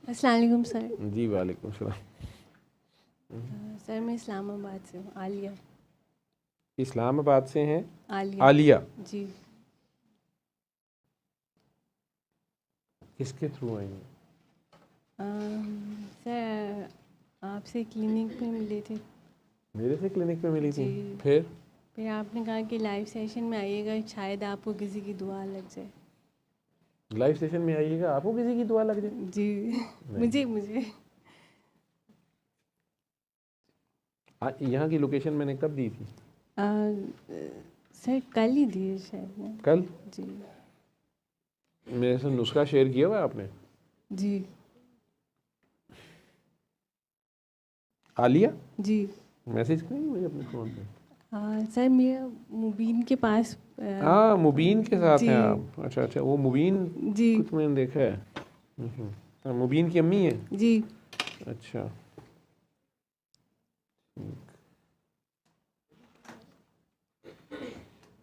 अस्सलाम वालेकुम सर। जी वालेकुम सलाम। सर मैं इस्लामाबाद से हूँ, आलिया। इस्लामाबाद से हैं? आलिया। आलिया। जी। किसके थ्रू आई हैं? सर आपसे क्लिनिक में मिले थे। मेरे से क्लिनिक में मिली थी? जी। फिर आपने कहा कि लाइव सेशन में आइएगा, शायद आपको किसी की दुआ लग जाए। लाइव सेशन में आइएगा, आपको किसी की दुआ लग जाए? जी। मुझे यहाँ की लोकेशन मैंने कब दी थी? सर कल ही दिए शायद ना। कल? जी। मेरे से नुस्खा शेयर किया हुआ है आपने? जी। आलिया? जी। मैसेज करेंगे मुझे अपने फ़ोन पे? सर मेरा मुबीन के पास हाँ, मुबीन के साथ जी। हैं आप? अच्छा अच्छा, वो मुबीन जी। कुछ मैंने देखा है। मुबीन की अम्मी है? जी। अच्छा।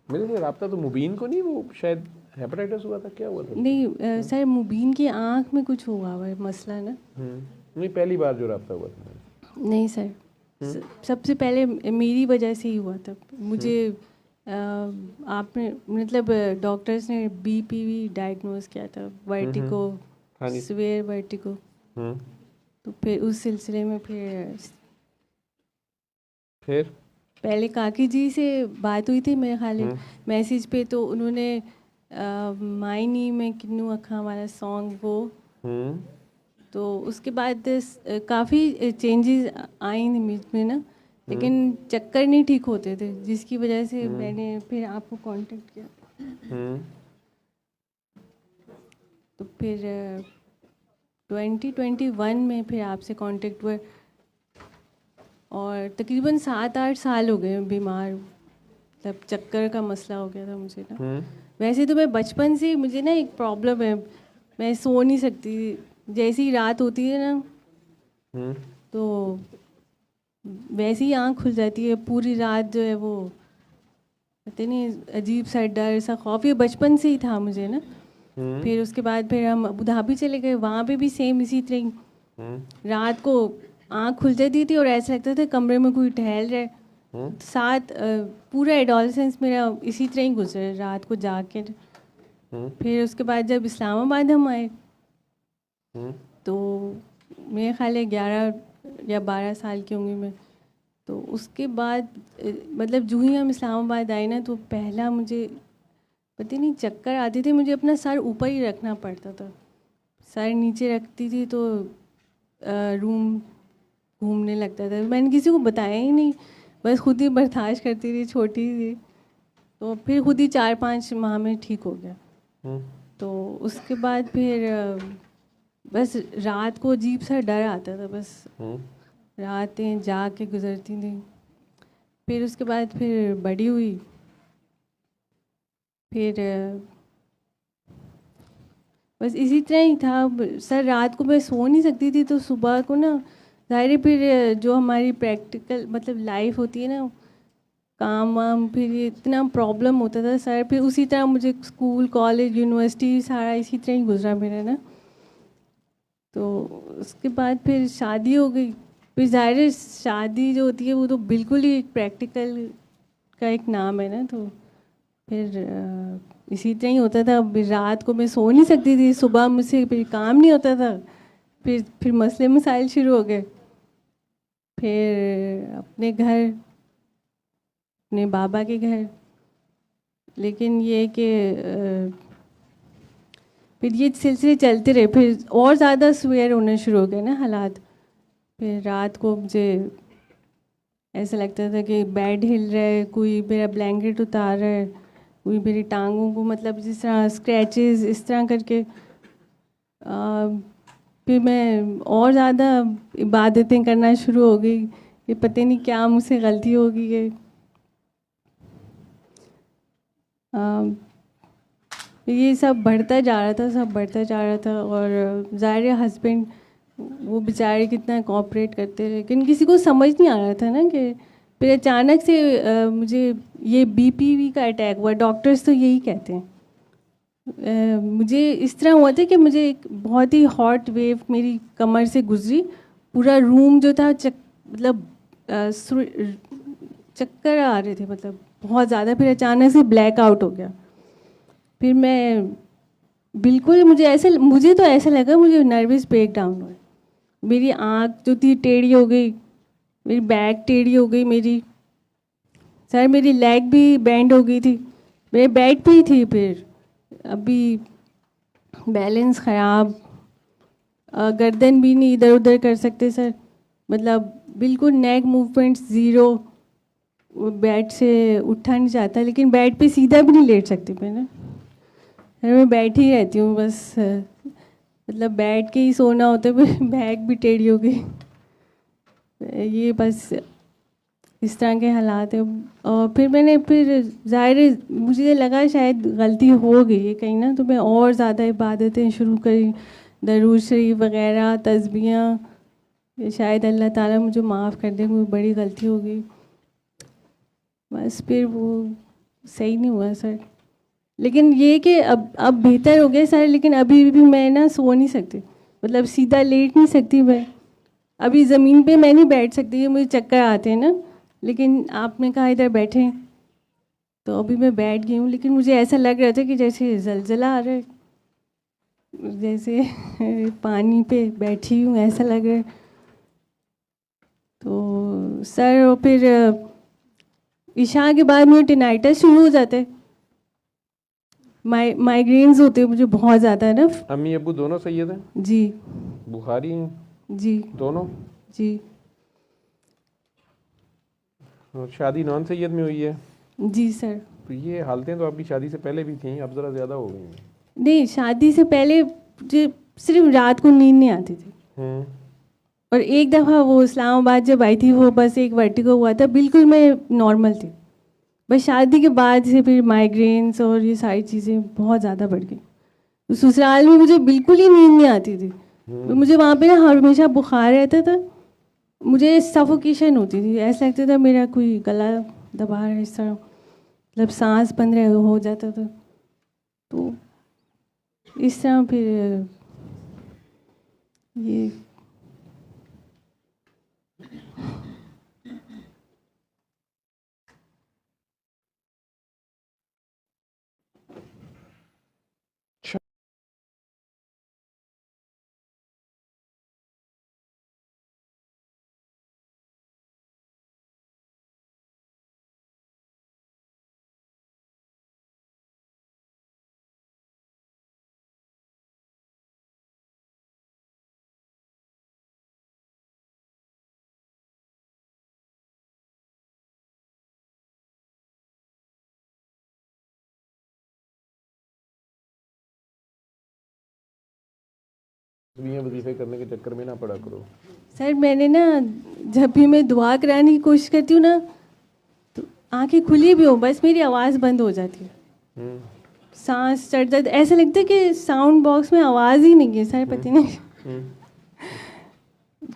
मेरे से रब्ता तो मुबीन को नहीं, वो शायद हेपेटाइटिस हुआ था, क्या हुआ था? नहीं सर, मुबीन की आँख में कुछ हुआ हुआ है मसला ना। नहीं, पहली बार जो रब्ता हुआ था। नहीं सर, सबसे पहले मेरी वजह से ही हुआ था मुझे। आपने मतलब डॉक्टर्स ने बीपीवी डायग्नोज किया था, वर्टिको, सीवियर वर्टिको। तो फिर उस सिलसिले में फिर पहले काकी जी से बात हुई थी मेरे ख्याल मैसेज पे, तो उन्होंने माई नी में किन्नू अखा वाला सॉन्ग वो, तो उसके बाद काफ़ी चेंजेस आई बीच में ना, लेकिन चक्कर नहीं ठीक होते थे, जिसकी वजह से मैंने फिर आपको कांटेक्ट किया। तो फिर 2021 में फिर आपसे कांटेक्ट हुआ, और तकरीबन 7-8 साल हो गए बीमार, तब चक्कर का मसला हो गया था मुझे ना। वैसे तो मैं बचपन से मुझे ना एक प्रॉब्लम है, मैं सो नहीं सकती, जैसी रात होती है ना तो वैसे ही आँख खुल जाती है, पूरी रात जो है वो पता नहीं अजीब सा डर सा खौफ, ये बचपन से ही था मुझे ना। फिर उसके बाद फिर हम अबू धाबी चले गए, वहाँ पे भी सेम इसी तरह रात को आँख खुल जाती थी और ऐसा लगता था कमरे में कोई टहल रहे। साथ पूरा एडोलसेंस मेरा इसी तरह ही गुजरे, रात को जाके। फिर उसके बाद जब इस्लामाबाद हम आए तो मेरे ख्याल है 11 या 12 साल की होंगी मैं। तो उसके बाद मतलब जो ही हम इस्लामाबाद आए ना, तो पहला मुझे पता नहीं चक्कर आते थे, मुझे अपना सर ऊपर ही रखना पड़ता था, सर नीचे रखती थी तो रूम घूमने लगता था। मैंने किसी को बताया ही नहीं, बस खुद ही बर्दाश्त करती थी, छोटी थी। तो फिर खुद ही 4-5 माह में ठीक हो गया। तो उसके बाद फिर बस रात को अजीब सा डर आता था, बस रातें जाग के गुजरती थी। फिर उसके बाद फिर बड़ी हुई, फिर बस इसी तरह ही था सर, रात को मैं सो नहीं सकती थी, तो सुबह को ना ज़ाहिर है फिर जो हमारी प्रैक्टिकल मतलब लाइफ होती है ना, काम वाम, फिर ये इतना प्रॉब्लम होता था सर। फिर उसी तरह मुझे स्कूल कॉलेज यूनिवर्सिटी सारा इसी तरह ही गुजरा मेरा ना। तो उसके बाद फिर शादी हो गई। फिर ज़ाहिर है शादी जो होती है वो तो बिल्कुल ही प्रैक्टिकल का एक नाम है ना, तो फिर इसी तरह ही होता था। फिर रात को मैं सो नहीं सकती थी, सुबह मुझसे फिर काम नहीं होता था, फिर मसले मसाइल शुरू हो गए। फिर अपने घर, अपने बाबा के घर, लेकिन ये कि फिर ये सिलसिले चलते रहे, फिर और ज़्यादा स्वेयर होने शुरू हो गए ना हालात। फिर रात को मुझे ऐसा लगता था कि बेड हिल रहा है, कोई मेरा ब्लैंकेट उतार रहा है, कोई मेरी टांगों को मतलब जिस तरह स्क्रैचेस इस तरह करके। फिर मैं और ज़्यादा इबादतें करना शुरू हो गई, ये पता नहीं क्या मुझसे गलती हो गई है। ये सब बढ़ता जा रहा था, सब बढ़ता जा रहा था। और ज़ाहिर है हस्बैंड वो बेचारे कितना कोऑपरेट करते, लेकिन किसी को समझ नहीं आ रहा था ना कि फिर अचानक से मुझे ये बीपीवी का अटैक हुआ। डॉक्टर्स तो यही कहते हैं मुझे इस तरह हुआ था कि मुझे एक बहुत ही हॉट वेव मेरी कमर से गुजरी, पूरा रूम जो था मतलब चक्कर आ रहे थे, मतलब बहुत ज़्यादा। फिर अचानक से ब्लैक आउट हो गया। फिर मैं बिल्कुल, मुझे तो ऐसा लगा मुझे नर्वस ब्रेक डाउन हुआ। मेरी आँख जो थी टेढ़ी हो गई, मेरी बैक टेढ़ी हो गई मेरी, सर मेरी लेग भी बेंड हो गई थी, मेरे बेड पे ही थी। फिर अभी बैलेंस ख़राब, गर्दन भी नहीं इधर उधर कर सकते सर, मतलब बिल्कुल नेक मूवमेंट ज़ीरो, बेड से उठा नहीं जाता, लेकिन बेड पे सीधा भी नहीं लेट सकती मैं मैं बैठी ही रहती हूँ बस, मतलब बैठ के ही सोना होता है। बैग भी टेढ़ी हो गई, ये बस इस तरह के हालात हैं। और फिर ज़ाहिर है मुझे लगा शायद गलती हो गई है कहीं ना, तो मैं और ज़्यादा इबादतें शुरू करी, दरूद शरीफ वगैरह, तस्बीहां, शायद अल्लाह ताला मुझे माफ़ कर दे, कोई बड़ी गलती हो गई। बस फिर वो सही नहीं हुआ सर, लेकिन ये कि अब बेहतर हो गया सर, लेकिन अभी भी मैं ना सो नहीं सकती, मतलब सीधा लेट नहीं सकती मैं। अभी ज़मीन पे मैं नहीं बैठ सकती, मुझे चक्कर आते हैं ना, लेकिन आपने कहा इधर बैठे, तो अभी मैं बैठ गई हूँ। लेकिन मुझे ऐसा लग रहा था कि जैसे जलजला आ रहा है, जैसे पानी पे बैठी हूँ ऐसा लग रहा है। तो सर, और फिर इशा के बाद मुझे टिनाइटस शुरू हो जाते हैं, माइग्रेन्स होते हैं मुझे बहुत ज़्यादा है ना। अम्मी अब्बू दोनों सैयद हैं? जी। बुखारी हैं? जी। दोनों? जी। और शादी नॉन सैयद में हुई है? जी सर। तो ये हालतें तो आपकी शादी से पहले भी थी, अब ज़रा ज़्यादा हो गई हैं। नहीं, शादी से पहले मुझे सिर्फ रात को नींद नहीं आती थी, और एक दफ़ा वो इस्लामाबाद जब आई थी, वो बस एक वर्टिगो हुआ था, बिल्कुल मैं नॉर्मल थी। बस शादी के बाद से फिर माइग्रेन्स और ये सारी चीज़ें बहुत ज़्यादा बढ़ गई। तो ससुराल में मुझे बिल्कुल ही नींद नहीं आती थी, तो मुझे वहाँ पे ना हमेशा बुखार रहता था, मुझे सफोकेशन होती थी, ऐसा लगता था मेरा कोई गला दबा रहा है इस तरह, मतलब सांस बंद हो जाता था। तो इस तरह फिर ये वजीफे करने के चक्कर में ना पड़ा करो सर। मैंने ना, जब भी मैं दुआ कराने की कोशिश करती हूँ ना, तो आंखें खुली भी हो, बस मेरी आवाज़ बंद हो जाती है, सांस चढ़ जाती, ऐसा लगता है कि साउंड बॉक्स में आवाज़ ही नहीं है सर, पता नहीं।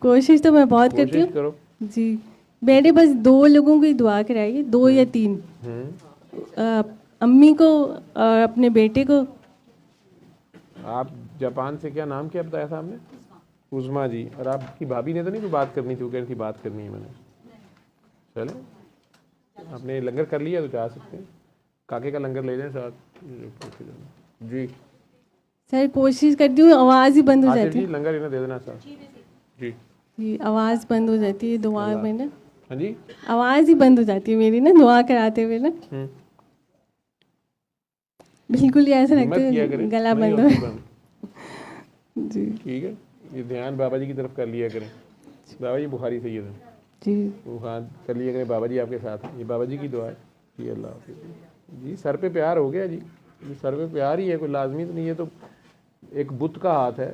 कोशिश तो मैं बहुत करती हूँ जी। मैंने बस 2 लोगों की दुआ कराई है, 2 या 3, अम्मी को और अपने बेटे को। आप जापान से, क्या नाम क्या बताया था आपने? उज़मा जी। और आपकी भाभी ने तो नहीं कोई बात करनी थी? वो कह रही थी बात करनी है मैंने। चले, आपने लंगर कर लिया तो जा सकते हैं, काके का लंगर ले जाएं साथ जी। सर कोशिश करती हूँ, आवाज़ ही बंद हो जाती जी है लंगर इन्हें दे देना साथ जी। जी, आवाज़ बंद हो जाती है दुआ में ना। हाँ जी, आवाज़ ही बंद हो जाती है मेरी ना दुआ कराते हुए ना, बिल्कुल ही ऐसा लगता है गला बंद हो जी। ठीक है, ये ध्यान बाबा जी की तरफ कर लिया करें। बाबा जी बुखारी सैयद है जी। वो, हाँ कर लिया करें, बाबा जी आपके साथ हैं। ये बाबा जी की दुआ है जी। अल्लाह हाफिज़ जी। सर पे प्यार हो गया जी, ये सर पे प्यार ही है, कोई लाजमी तो नहीं है। तो एक बुत का हाथ है,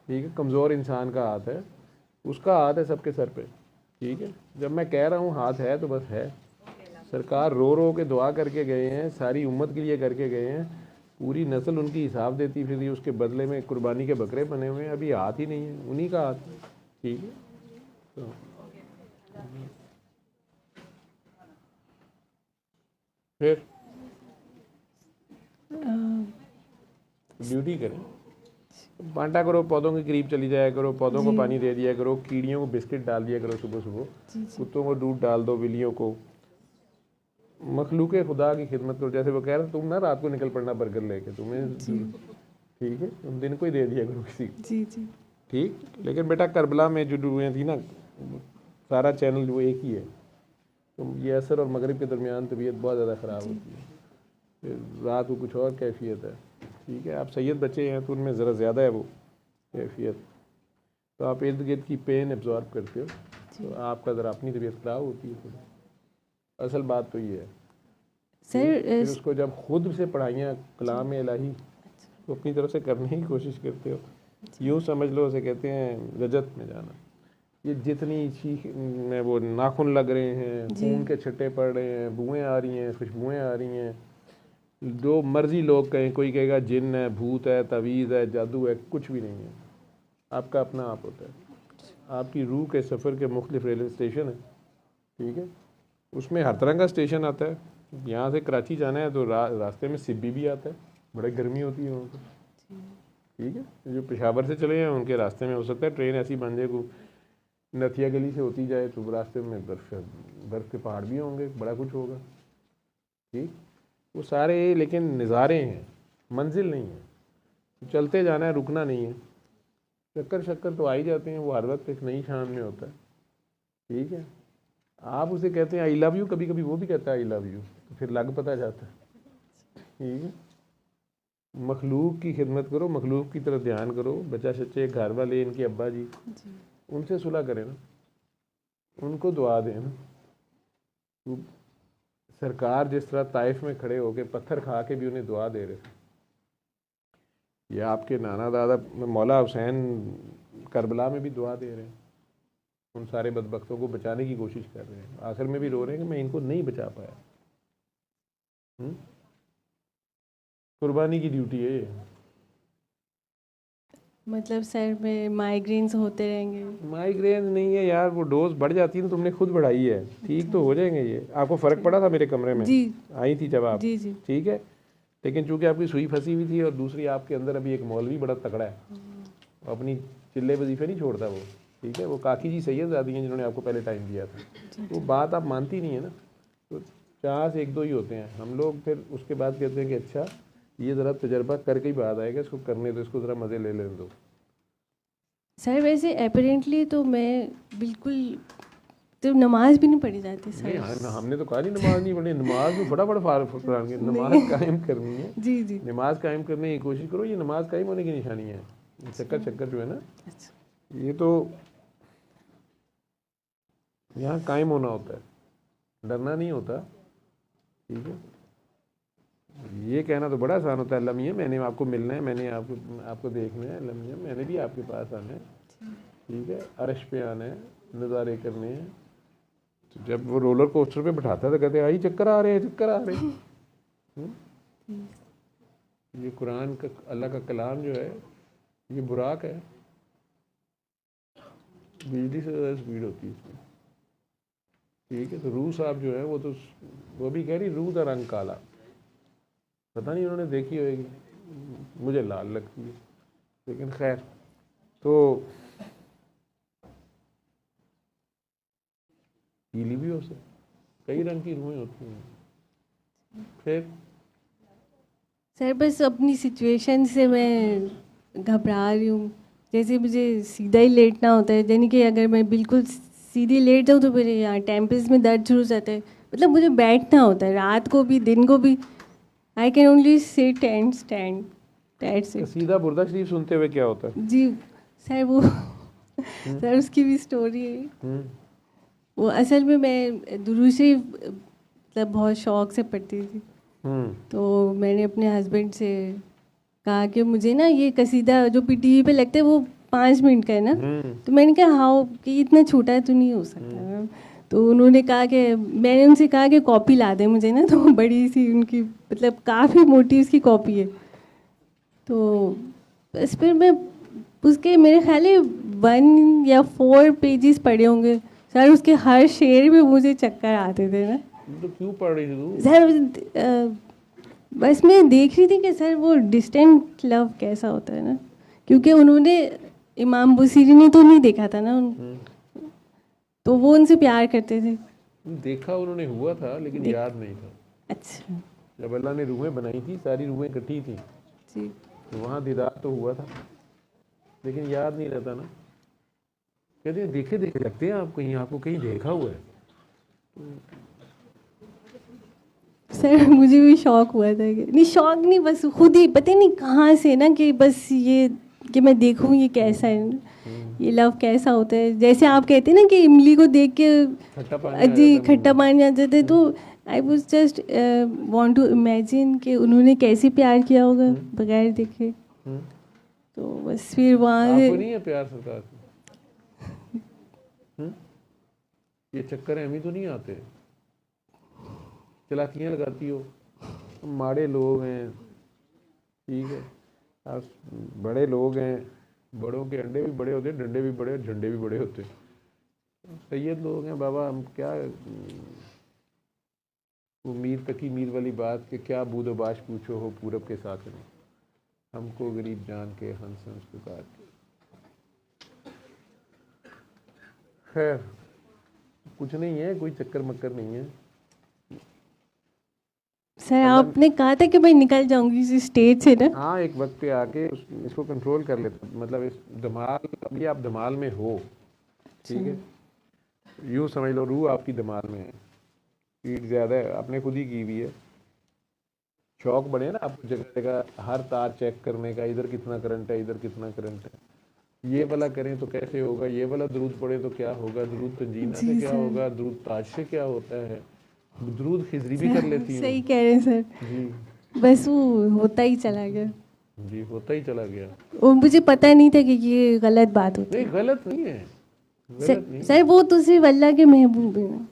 ठीक है, कमज़ोर इंसान का हाथ है, उसका हाथ है सबके सर पे, ठीक है। जब मैं कह रहा हूँ हाथ है तो बस है। सरकार रो रो के दुआ करके गए हैं, सारी उम्मत के लिए करके गए हैं, पूरी नस्ल उनकी हिसाब देती फिर ये, उसके बदले में कुर्बानी के बकरे बने हुए हैं। अभी हाथ ही नहीं है, उन्हीं का हाथ, ठीक है। तो फिर ड्यूटी करें, बांटा करो, पौधों के करीब चली जाया करो, पौधों को पानी दे दिया करो, कीड़ियों को बिस्किट डाल दिया करो सुबह सुबह, कुत्तों को दूध डाल दो, बिल्लियों को, मखलूक खुदा की खिदमत करो। जैसे वो कह रहे तुम ना रात को निकल पड़ना बर्गर लेके, तुम्हें ठीक है, तुम दिन को ही दे दिया करो किसी को, ठीक। लेकिन बेटा करबला में जो हुए थी ना, सारा चैनल वो एक ही है, तो ये असर और मगरिब के दरमियान तबीयत बहुत ज़्यादा ख़राब होती है, फिर रात को कुछ और कैफियत है, ठीक है। आप सैयद बच्चे हैं तो उनमें ज़रा ज़्यादा है वो कैफियत, तो आप इर्द गिर्द की पेन एब्जॉर्ब करते हो, तो आपका ज़रा अपनी तबीयत ख़राब होती है थोड़ी। असल बात तो ये है सर, फिर उसको जब खुद से पढ़ाइयाँ कलाम इलाही तो अपनी तरफ से करने की कोशिश करते हो, यूँ समझ लो, उसे कहते हैं रजत में जाना। ये जितनी चीख में वो नाखून लग रहे हैं, खून के छट्टे पड़ रहे हैं, बुएँ आ रही हैं, खुशबुएँ आ रही हैं, जो मर्जी लोग कहें, कोई कहेगा जिन है, भूत है, तवीज़ है, जादू है, कुछ भी नहीं है, आपका अपना आप होता है। आपकी रूह के सफ़र के मुख्तलिफ रेलवे स्टेशन है, ठीक है, उसमें हर तरह का स्टेशन आता है। यहाँ से कराची जाना है तो रास्ते में सिब्बी भी आता है, बड़ी गर्मी होती है वहाँ पर, ठीक है। जो पेशावर से चले हैं उनके रास्ते में हो सकता है ट्रेन ऐसी बन जाए को नथिया गली से होती जाए तो रास्ते में बर्फ़ के पहाड़ भी होंगे, बड़ा कुछ होगा, ठीक। वो सारे लेकिन नज़ारे हैं, मंजिल नहीं है, तो चलते जाना है, रुकना नहीं है। चक्कर तो आ ही जाते हैं, वो हर वक्त एक नई शान में होता है, ठीक है। आप उसे कहते हैं आई लव यू, कभी कभी वो भी कहता है आई लव यू, तो फिर लग पता जाता है, ठीक है। मखलूक की खिदमत करो, मखलूक की तरफ ध्यान करो, बच्चा सच्चे घर वाले, इनके अब्बा जी, उनसे सुलह करें ना, उनको दुआ दें ना। तो सरकार जिस तरह ताइफ में खड़े होकर पत्थर खा के भी उन्हें दुआ दे रहे थे, या आपके नाना दादा मौला हुसैन करबला में भी दुआ दे रहे हैं, उन सारे बदबख्तों को बचाने की कोशिश कर रहे हैं, आखिर में भी रो रहे हैं कि मैं इनको नहीं बचा पाया। कुर्बानी की ड्यूटी है ये। मतलब सर में माइग्रेन्स होते रहेंगे? माइग्रेन नहीं है यार, वो डोज बढ़ जाती है ना, तुमने खुद बढ़ाई है, ठीक तो हो जाएंगे ये। आपको फ़र्क पड़ा था मेरे कमरे में? जी आई थी जब आप? जी जी, ठीक है, लेकिन चूंकि आपकी सुई फंसी हुई थी और दूसरी आपके अंदर अभी एक मौलवी बड़ा तगड़ा है, अपनी चिल्ले वजीफे नहीं छोड़ता वो, ठीक है। वो काकी जी सैयद आदि हैं जिन्होंने आपको पहले टाइम दिया था, वो बात आप मानती नहीं है ना, तो 4 से 1-2 ही होते हैं हम लोग, फिर उसके बाद कहते हैं कि अच्छा ये ज़रा तजर्बा करके ही बात आएगा, इसको करने दो, इसको ज़रा मज़े ले लेने दो। सर वैसे अपेरेंटली तो मैं बिल्कुल तो नमाज भी नहीं पढ़ी जाती सर। नहीं, हमने तो कहा नहीं नमाज नहीं पढ़ी, नमाज में फटाफट फारग, नमाज कायम करनी है। जी जी, नमाज कायम करने की कोशिश करो, ये नमाज कायम होने की निशानी है। चक्कर जो है ना, ये तो यहाँ कायम होना होता है, डरना नहीं होता, ठीक है। ये कहना तो बड़ा आसान होता है, अल्लाह मियाँ मैंने आपको मिलना है, मैंने आपको देखना है, अल्लाह मियाँ मैंने भी आपके पास आना है, ठीक है, अर्श पे आना है, नज़ारे करने हैं। तो जब वो रोलर कोस्टर पे बैठाता तो कहते आई चक्कर आ रहे हैं, चक्कर आ रहे हैं। ये कुरान का, अल्लाह का कलाम जो है, ये बुराक है, बिजली से ज़्यादा स्पीड होती है इसमें, ठीक है। तो रूह साहब जो है वो भी कह रही रूह का रंग काला, पता नहीं उन्होंने देखी होगी, मुझे लाल लगती है, लेकिन खैर। तो पीली भी हो सकती, कई रंग की रूहें होती हैं। फिर सर बस अपनी सिचुएशन से मैं घबरा रही हूँ, जैसे मुझे सीधा ही लेटना होता है, यानी कि अगर मैं बिल्कुल सीधी लेट जाऊँ तो मेरे यहाँ टेम्पल्स में दर्द शुरू हो जाता है, मतलब मुझे बैठना होता है, रात को भी दिन को भी। I can only sit and stand, that's it. सीधा बुर्दा शरीफ सुनते हुए क्या होता है? जी सर वो सर उसकी भी स्टोरी है। वो असल में मैं दुरूद शरीफ मतलब बहुत शौक से पढ़ती थी, तो मैंने अपने हस्बैंड से कहा कि मुझे ना ये कसीदा जो टीवी पे लगता है वो 5 मिनट का है ना, तो मैंने कहा हाँ कि इतना छोटा है तो नहीं हो सकता। तो उन्होंने कहा कि मैंने उनसे कहा कि कॉपी ला दें मुझे ना, तो बड़ी सी उनकी मतलब काफ़ी मोटी उसकी कॉपी है। तो बस फिर मैं उसके मेरे ख्याल है 1 या 4 पेजेस पढ़े होंगे सर, उसके हर शेर में मुझे चक्कर आते थे ना। तो क्यों पढ़ रही थी तू? सर बस मैं देख रही थी कि सर वो डिस्टेंट लव कैसा होता है ना, क्योंकि उन्होंने इमाम बुसीरी ने तो नहीं देखा था ना तो वो उनसे प्यार करते थे। देखा उन्होंने हुआ था लेकिन याद नहीं था। अच्छा जब अल्लाह ने रूहें बनाई थी, सारी रूहें इकट्ठी थी, जी। तो वहाँ दीदार तो हुआ था लेकिन याद नहीं रहता ना। कहते हैं देखे देखे लगते हैं आप, कहीं आपको कहीं देखा हुआ है। सर मुझे भी शौक हुआ था कि नहीं, शौक नहीं, बस खुद ही पता नहीं कहाँ से ना कि बस ये कि मैं देखूँ ये कैसा है, ये लव कैसा होता है। जैसे आप कहते हैं ना कि इमली को देख के खट्टा पानी आ जी जाता है खट्टा पानी आ जाता है, तो I was just want to imagine कि उन्होंने कैसे प्यार किया होगा बगैर देखे। तो बस फिर वहाँ आपको से नहीं है प्यार सरकार से? ये चक्कर अहमी तो नहीं आते? चलाकियाँ लगाती हो, माड़े लोग हैं, ठीक है, आप बड़े लोग हैं, बड़ों के अंडे भी बड़े होते हैं, डंडे भी बड़े, झंडे भी बड़े होते हैं। सैयद लोग हैं बाबा, हम क्या उम्मीद तक ही मीर वाली बात कि क्या बूदोबाश पूछो हो पूरब के साथ में, हमको गरीब जान के हंस हंस पुकार के। खैर कुछ नहीं है, कोई चक्कर मक्कर नहीं है। सर आपने कहा था कि मैं निकल जाऊंगी इस स्टेज से ना। हाँ, एक वक्त पे आके इसको कंट्रोल कर लेते, मतलब इस धमाल, अभी आप धमाल में हो, ठीक है, यूँ समझ लो रूह आपकी धमाल में है, स्पीड ज़्यादा है, आपने खुद ही की हुई है। शौक बने ना आपको जगह जगह हर तार चेक करने का, इधर कितना करंट है, इधर कितना करंट है, ये वाला करें तो कैसे होगा, ये वाला दरूद पढ़े तो क्या होगा, दरूद तंजीना से क्या होगा, दरूद ताज से क्या होता है, दरूद खिजरी भी कर लेती हूँ। सही कह रहे हैं सर जी बस वो होता ही चला गया, जी, होता ही चला गया। और मुझे पता नहीं था कि ये गलत बात होती नहीं है। गलत नहीं है, गलत नहीं। सर वो तो सिर्फ अल्लाह के महबूब है ना,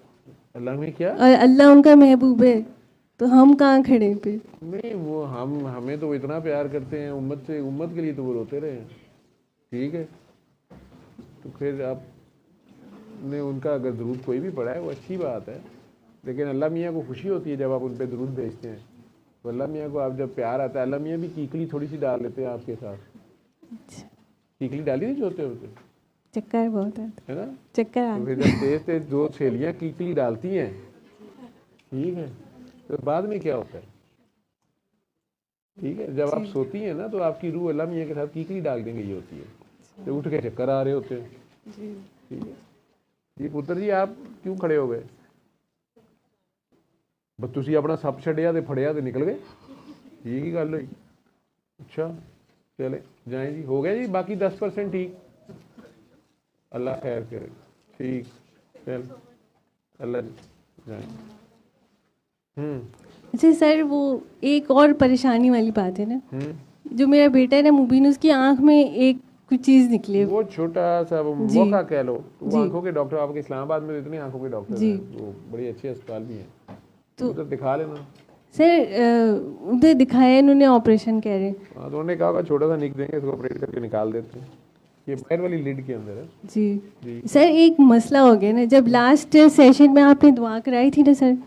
अल्लाह में क्या? और अल्लाह उनका महबूब है, तो हम कहाँ खड़े हैं पे। नहीं वो हमें तो इतना प्यार करते हैं उम्मत से, उम्मत के लिए तो वो रोते रहे, ठीक है, तो फिर आपने उनका अगर दरूद कोई भी पढ़ा है वो अच्छी बात है, लेकिन अल्लाह मियाँ को खुशी होती है जब आप उन पर दरूद भेजते हैं, तो अल्लाह मियाँ को आप जब प्यार आता है, अल्लाह मियाँ भी कीकली थोड़ी सी डाल लेते हैं आपके साथ। कीकली डाली नहीं होते होते, चक्कर बहुत आता है ना, चक्कर तो आता फिर जब तेज तेज दो सहेलियाँ कीकली डालती हैं, ठीक है, तो बाद में क्या होता है, ठीक है, जब आप सोती हैं ना तो आपकी रूह अल्लाह मियाँ के साथ कीकली डाल देंगे ये होती है, तो उठ के चक्कर आ रहे होते हैं, ठीक है। जी पुत्र जी आप क्यों खड़े हो गए? बस तुसी अपना सप छड़िया ते फड़िया ते निकल गए, ठीक ही गल हुई। अच्छा चले जाएं जी, हो गया जी, बाकी 10% ठीक, अल्लाह खैर करे, ठीक, चल अल्लाह जी जाएं। अच्छा सर वो एक और परेशानी वाली बात है ना, जो मेरा बेटा है ना मुबीन, उसकी आंख में एक कुछ चीज़ निकली है। वो छोटा सा वो मौका कह लो, तो वो आंखों के डॉक्टर आपके इस्लामाबाद में इतने आंखों के डॉक्टर हैं, वो बड़े अच्छे अस्पताल भी हैं, तो उधर दिखा लेना। सर उधर दिखाया, इन्होंने ऑपरेशन कह रहे हैं। हाँ तो उन्होंने कहा छोटा सा निक देंगे, इसको ऑपरेट करके निकाल देते हैं, ये बाहर वाली लिड के अंदर है। जी सर एक मसला हो गया ना, जब लास्ट सेशन में आपने दुआ कराई थी ना सर,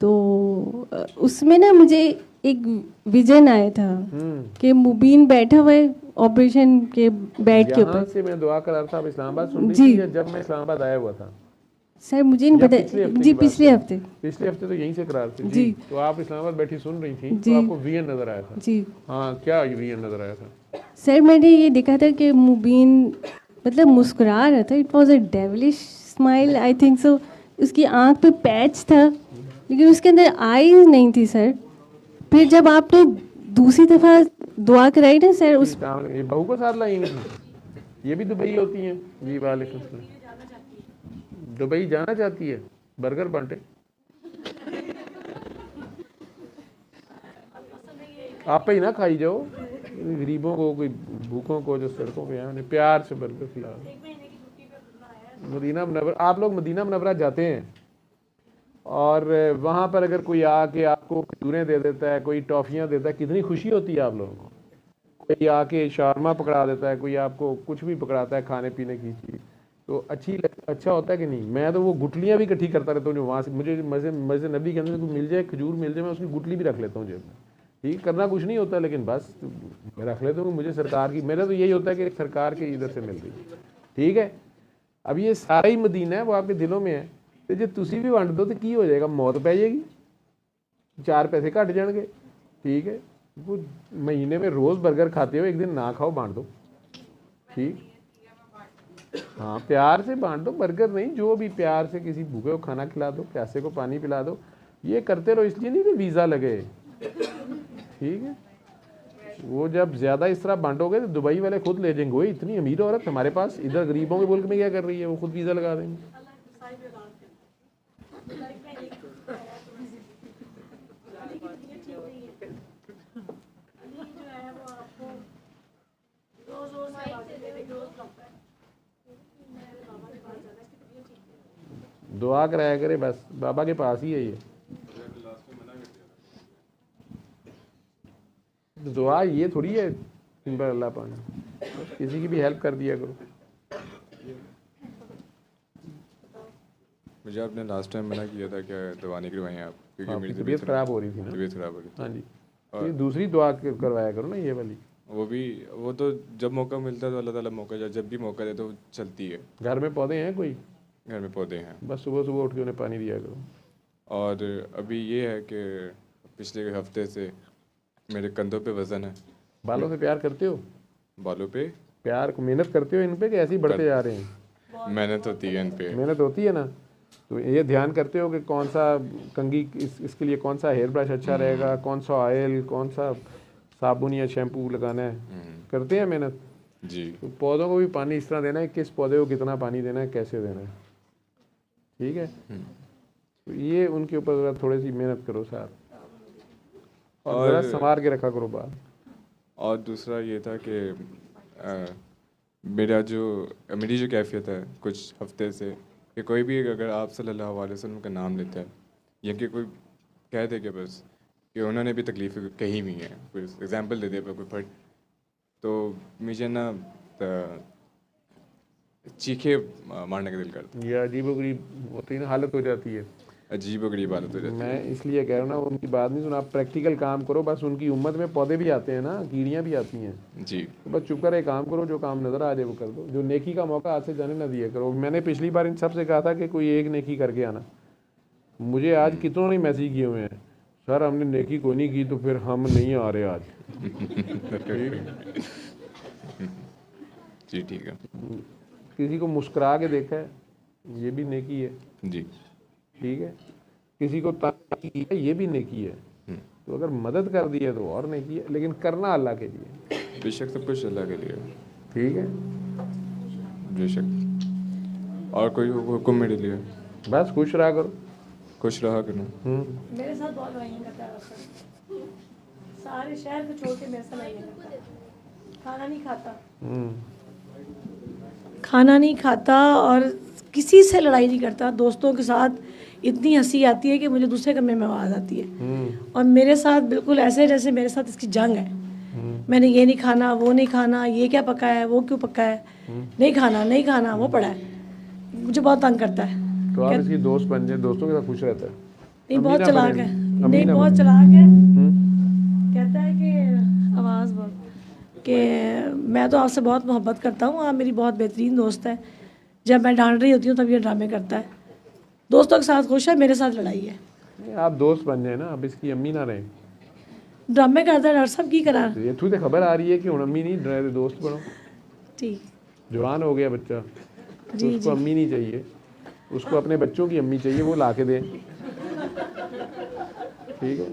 तो उसमें ना मुझे एक विजन आया था कि मुबीन बैठा हुआ है ऑपरेशन के बेड के ऊपर। से मैं दुआ करा था, आप इस्लामाबाद सुन रही थी या जब मैं इस्लामाबाद आया हुआ था? सर मुझे नहीं पता जी, पिछले हफ्ते तो यहीं से करा थे जी। तो आप इस्लामाबाद बैठी सुन रही थी, तो आपको वीएन नजर आया था जी? हाँ, क्या वीएन नजर आया था? सर मैंने ये देखा था कि मुबीन मतलब मुस्कुरा रहा था, it was a devilish smile I think so. उसकी आंख पे पैच था लेकिन उसके अंदर आईज नहीं थी सर। फिर जब आपने दूसरी दफ़ा दुआ कराई ना सर, उस ये बहू को साथ लाई, ये भी दुबई होती हैं जी, वालेकुम सलाम। दुबई जाना चाहती है, बर्गर बांटे, आप पे ही ना खाई जाओ, गरीबों को, कोई भूखों को जो सड़कों पे हैं उन्हें प्यार से बर्गर खिला। मदीना मुनव्वरा, आप लोग मदीना मुनव्वरा जाते हैं और वहाँ पर अगर कोई आके आपको खजूरें दे देता है, कोई टॉफ़ियाँ देता है, कितनी खुशी होती है आप लोगों को। कोई आके शारमा पकड़ा देता है, कोई आपको कुछ भी पकड़ाता है खाने पीने की चीज़, तो अच्छा होता है कि नहीं। मैं तो वो गुठलियाँ भी इकट्ठी करता रहता हूँ जो वहाँ से मुझे मस्जिद नबी के अंदर से कुछ मिल जाए, खजूर मिल जाए, मैं उसकी गुठली भी रख लेता हूँ जेब में। ठीक, करना कुछ नहीं होता, लेकिन बस मैं रख लेता हूँ। मुझे सरकार की, मेरा तो यही होता है कि सरकार के इधर से मिल रही है। ठीक है, अब ये सारा ही मदीना है, वो आपके दिलों में है, तो जो तुसी भी वंड दो तो की हो जाएगा, मौत पै जाएगी, 4 पैसे घट जाएंगे। ठीक है, वो महीने में रोज़ बर्गर खाते हो, एक दिन ना खाओ, बांट दो। ठीक, हाँ, प्यार से बांट दो, बर्गर नहीं, जो भी, प्यार से किसी भूखे को खाना खिला दो, प्यासे को पानी पिला दो। ये करते रहो, इसलिए नहीं कि वीज़ा लगे। ठीक है, वो जब ज़्यादा इस तरह बांटोगे तो दुबई वाले खुद ले जाएंगे, वही इतनी अमीर औरत हमारे पास, इधर गरीबों के मुल्क में क्या कर रही है, वो खुद वीज़ा लगा देंगे। दुआ कराया करे बस, बाबा के पास ही है ये। दुआ ये थोड़ी है सिंपल अल्लाह पानी, किसी की भी हेल्प कर दिया करो। मुझे आपने लास्ट टाइम मना किया था कि दवा नहीं करवाएं आप, क्योंकि मेरी तबीयत ख़राब हो रही थी ना। तबीयत ख़राब हो रही थी। हाँ जी, ये दूसरी दुआ करवाया करो ना, ये वाली। वो तो जब मौका मिलता है तो अल्लाह ताला मौका, जब भी मौका दे तो चलती है। घर में पौधे हैं कोई? घर में पौधे हैं, बस सुबह सुबह उठ के उन्हें पानी दिया करो। और अभी ये है कि पिछले हफ्ते से मेरे कंधों पे वज़न है। बालों से प्यार करते हो? बालों पे प्यार, मेहनत करते हो इन पे कि ऐसे ही बढ़ते जा रहे हैं? मेहनत होती है इन पे। मेहनत होती है ना, तो ये ध्यान करते हो कि कौन सा कंघी, इसके लिए कौन सा हेयर ब्रश अच्छा रहेगा, कौन सा ऑयल, कौन सा साबुन या शैम्पू लगाना है? करते हैं मेहनत जी। तो पौधों को भी पानी इस तरह देना है, किस पौधे को कितना पानी देना है, कैसे देना है। ठीक है, तो ये उनके ऊपर ज़रा थोड़ी सी मेहनत करो साथ, और ज़रा संवार के रखा करो बात। और दूसरा ये था कि मेरी जो कैफियत है कुछ हफ्ते से, कि कोई भी अगर आप सल्लल्लाहु अलैहि वसल्लम का नाम लेता है, या कि कोई कह दे कि बस कि उन्होंने भी तकलीफ़ कही हुई है, कोई एग्जांपल दे दे पर कोई फट, तो मुझे ना चीखे मारने का दिल करता है। ये अजीबोगरीब होती है ना, हालत हो जाती है, अजीबोगरीब हालत हो जाती है। मैं इसलिए कह रहा हूँ ना, उनकी बात नहीं सुना, आप प्रैक्टिकल काम करो बस। उनकी उम्मत में पौधे भी आते हैं ना, कीड़ियाँ भी आती हैं जी। तो बस चुप कर एक काम करो, जो काम नज़र आ जाए वो कर दो। जो नेकी का मौका हाथ से जाने ना दिया करो। मैंने पिछली बार इन सब से कहा था कि कोई एक नेकी करके आना। मुझे आज कितनों ने मैसेज किए हुए हैं, सर हमने नेकी कोई नहीं की तो फिर हम नहीं आ रहे आज। जी ठीक है। किसी को मुस्कुरा के देखा है, ये भी नेकी है। जी ठीक है, किसी को तंग किया, ये भी नेकी है। तो अगर मदद कर दी है तो और नेकी है, लेकिन करना अल्लाह के लिए। बेशक सब कुछ अल्लाह के लिए। ठीक है, बेशक। और कोई हुक्म मेरे लिए? बस खुश रहा करो। खुश रहा करना। मेरे साथ बहुत लड़ाइयाँ करता है रास्ता, सारे शहर को छोड़ के मेरे साथ लड़ाइयाँ करता है। खाना नहीं खाता, खाना नहीं खाता और किसी से लड़ाई नहीं करता। दोस्तों के साथ इतनी हंसी आती है कि मुझे दूसरे कमरे में आवाज़ आती है। और मेरे साथ बिल्कुल ऐसे जैसे मेरे साथ इसकी जंग है। मैंने ये नहीं खाना, वो नहीं खाना, ये क्या पका है, वो क्यों पका है, नहीं खाना नहीं खाना, वो पड़ा है। मुझे बहुत तंग करता है। तो आप इसकी दोस्त बन जाए, दोस्तों के साथ खुश रहता है। नहीं बहुत चालाक है, नहीं बहुत चालाक है। कहता है कि आवाज़ बहुत कि मैं तो आपसे बहुत मोहब्बत करता हूँ, आप मेरी बहुत बेहतरीन दोस्त है। जब मैं डांट रही होती हूँ तब ये ड्रामे करता है। दोस्तों के साथ खुश है, मेरे साथ लड़ाई है। नहीं, आप दोस्त बन जाए ना, अब इसकी अम्मी ना रहे। ड्रामे करता है डॉक्टर साहब, की करा। ये थू तो खबर आ रही है कि हुण अम्मी नहीं रहे, दोस्त बनो। ठीक, जवान हो गया बच्चा, तो जी उसको अम्मी नहीं चाहिए, उसको अपने बच्चों की अम्मी चाहिए, वो ला के दे। ठीक है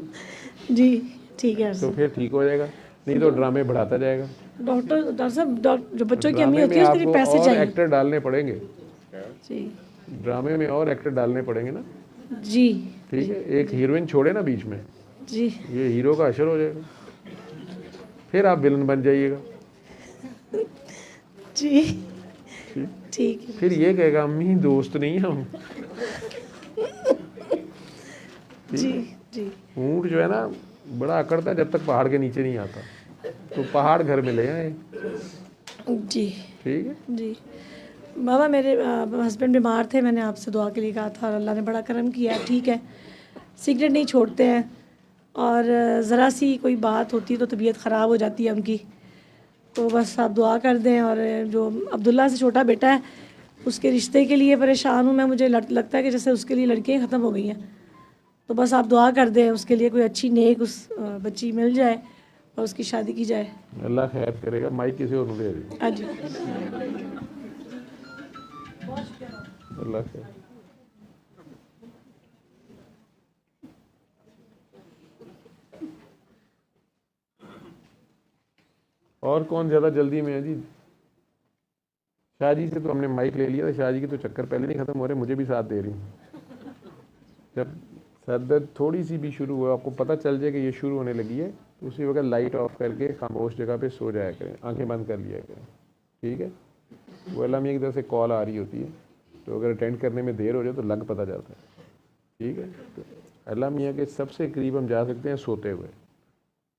जी, ठीक है। तो फिर ठीक हो जाएगा, नहीं तो ड्रामे बढ़ाता जाएगा। डॉक्टर साहब, जो बच्चों की ड्रामे अम्मी होती में है उसके लिए आपको पैसे और चाहिए। एक्टर डालने पड़ेंगे। जी ड्रामे में और एक्टर डालने पड़ेंगे ना। जी ठीक है, एक हीरोइन छोड़े ना बीच में, जी ये हीरो का असर हो जाएगा, फिर आप विलन बन जाइएगा। जी ठीक है। फिर ये कहेगा अम्मी दोस्त नहीं हम। जी जी ऊँट जो है ना बड़ा अकड़ता है जब तक पहाड़ के नीचे नहीं आता, तो पहाड़ घर में ले आए। जी ठीक है, जी। बाबा मेरे हस्बैंड बीमार थे, मैंने आपसे दुआ के लिए कहा था और अल्लाह ने बड़ा करम किया, ठीक है। सिगरेट नहीं छोड़ते हैं और ज़रा सी कोई बात होती है तो तबीयत ख़राब हो जाती है उनकी, तो बस आप दुआ कर दें। और जो अब्दुल्ला से छोटा बेटा है उसके रिश्ते के लिए परेशान हूँ मैं, मुझे लगता है कि जैसे उसके लिए लड़कियाँ ख़त्म हो गई हैं, तो बस आप दुआ कर दें उसके लिए कोई अच्छी नेक उस बच्ची मिल जाए और उसकी शादी की जाए। अल्लाह खैर करेगा। माइक किसी और दे दी। हाँ जी। अल्लाह खैर। और कौन ज़्यादा जल्दी में है जी? शाहजी से तो हमने माइक ले लिया था, शाहजी के तो चक्कर पहले नहीं ख़त्म हो रहे, मुझे भी साथ दे रही। जब सर दर्द थोड़ी सी भी शुरू हुआ, आपको पता चल जाए कि ये शुरू होने लगी है, तो उसी वक्त लाइट ऑफ करके खामोश जगह पे सो जाया करें, आंखें बंद कर लिया करें, ठीक है। वो अल्लाह मियाँ की तरफ से कॉल आ रही होती है, तो अगर अटेंड करने में देर हो जाए तो लग पता जाता है, ठीक है। तो अल्लाह मियाँ के सबसे करीब हम जा सकते हैं सोते हुए,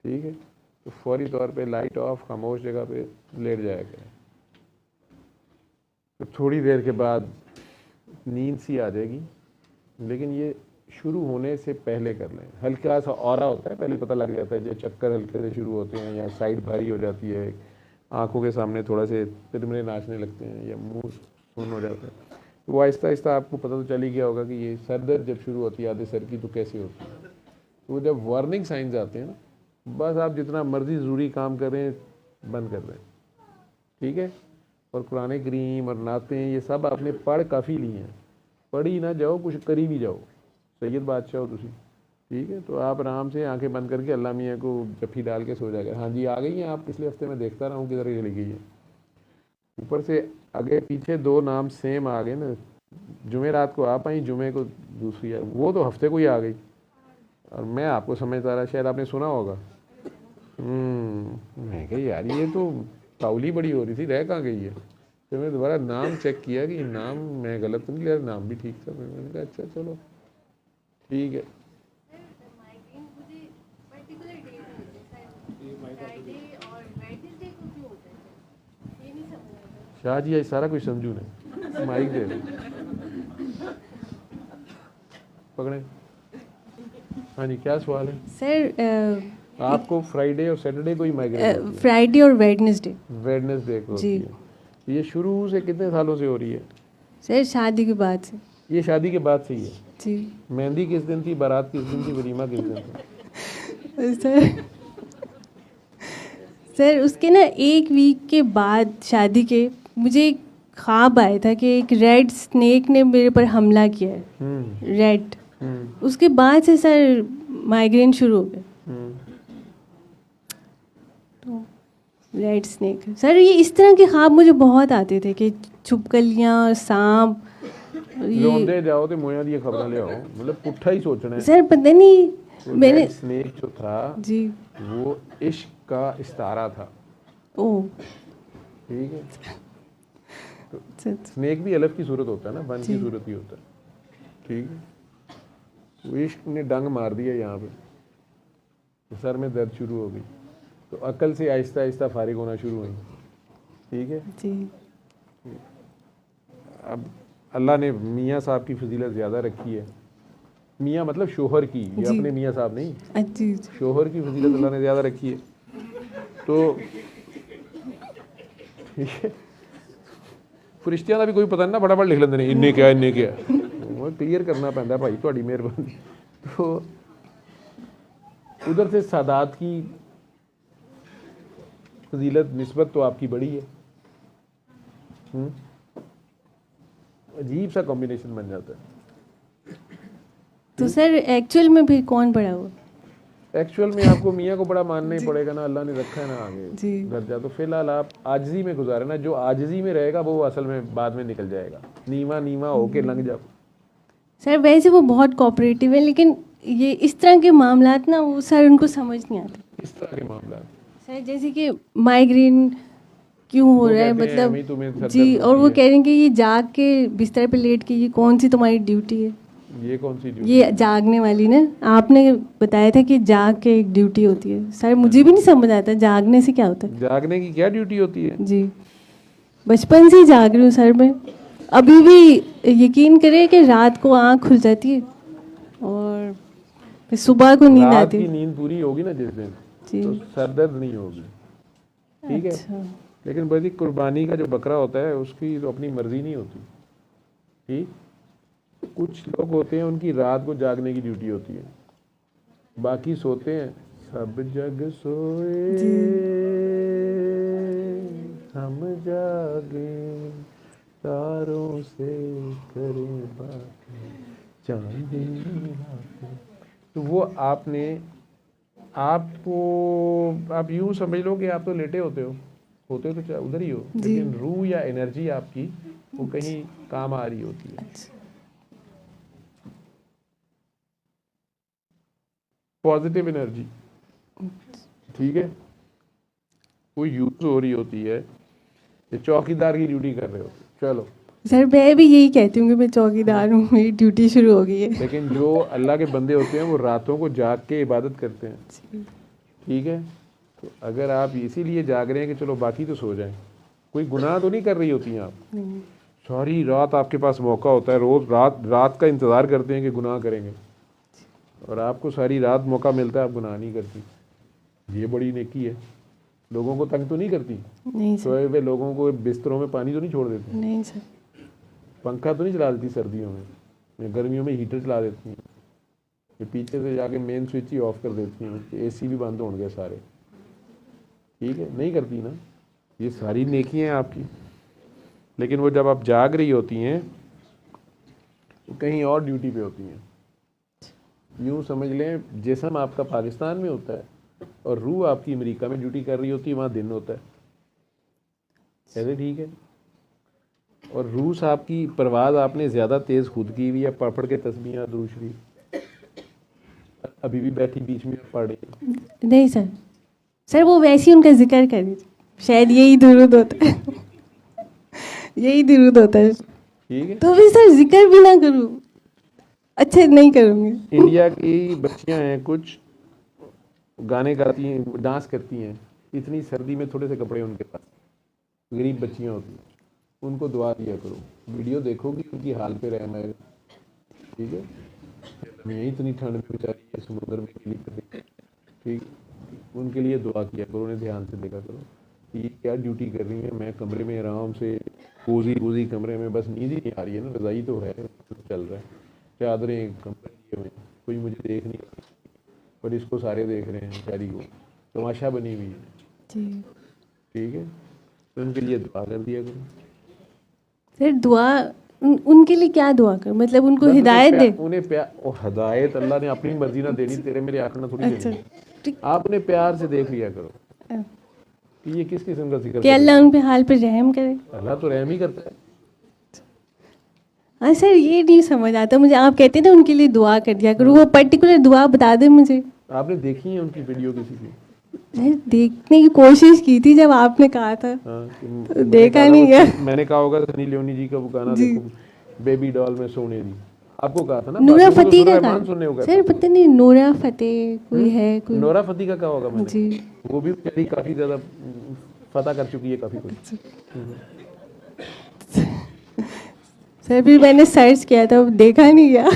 ठीक है। तो फौरी तौर पे लाइट ऑफ, खामोश जगह पे लेट जाया करें। तो थोड़ी देर के बाद नींद सी आ जाएगी, लेकिन ये शुरू होने से पहले कर लें। हल्का सा ऑरा होता है, पहले पता लग जाता है, जो चक्कर हल्के से शुरू होते हैं या साइड भारी हो जाती है, आंखों के सामने थोड़ा से तिरमरे नाचने लगते हैं या मुंह सुन्न हो जाता है, तो वो आहिस्ता आहिस्ता आपको पता तो चल ही गया होगा कि ये सर दर्द जब शुरू होती है आधे सर की तो कैसे होती है। तो वो जब वार्निंग साइंस आते हैं ना, बस आप जितना मर्जी ज़रूरी काम करें बंद कर दें, ठीक है। और कुरान करीम और नातें ये सब आपने पढ़ काफ़ी ली हैं, पढ़ी ना जाओ, कुछ करी भी जाओ, सैयद बादशाह हो तुसी, ठीक है। तो आप आराम से आंखें बंद करके अल्लाह मियाँ को जफ्फी डाल के सो जाएगा। हाँ जी आ गई हैं आप, पिछले हफ्ते मैं देखता रहा हूँ किधर चली गई है। ऊपर से आगे पीछे दो नाम सेम आ गए ना, जुमे रात को आप आई, जुमे को दूसरी आई, वो तो हफ्ते को ही आ गई और मैं आपको समझता रहा, शायद आपने सुना होगा। मैं कही यार ये तो ताउली बड़ी हो रही थी, रह कहाँ गई है। फिर मैंने दोबारा नाम चेक किया कि नाम मैं गलत तो नहीं लिया, नाम भी ठीक था। मैंने कहा अच्छा चलो ठीक है। शाह जी आज सारा कुछ समझू नहीं, माइक दे दो पकड़े। हाँ जी क्या सवाल है सर? आपको फ्राइडे और सैटरडे को ही माइग्रेन? फ्राइडे और वेडनेसडे। वेडनेसडे को होती है। ये शुरू से कितने सालों से हो रही है? सर शादी के बाद से। ये शादी के बाद से ही है जी। मेहंदी किस दिन थी, बारात किस दिन थी, वलीमा किस दिन था? सर उसके ना एक वीक के बाद शादी के मुझे एक ख्वाब आया था कि एक रेड स्नेक ने मेरे पर हमला किया है, रेड। उसके बाद से सर माइग्रेन शुरू हो गया। तो रेड स्नेक सर, ये इस तरह के ख्वाब मुझे बहुत आते थे कि छुपकलियाँ, सांप, लोंदे जाओ तो मोया दी खबर ले आओ, मतलब पुट्ठा ही सोचना है सर। पता नहीं मैंने स्नेक जो था जी वो इश्क का इस्तारा था। ओ ठीक है। तो स्नेक भी अलग की सूरत होता है ना, वन की सूरत ही होता है, ठीक है। वो इश्क ने डंग मार दिया यहाँ पे, तो सर में दर्द शुरू हो गई, तो अकल से आहिस्ता आहिस्ता फारिग होना शुरू हुई, ठीक है जी। अब अल्लाह ने मियाँ साहब की फजीलत ज़्यादा रखी है, मियाँ मतलब शोहर की, ये अपने मियाँ साहब नहीं, जी शोहर की फजीलत अल्लाह ने ज़्यादा रखी है। तो फरिश्तियां का भी कोई पता नहीं ना, फटाफट लिख लेंगे इन्ने क्या इन्ने क्या, वो क्लियर करना पैंदा भाई, थोड़ी मेहरबानी। तो उधर से सादात की फजीलत निस्बत तो आपकी बड़ी है, अजीब सा कॉम्बिनेशन बन जाता है। तो सर एक्चुअल में भी कौन बड़ा हुआ? एक्चुअल में आपको मियाँ को बड़ा मानना ही पड़ेगा ना, अल्लाह ने रखा है ना आगे दर्जा। तो फिलहाल आप आजिज़ी में गुजारे ना, जो आजिज़ी में रहेगा वो असल में बाद में निकल जाएगा, नीवा नीवा होके लंघ जाओ। सर वैसे वो बहुत कोऑपरेटिव है, लेकिन ये इस तरह के मामलात ना वो सर उनको समझ नहीं आते। इस तरह के मामला सर जैसे कि माइग्रेन क्यों हो रहा है, मतलब जी, और वो कह रहे हैं कि ये जाग के बिस्तर पे लेट के ये कौन सी तुम्हारी ड्यूटी है? ये कौन सी ड्यूटी? ये जागने वाली ना, आपने बताया था कि जाग के एक ड्यूटी होती है। सर मुझे भी नहीं समझ आता जागने से क्या होता है। जागने की क्या ड्यूटी होती है? जी बचपन से ही जाग रही हूँ सर मैं। अभी भी यकीन करें कि रात को आँख खुल जाती है और फिर सुबह को नींद रात आती की है। नींद पूरी होगी ना जिस दिन, जी। तो सर दर्द नहीं होगी, ठीक है। अच्छा। लेकिन बड़ी कुर्बानी का जो बकरा होता है उसकी तो अपनी मर्जी नहीं होती, ठीक। कुछ लोग होते हैं उनकी रात को जागने की ड्यूटी होती है, बाकी सोते हैं। सब जग सोए हम जागे, तारों से करें बातें, चांदनी रातें। तो वो आपने आपको आप यूँ समझ लो कि आप तो लेटे होते हो तो उधर ही हो, लेकिन रूह या एनर्जी आपकी वो कहीं काम आ रही होती है। पॉजिटिव एनर्जी, ठीक है, वो यूज हो रही होती है। ये चौकीदार की ड्यूटी कर रहे हो, चलो। सर मैं भी यही कहती हूँ कि मैं चौकीदार हूँ, मेरी ड्यूटी शुरू हो गई है। लेकिन जो अल्लाह के बंदे होते हैं वो रातों को जाग के इबादत करते हैं, ठीक है। तो अगर आप इसीलिए जाग रहे हैं कि चलो बाकी तो सो जाएं, कोई गुनाह तो नहीं कर रही होती हैं आप। सारी रात आपके पास मौका होता है, रोज रात का इंतज़ार करते हैं कि गुनाह करेंगे, और आपको सारी रात मौका मिलता है, आप गुनाह नहीं करती। ये बड़ी नेकी है। लोगों को तंग तो नहीं करती, नहीं सर। सोए हुए लोगों को बिस्तरों में पानी तो नहीं छोड़ देती, नहीं सर। पंखा तो नहीं चला देती सर्दियों में, या गर्मियों में हीटर चला देती हैं, ये पीछे से जाके मेन स्विच ही ऑफ कर देती हैं, एसी भी बंद होंगे सारे, ठीक है, नहीं करती ना। ये सारी नेकियां हैं आपकी। लेकिन वो जब आप जाग रही होती हैं तो कहीं और ड्यूटी पे होती हैं। यूँ समझ लें जिस्म आपका पाकिस्तान में होता है और रूह आपकी अमेरिका में ड्यूटी कर रही होती है, वहाँ दिन होता है, ऐसे ठीक है। और रूह साहब की परवाज़ आपने ज़्यादा तेज़ खुद की हुई है, पढ़ पढ़ के तस्बीहां दुरूद शरीफ, अभी भी बैठी बीच में पढ़ रही। नहीं सर। सर वो वैसे ही उनका जिक्र कर दीजिए, शायद यही दुरूद होता है। यही दुरूद होता है, ठीक है। तो भी सर जिक्र भी ना करूँ, अच्छा नहीं करूँगी। इंडिया की बच्चियां हैं, कुछ गाने गाती हैं, डांस करती हैं, इतनी सर्दी में थोड़े से कपड़े उनके पास, गरीब बच्चियां होती हैं, उनको दुआ दिया करो। वीडियो देखोगी उनकी हाल पे रहना है, ठीक है। यही इतनी ठंड में बेचारी है, समुद्र में गिली कर रही है, ठीक, उनके लिए दुआ किया करो, उन्हें ध्यान से देखा करो ये क्या ड्यूटी कर रही है। मैं कमरे में आराम से कोजी कमरे में, बस नींद ही नहीं आ रही है ना, रज़ाई तो है, चल रहा है, चादरें कमरे लिए हुए, कोई मुझे देख नहीं रहा, पर इसको सारे देख रहे हैं, बेचारी को तमाशा बनी हुई है, ठीक है। तो उनके लिए दुआ कर दिया करो। सर दुआ उनके लिए क्या दुआ कर, मतलब उनको हिदायत दे? उन्हें प्यार और हिदायत अल्लाह ने अपनी मर्जी ना देनी, तेरे मेरे आखना थोड़ी अच्छा, देनी। आप उन्हें प्यार से देख लिया करो कि ये किस किस्म का जिक्र कि अल्लाह उन पे हाल पे रहम करे। अल्लाह तो रहम ही करता है। हाँ सर, ये नहीं समझ आता मुझे, आप कहते हैं ना उनके लिए दुआ कर दिया करो, वो पर्टिकुलर दुआ बता दें मुझे। आपने देखी है उनकी वीडियो किसी की? देखने की कोशिश की थी जब आपने कहा था। हाँ, तो देखा नहीं है। मैंने कहा होगा सनी लियोनी जी का वो गाना देखो, बेबी डॉल में सोने दी, आपको कहा था ना। नूरा फतेह का रहमान सुनने होगा सर, पता नहीं नूरा फतेह कोई है कोई। नूरा फतेह का क्या होगा मैंने जी, वो भी बेचारी काफी ज्यादा फतह कर चुकी है काफी कुछ। सर फिर मैंने सर्च किया था, देखा नहीं गया।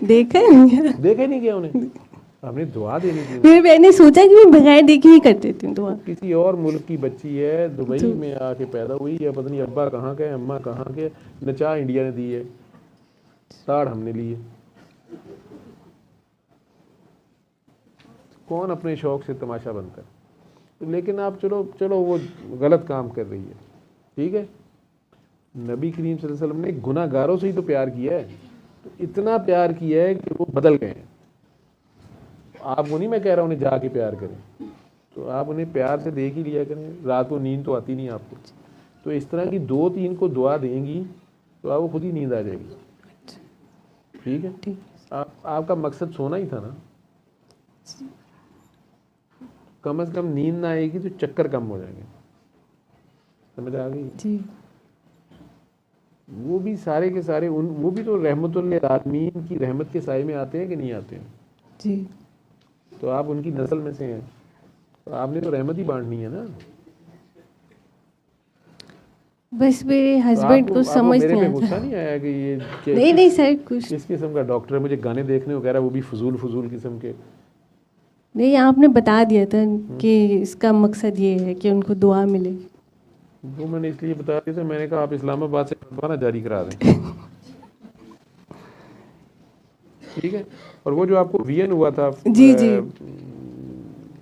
देखा नहीं गया। देखे नहीं गया उन्हें, आपने दुआ देनी थी। फिर मैंने सोचा कि मैं बगैर देखे ही कर देती हूँ दुआ। किसी और मुल्क की बच्ची है, दुबई में आके पैदा हुई है, पता नहीं अब्बा कहाँ के अम्मा कहाँ के, नचा इंडिया ने दी है, ताड़ हमने ली है। कौन अपने शौक से तमाशा बनता है? लेकिन आप चलो वो गलत काम कर रही है, ठीक है। नबी करीम सल्लल्लाहु अलैहि वसल्लम ने गुनाहगारों से ही तो प्यार किया है, तो इतना प्यार किया है कि वो बदल गए हैं। आप वो नहीं मैं कह रहा हूँ उन्हें जाके प्यार करें, तो आप उन्हें प्यार से देख ही लिया करें। रात को नींद तो आती नहीं आपको, तो इस तरह की 2-3 को दुआ देंगी तो आपको खुद ही नींद आ जाएगी, ठीक है। ठीक। आपका मकसद सोना ही था ना, कम से कम नींद ना आएगी तो चक्कर कम हो जाएंगे, समझ आ गई जी। वो भी सारे के सारे वो भी तो रहमतुल आलमीन की रहमत के साए में आते हैं कि नहीं आते हैं? जी। तो आप उनकी नस्ल में से हैं, तो आपने तो रहमत ही बांटनी है ना। बस मेरे हस्बैंड को समझ मेरे नहीं पे आता। गुस्सा नहीं आया कि ये नहीं नहीं सर, कुछ किस किस्म का डॉक्टर है, मुझे गाने देखने को कह रहा है, वो भी फजूल किस्म के। नहीं, आपने बता दिया था कि इसका मकसद ये है कि उनको दुआ मिले। वो मैंने इसलिए बता दिया था, मैंने कहा आप इस्लामाबाद से फतवा ना जारी करा दें। ठीक है। और वो जो आपको वियन हुआ था जी जी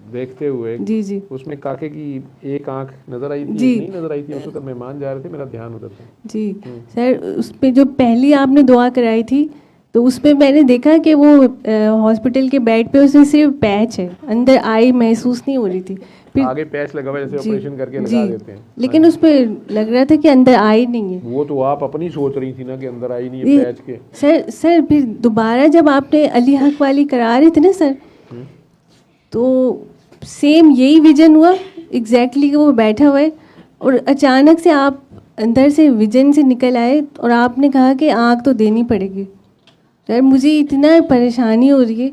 देखते हुए, जी जी उसमें काके की एक आंख नजर आई थी, जी। एक नहीं नजर आई थी, उस वक्त मेहमान जा रहे थे, मेरा ध्यान उधर था। जी सर, उस पे जो पहली आपने दुआ कराई थी तो उस पे मैंने देखा कि वो हॉस्पिटल के बेड पे उसमें सिर्फ पैच है, अंदर आई महसूस नहीं हो रही थी। फिर आगे पैच लगा हुआ है, जैसे जी ऑपरेशन करके जी, लगा देते हैं। लेकिन उस पे लग रहा था कि अंदर आई नहीं है। वो तो आप अपनी सोच रही थी ना कि अंदर आई नहीं है ये- पैच के। सर फिर दोबारा जब आपने अली हक वाली करा रहे थे ना सर, तो सेम यही विजन हुआ एग्जैक्टली कि वो बैठा हुआ है और अचानक से आप अंदर से विजन से निकल आए और आपने कहा कि आँख तो देनी पड़ेगी। सर मुझे इतना परेशानी हो रही है,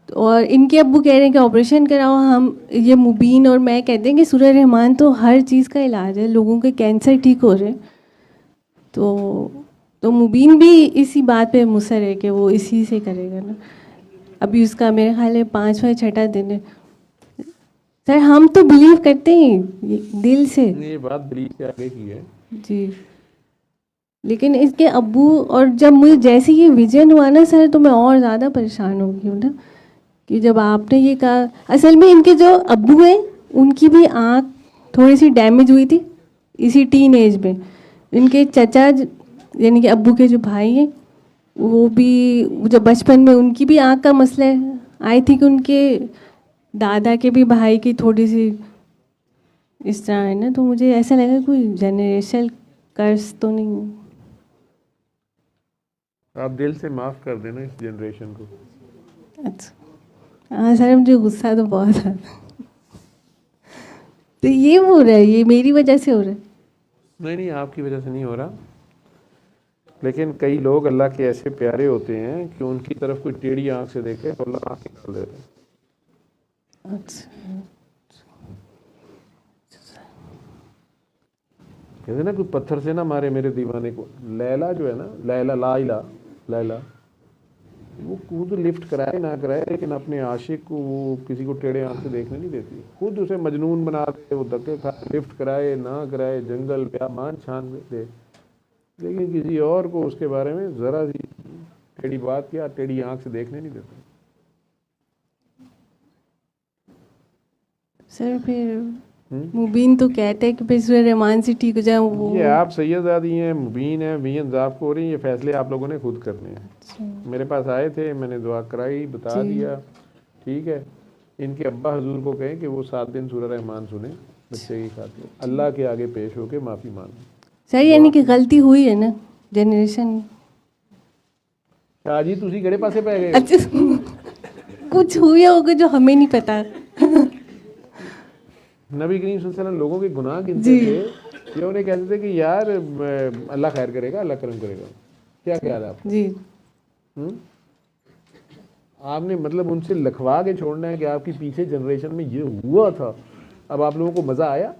और इनके अब्बू कह रहे हैं कि ऑपरेशन कराओ, हम ये मुबीन और मैं कहते हैं कि सूरह रहमान तो हर चीज़ का इलाज है, लोगों के कैंसर ठीक हो रहे हैं। तो मुबीन भी इसी बात पे मुसर है कि वो इसी से करेगा ना। अभी उसका मेरे ख्याल है 5वां 6ठा दिन है। सर हम तो बिलीव करते हैं ये दिल से ये बात बिलीव के आगे की है। जी, लेकिन इसके अब्बू, और जब मुझे जैसे ये विजन हुआ ना सर, तो मैं और ज़्यादा परेशान हो गई हूँ ना, कि जब आपने ये कहा, असल में इनके जो अब्बू हैं उनकी भी आँख थोड़ी सी डैमेज हुई थी इसी टीन एज में। इनके चचा यानी कि अब्बू के जो भाई हैं, वो भी जब बचपन में उनकी भी आँख का मसला है। आई थिंक उनके दादा के भी भाई की थोड़ी सी इस तरह है ना, तो मुझे ऐसा लगा कोई जनरेशनल कर्ज तो नहीं है। आप दिल से माफ़ कर देना इस जनरेशन को। अच्छा हाँ सर, मुझे गुस्सा तो बहुत आता है। तो ये हो रहा है, ये मेरी वजह से हो रहा है। नहीं आपकी वजह से नहीं हो रहा, लेकिन कई लोग अल्लाह के ऐसे प्यारे होते हैं कि उनकी तरफ कोई टेढ़ी आंख से देखे तो अल्लाह आंख निकाल देता है। अच्छा कहते ना कोई पत्थर से ना मारे मेरे दीवाने को। लैला जो है ना, लैला वो खुद लिफ्ट कराए ना कराए, लेकिन अपने आशिक को वो किसी को टेढ़े आंख से देखने नहीं देती। खुद उसे मजनून बना दे, वो धक्के खा, लिफ्ट कराए ना कराए, जंगल मान छान दे, लेकिन किसी और को उसके बारे में ज़रा सी टेढ़ी बात या टेढ़ी आंख से देखने नहीं देता। सर फिर मुबीन तो कहते हैं कि फिर सूरह रहमान से ठीक हो जाए वो। ये आप सैयदादी हैं, मुबीन हैं, मियां जाफ को हो रही, ये फैसले आप लोगों ने खुद करने हैं। मेरे पास आए थे, मैंने दुआ कराई, बता दिया, ठीक है। इनके अब्बा हजूर को कहें कि वो 7 दिन सूरह रहमान सुने बच्चे की खातिर, अल्लाह के आगे पेश होके माफ़ी मांगे। सर यानी कि गलती हुई है ना जनरेशन। शाह जी तुसी किहड़े पासे पै गए? अच्छा कुछ हुआ होगा जो हमें नहीं पता। नबी करीम सल्लल्लाहु अलैहि वसल्लम लोगों के गुनाह गिनते थे, ये उन्हें कहते थे कि यार अल्लाह खैर करेगा, अल्लाह करम करेगा। क्या ख्याल है आपका? जी आपने मतलब उनसे लिखवा के छोड़ना है कि आपकी पीछे जनरेशन में ये हुआ था, अब आप लोगों को मज़ा आया?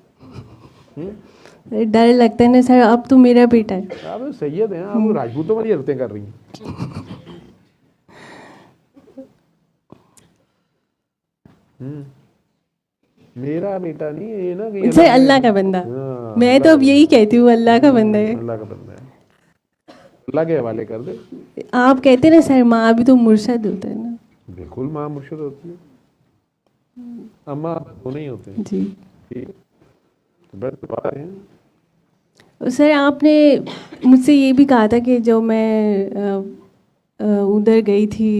डर लगता है ना सर, अब तो मेरा बेटा है। आप तो सैयद हैं, आप राजपूतों वाली हरकतें कर रही हैं। मेरा बेटा नहीं है ये ना कि सर अल्लाह का बंदा। हाँ, मैं तो अब यही कहती हूँ, अल्लाह का बंदा है। अल्लाह का बंदा है, अल्लाह के हवाले कर दे। आप कहते ना सर, माँ भी तो मुर्शद होता है ना। बिल्कुल माँ मुर्शिद होती है, अम्मा दोनों ही होते हैं। जी ठीक, तो बस दुआ है। सर आपने मुझसे ये भी कहा था कि जो मैं उधर गई थी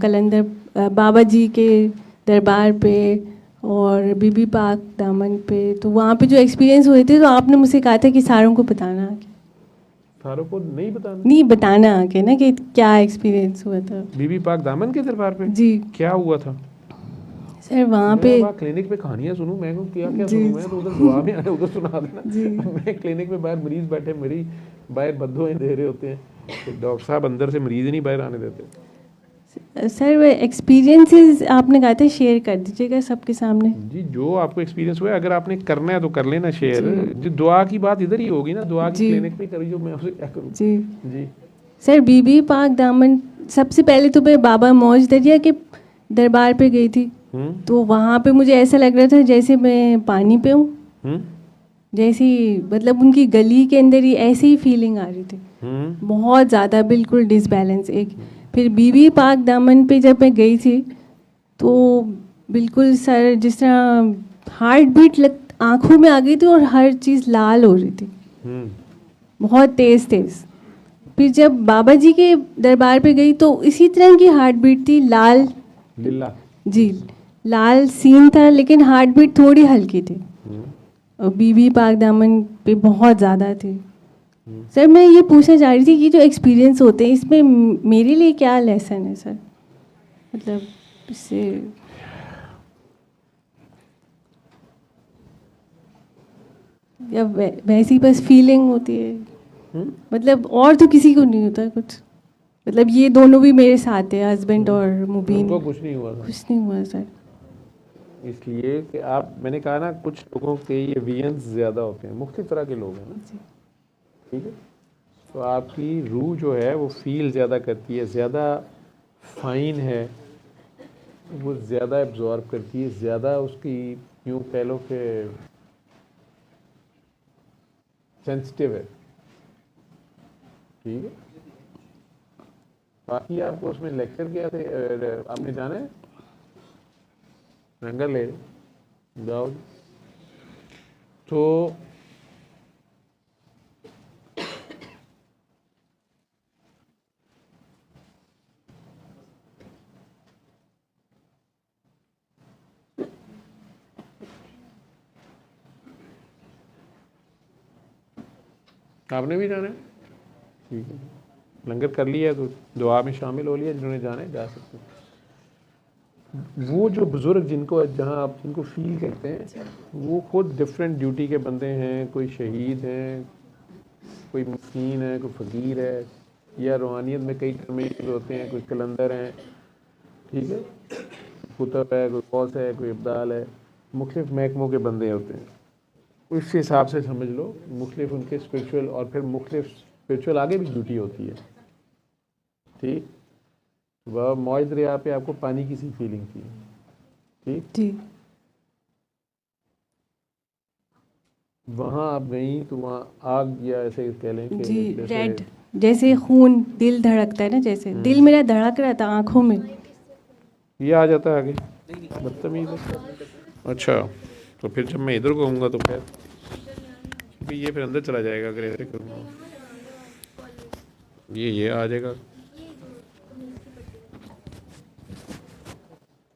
कलंदर बाबा जी के दरबार पे और बीबी पाक दामन पे, तो वहाँ पे जो एक्सपीरियंस हुए थे, तो आपने मुझसे कहा था कि सारों को बताना आके। सारों को नहीं बताना? नहीं बताना आके ना कि क्या एक्सपीरियंस हुआ था। बीबी पाक दामन के दरबार पे जी क्या हुआ था? सर वहाँ पे क्लिनिक पे कहानियां सुनूं मैं, क्या क्या सुनूं मैं? तो उधर दुआ में आने, उधर सुना देना। मैं क्लिनिक में बाहर मरीज बैठे, मेरी बाहर बद्दुआएं दे रहे होते हैं, तो डॉक्टर साहब अंदर से मरीज ही नहीं बाहर आने देते। सर वो एक्सपीरियंसेस आपने कहा था शेयर कर दीजिएगा सबके सामने। जी, जो आपको एक्सपीरियंस हुआ है, अगर आपने करना है तो कर लेना शेयर। जी, दुआ की बात इधर ही होगी ना, दुआ की क्लिनिक पे करी, जो मैं उससे क्या करूँ। जी जी सर, बीबी पाक दामन, सबसे पहले तो मैं बाबा मौज दरिया के दरबार पे गई थी। तो वहाँ पे मुझे ऐसा लग रहा था जैसे मैं पानी पे हूँ, जैसी मतलब उनकी गली के अंदर ही ऐसी ही फीलिंग आ रही थी, बहुत ज़्यादा, बिल्कुल डिसबैलेंस एक। फिर बीबी पाक दामन पे जब मैं गई थी तो बिल्कुल सर जिस तरह हार्ट बीट आँखों में आ गई थी और हर चीज़ लाल हो रही थी, बहुत तेज़ तेज़। फिर जब बाबा जी के दरबार पे गई तो इसी तरह की हार्ट बीट थी, लाल लीला। जी, लाल सीन था, लेकिन हार्ट बीट थोड़ी हल्की थी। और बीबी पाक दामन पे बहुत ज़्यादा थी। सर मैं ये पूछना चाह रही थी कि जो एक्सपीरियंस होते हैं इसमें मेरे लिए क्या लेसन है सर, मतलब इससे या वैसी बस फीलिंग होती है, मतलब और तो किसी को नहीं होता कुछ, मतलब ये दोनों भी मेरे साथ है, हस्बैंड और मुबीन, उनको कुछ नहीं हुआ था। कुछ नहीं हुआ सर। इसलिए कि आप, मैंने कहा ना, कुछ लोगों के ये वियंस ज़्यादा होते हैं, मुख्तलिफ तरह के लोग हैं ना, ठीक है। तो आपकी रूह जो है वो फील ज़्यादा करती है, ज़्यादा फाइन है, वो ज़्यादा एब्जॉर्ब करती है, ज़्यादा उसकी यूँ कह लो कि सेंसिटिव है, ठीक है। बाकी आपको उसमें लेक्चर क्या थे, आपने जाना है लंगर ले जाओ। तो आपने भी जाना है, ठीक है। लंगर कर लिया तो दुआ में शामिल हो लिया, जिन्होंने जाना है जा सकते हैं। वो जो बुज़ुर्ग जिनको जहाँ आप जिनको फील करते हैं, वो खुद डिफरेंट ड्यूटी के बंदे हैं, कोई शहीद हैं, कोई मस्कीन है, कोई फ़कीर है, या रूहानियत में कई टर्मिनेट होते हैं, कोई कलंदर हैं, ठीक है, कुतब है, कोई कौस है, कोई अब्दाल है, मुख्तलिफ महकमों के बंदे होते हैं। उस हिसाब से समझ लो मुख्तलिफ उनके स्पिरिचुअल, और फिर मुख्तलिफ स्पिरिचुअल आगे भी ड्यूटी होती है, ठीक। वह मौज दरिया पे आपको पानी की सी फीलिंग थी, ठीक जी। वहाँ आप गई तो वहाँ आग, या ऐसे कह लें कि जी, रेड, जैसे खून दिल धड़कता है ना, जैसे दिल मेरा धड़क रहा था आँखों में। ये आ जाता है आगे, बदतमीज है। अच्छा, तो फिर जब मैं इधर कहूँगा तो फिर ये फिर अंदर चला जाएगा, अगर ऐसे करूँगा ये आ जाएगा।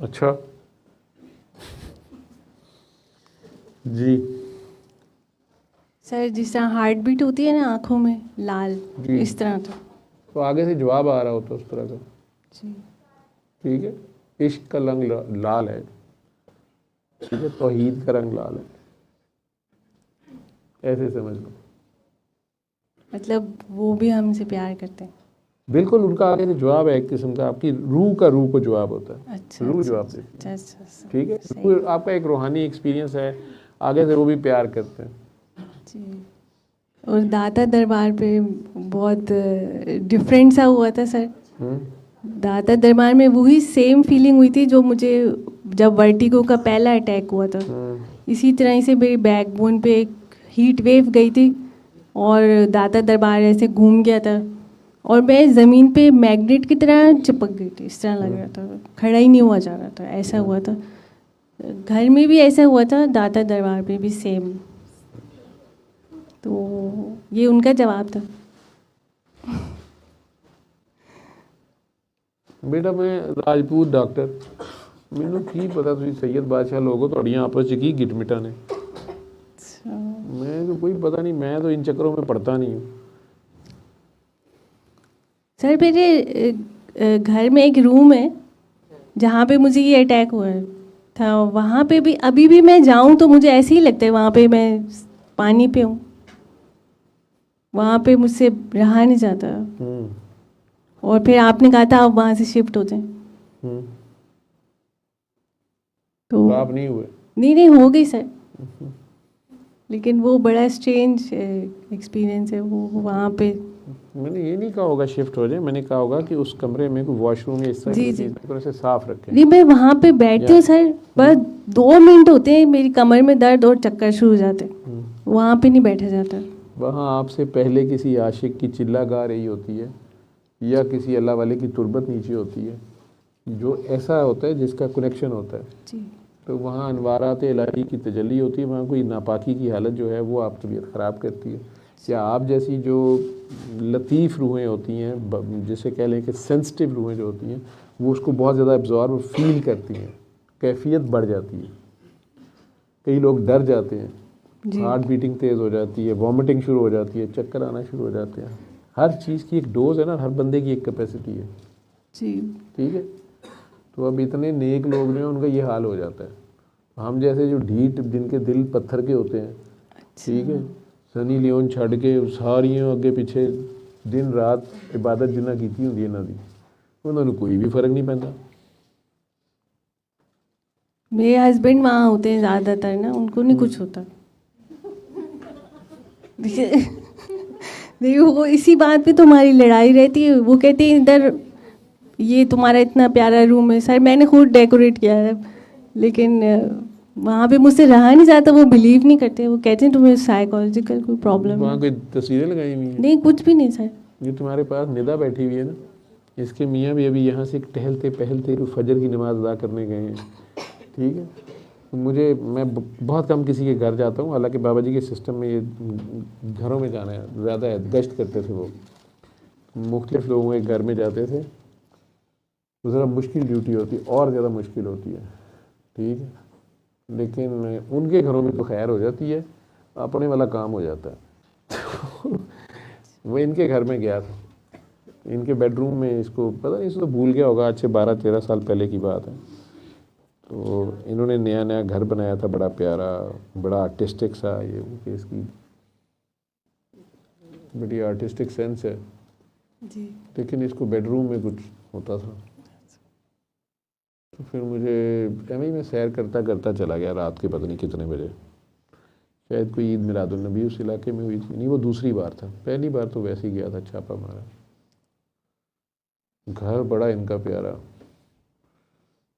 अच्छा जी सर जिस तरह हार्ट बीट होती है ना आँखों में लाल, इस तरह था। तो आगे से जवाब आ रहा होता उस तरह का, जी ठीक है। इश्क का रंग लाल है, ठीक है, तौहीद का रंग लाल है, ऐसे समझ लो। मतलब वो भी हमसे प्यार करते हैं। बिल्कुल, उनका आगे से जवाब है, एक किस्म का आपकी रूह का रूह को जवाब होता है। अच्छा, रूह अच्छा, जवाब अच्छा, देती है, अच्छा, अच्छा, ठीक है। सही। रूह आपका एक रूहानी एक्सपीरियंस है, आगे से वो भी प्यार करते हैं जी। और दाता दरबार पे बहुत डिफरेंट सा हुआ था सर। दाता दरबार में वही सेम फीलिंग हुई थी जो मुझे जब वर्टिगो का पहला अटैक हुआ था। इसी तरह से मेरी बैकबोन पे एक हीट वेव गई थी और दाता दरबार ऐसे घूम गया था और मैं ज़मीन पे मैग्नेट की तरह चिपक गई थी, इस तरह लग रहा था, खड़ा ही नहीं हुआ जा रहा था, ऐसा हुआ था। घर में भी ऐसा हुआ था, दाता दरबार पे भी सेम। तो ये उनका जवाब था। बेटा मैं राजपूत डॉक्टर, मैनू की पता तुम सैयद बादशाह लोगो थोड़ियां आपस च की गिट मिटा ने। मैं तो कोई पता नहीं, मैं तो इन चक्करों में पड़ता नहीं हूँ। सर मेरे घर में एक रूम है जहाँ पे मुझे ये अटैक हुआ था, वहाँ पे भी अभी भी मैं जाऊँ तो मुझे ऐसे ही लगता है वहाँ पे मैं पानी पे हूँ, वहाँ पे मुझसे रहा नहीं जाता। और फिर आपने कहा था आप वहाँ से शिफ्ट हो जाएं। तो आप नहीं हुए? नहीं हो गई सर, लेकिन वो बड़ा स्ट्रेंज एक्सपीरियंस है वो वहाँ पे। मैंने ये नहीं कहा होगा शिफ्ट हो जाए, मैंने कहा होगा कि उस कमरे में कोई वॉशरूम या इस तरह की चीज़ थोड़ा सा साफ रखें। नहीं, मैं वहाँ पे बैठती हूँ सर, बस 2 मिनट होते हैं मेरी कमर में दर्द और चक्कर शुरू हो जाते हैं, वहाँ पे नहीं बैठा जाता। वहाँ आपसे पहले किसी आशिक की चिल्ला गा रही होती है या किसी अल्लाह वाले की तुरबत नीचे होती है, जो ऐसा होता है जिसका कनेक्शन होता है जी। तो वहाँ अनवारात इलाही की तजल्ली होती है, वहाँ कोई नापाकी की हालत जो है वो आप तबीयत ख़राब करती है। क्या आप जैसी जो लतीफ़ रूहें होती हैं, जिसे कह लें कि सेंसिटिव रूहें जो होती हैं, वो उसको बहुत ज़्यादा एब्जॉर्ब फील करती हैं, कैफियत बढ़ जाती है। कई लोग डर जाते हैं, हार्ट बीटिंग तेज़ हो जाती है, वॉमिटिंग शुरू हो जाती है, चक्कर आना शुरू हो जाते हैं। हर चीज़ की एक डोज है ना, हर बंदे की एक कैपेसिटी है जी। ठीक है। तो अब इतने नेक लोग जो हैं उनका ये हाल हो जाता है। हम जैसे जो ढीठ जिनके दिल पत्थर के होते हैं ठीक है, सनी लियोन छड़ के सारियां अगे पिछे दिन रात इबादत जिन्ना की होंगी इन्हों की, उन्होंने कोई भी फर्क नहीं पैंता। मेरे हस्बैंड वहाँ होते हैं ज़्यादातर ना, उनको नहीं कुछ होता। देखिए वो इसी बात पे तो हमारी लड़ाई रहती है। वो कहते हैं इधर ये तुम्हारा इतना प्यारा रूम है, सर मैंने खुद डेकोरेट किया है, लेकिन वहाँ पे मुझसे रहा नहीं जाता। वो बिलीव नहीं करते, वो कहते हैं तुम्हें साइकोलॉजिकल कोई प्रॉब्लम है। वहाँ कोई तस्वीरें लगाई हुई हैं? नहीं, कुछ भी नहीं सर। ये तुम्हारे पास निदा बैठी हुई है ना, इसके मियाँ भी अभी यहाँ से टहलते पहलते फजर की नमाज़ अदा करने गए हैं ठीक है। मैं बहुत कम किसी के घर जाता हूँ, हालांकि बाबा जी के सिस्टम में ये घरों में जाना है ज़्यादा है, गश्त करते थे वो, मुख्तलिफ लोगों के घर में जाते थे। तो ज़रा मुश्किल ड्यूटी होती है, और ज़्यादा मुश्किल होती है ठीक है, लेकिन उनके घरों में तो खैर हो जाती है, अपने वाला काम हो जाता है। वो इनके घर में गया था, इनके बेडरूम में, इसको पता नहीं, इसको तो भूल गया होगा, आज से 12-13 साल पहले की बात है। तो इन्होंने नया नया घर बनाया था, बड़ा प्यारा, बड़ा आर्टिस्टिक सा, ये कि इसकी बड़ी आर्टिस्टिक सेंस है जी। लेकिन इसको बेडरूम में कुछ होता था। तो फिर मुझे एम ही मैं सैर करता करता चला गया रात के पता नहीं कितने बजे, शायद कोई ईद मिलादुन्नबी उस इलाके में हुई थी, नहीं वो दूसरी बार था, पहली बार तो वैसे ही गया था, छापा मारा। घर बड़ा इनका प्यारा,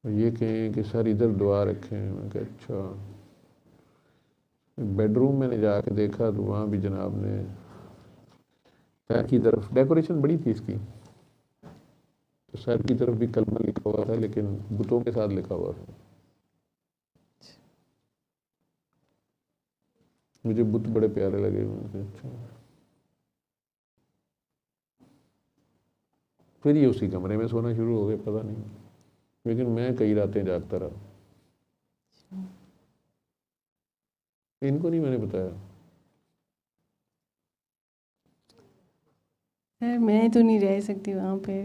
ये कहें कि सर इधर दुआ रखें, मैं कहा अच्छा। बेडरूम मैंने जाके देखा तो वहाँ भी जनाब ने सर की तरफ डेकोरेशन बड़ी थी इसकी, तो सर की तरफ भी कलमा लिखा हुआ था, लेकिन बुतों के साथ लिखा हुआ था। मुझे बुत बड़े प्यारे लगे। अच्छा, फिर ये उसी कमरे में सोना शुरू हो गए, पता नहीं, लेकिन मैं कई रातें जागता रहा। इनको नहीं मैंने बताया। सर मैं तो नहीं रह सकती वहाँ पे।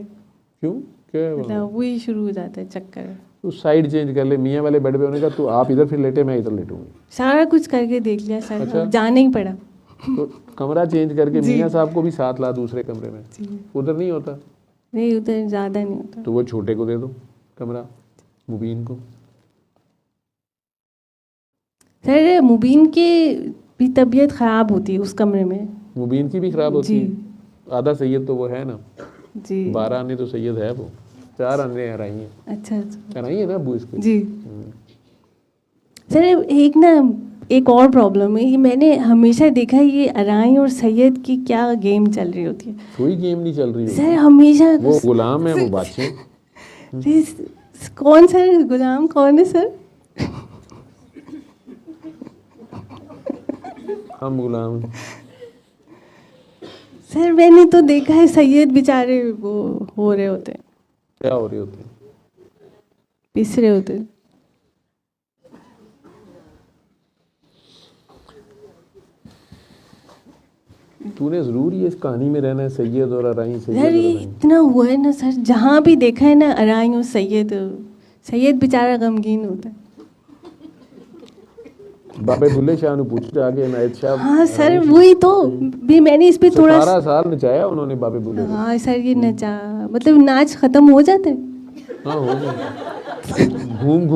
क्यों, क्या है वहाँ? मतलब वही शुरू हो जाता है चक्कर। तू साइड चेंज कर ले, मियाँ वाले बेड पे होने का, तू आप इधर फिर लेटे, मैं इधर लेटूंगी। सारा कुछ करके देख लिया सर, अच्छा? अब जाना ही पड़ा। तो कमरा चेंज करके मियाँ साहब को भी साथ ला दूसरे कमरे में, उधर नहीं होता? नहीं, उधर ज़्यादा नहीं होता। तो वो छोटे को दे दो कमरा, मुबीन को। सर मुबीन के भी तबीयत ख़राब होती है उस कमरे में। मुबीन की भी खराब होती है? आधा सैयद तो वो है ना जी। 12 आने तो सैयद है वो, 4 आने हराई हैं। अच्छा अच्छा। हराई है ना अबू इसके? जी। सर एक और प्रॉब्लम है, ये मैंने हमेशा देखा है, ये अराई और सैयद की क्या गेम चल रही होती है। कोई गेम नहीं चल रही सर हमेशा वो गुलाम है, वो बादशाह। कौन सर गुलाम कौन है सर? हम गुलाम। सर मैंने तो देखा है सैयद बेचारे वो हो रहे होते हैं। क्या हो रहे होते हैं? पिस रहे होते हैं। तूने जरूर ही इस कहानी में रहना है, सैयद और अराई, सैयद सर और ये अराई। इतना हुआ है ना सर, जहाँ भी देखा है ना अराई और सैयद बेचारा गमगीन होता है। बाबे बुल्ले शाह ने पूछ जाके इनायत शाह। हाँ सर वही तो भी मैंने इस पे थोड़ा 17 साल नचाया उन्होंने बाबे बुल्ले को। हाँ सर ये नचा मतलब नाच खत्म हो जाता है। हाँ हो गया। घूम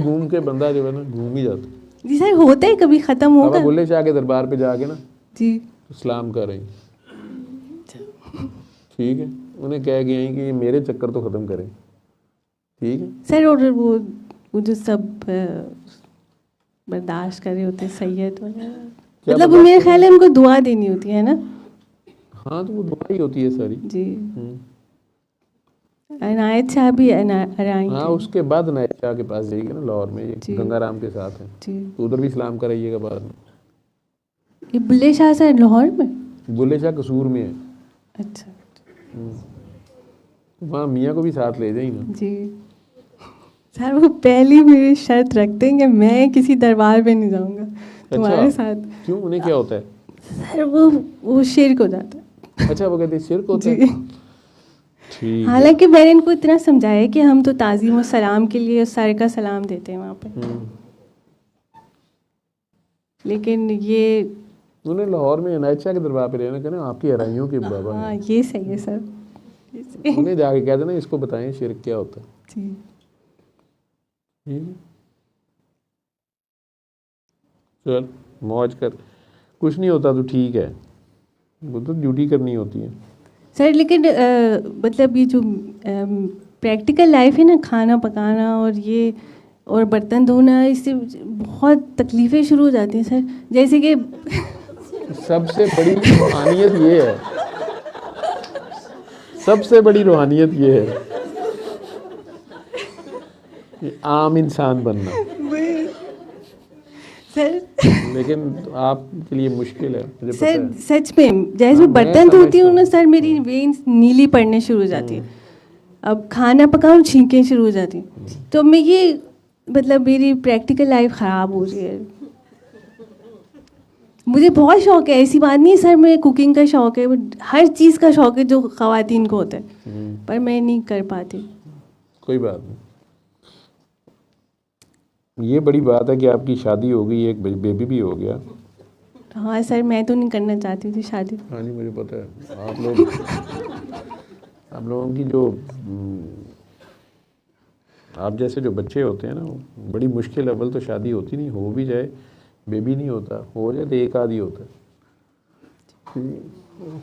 घूम के बंदा जो है ना घूम ही जाता है। जी सर, होता है कभी ख़त्म बाबा होगा? बुल्ले शाह के दरबार पे जाके ना जी सलाम कर रही, ठीक है, उन्हें कह गए हैं कि ये मेरे चक्कर तो ख़त्म करें, ठीक है सर। और वो जो सब बर्दाश्त कर रहे होते हैं सैयद वगैरह, क्या मतलब बर्दाश्त मेरे ख्याल है उनको दुआ देनी होती है ना? हाँ तो वो दुआ ही होती है सारी। जी। अनायत शाह भी आई हाँ थी। उसके बाद अनायत शाह के पास जाइएगा ना लाहौर में, जी। ये गंगाराम के साथ है, जी। तो उधर भी सलाम कराइएगा बाद में। ये बुल्ले शाह सर लाहौर में? बुल्ले शाह कसूर में है। अच्छा। वहाँ मियाँ को भी साथ ले जाइए। जी सर, वो पहली मेरी शर्त रखते हैं कि मैं किसी दरबार पे नहीं जाऊंगा तुम्हारे साथ। क्यों, उन्हें क्या होता है? सर वो शिर्क हो जाता है। अच्छा वो कहते हैं शिर्क होता है। जी। ठीक है। हालांकि मैंने इनको इतना समझाया कि हम तो ताज़ीम और सलाम के लिए सर का सलाम देते हैं वहाँ पे, लेकिन ये उन्हें लाहौर में अनायत शाह के दरबार पे रहना, कहना आपकी हराइयों के बाबा हाँ हैं। ये सही है सर। उन्हें जाके कह देना इसको बताएं शिर्क क्या होता है। जी। ठीक है, चल मौज कर, कुछ नहीं होता तो ठीक है, वो तो ड्यूटी करनी होती है। सर लेकिन मतलब ये जो प्रैक्टिकल लाइफ है ना, खाना पकाना और ये और बर्तन धोना, इससे बहुत तकलीफ़ें शुरू हो जाती हैं सर। जैसे कि सबसे बड़ी रूहानियत ये है, सबसे बड़ी रूहानियत ये है कि आम इंसान बनना, सर लेकिन आपके लिए मुश्किल है मुझे पता सर है। सच में जैसे हाँ, मैं मैं बर्तन धोती हूँ ना समझता सर, मेरी वेन्स नीली पड़ने शुरू हो जाती है। अब खाना पकाऊँ छींकें शुरू हो जाती हैं। तो मैं ये मतलब मेरी प्रैक्टिकल लाइफ ख़राब हो रही है। मुझे बहुत शौक है, ऐसी बात नहीं है सर, मैं कुकिंग का शौक है, हर चीज़ का शौक है जो ख़वातीन को होता है, पर मैं नहीं कर पाती। कोई बात नहीं, ये बड़ी बात है कि आपकी शादी हो गई, एक बेबी भी हो गया। हाँ सर, मैं तो नहीं करना चाहती थी शादी। हाँ जी मुझे पता है, आप लोगों की जो आप जैसे जो बच्चे होते हैं ना, वो बड़ी मुश्किल, अव्वल तो शादी होती नहीं, हो भी जाए बेबी नहीं होता, हो जाए तो एक आदि होता है।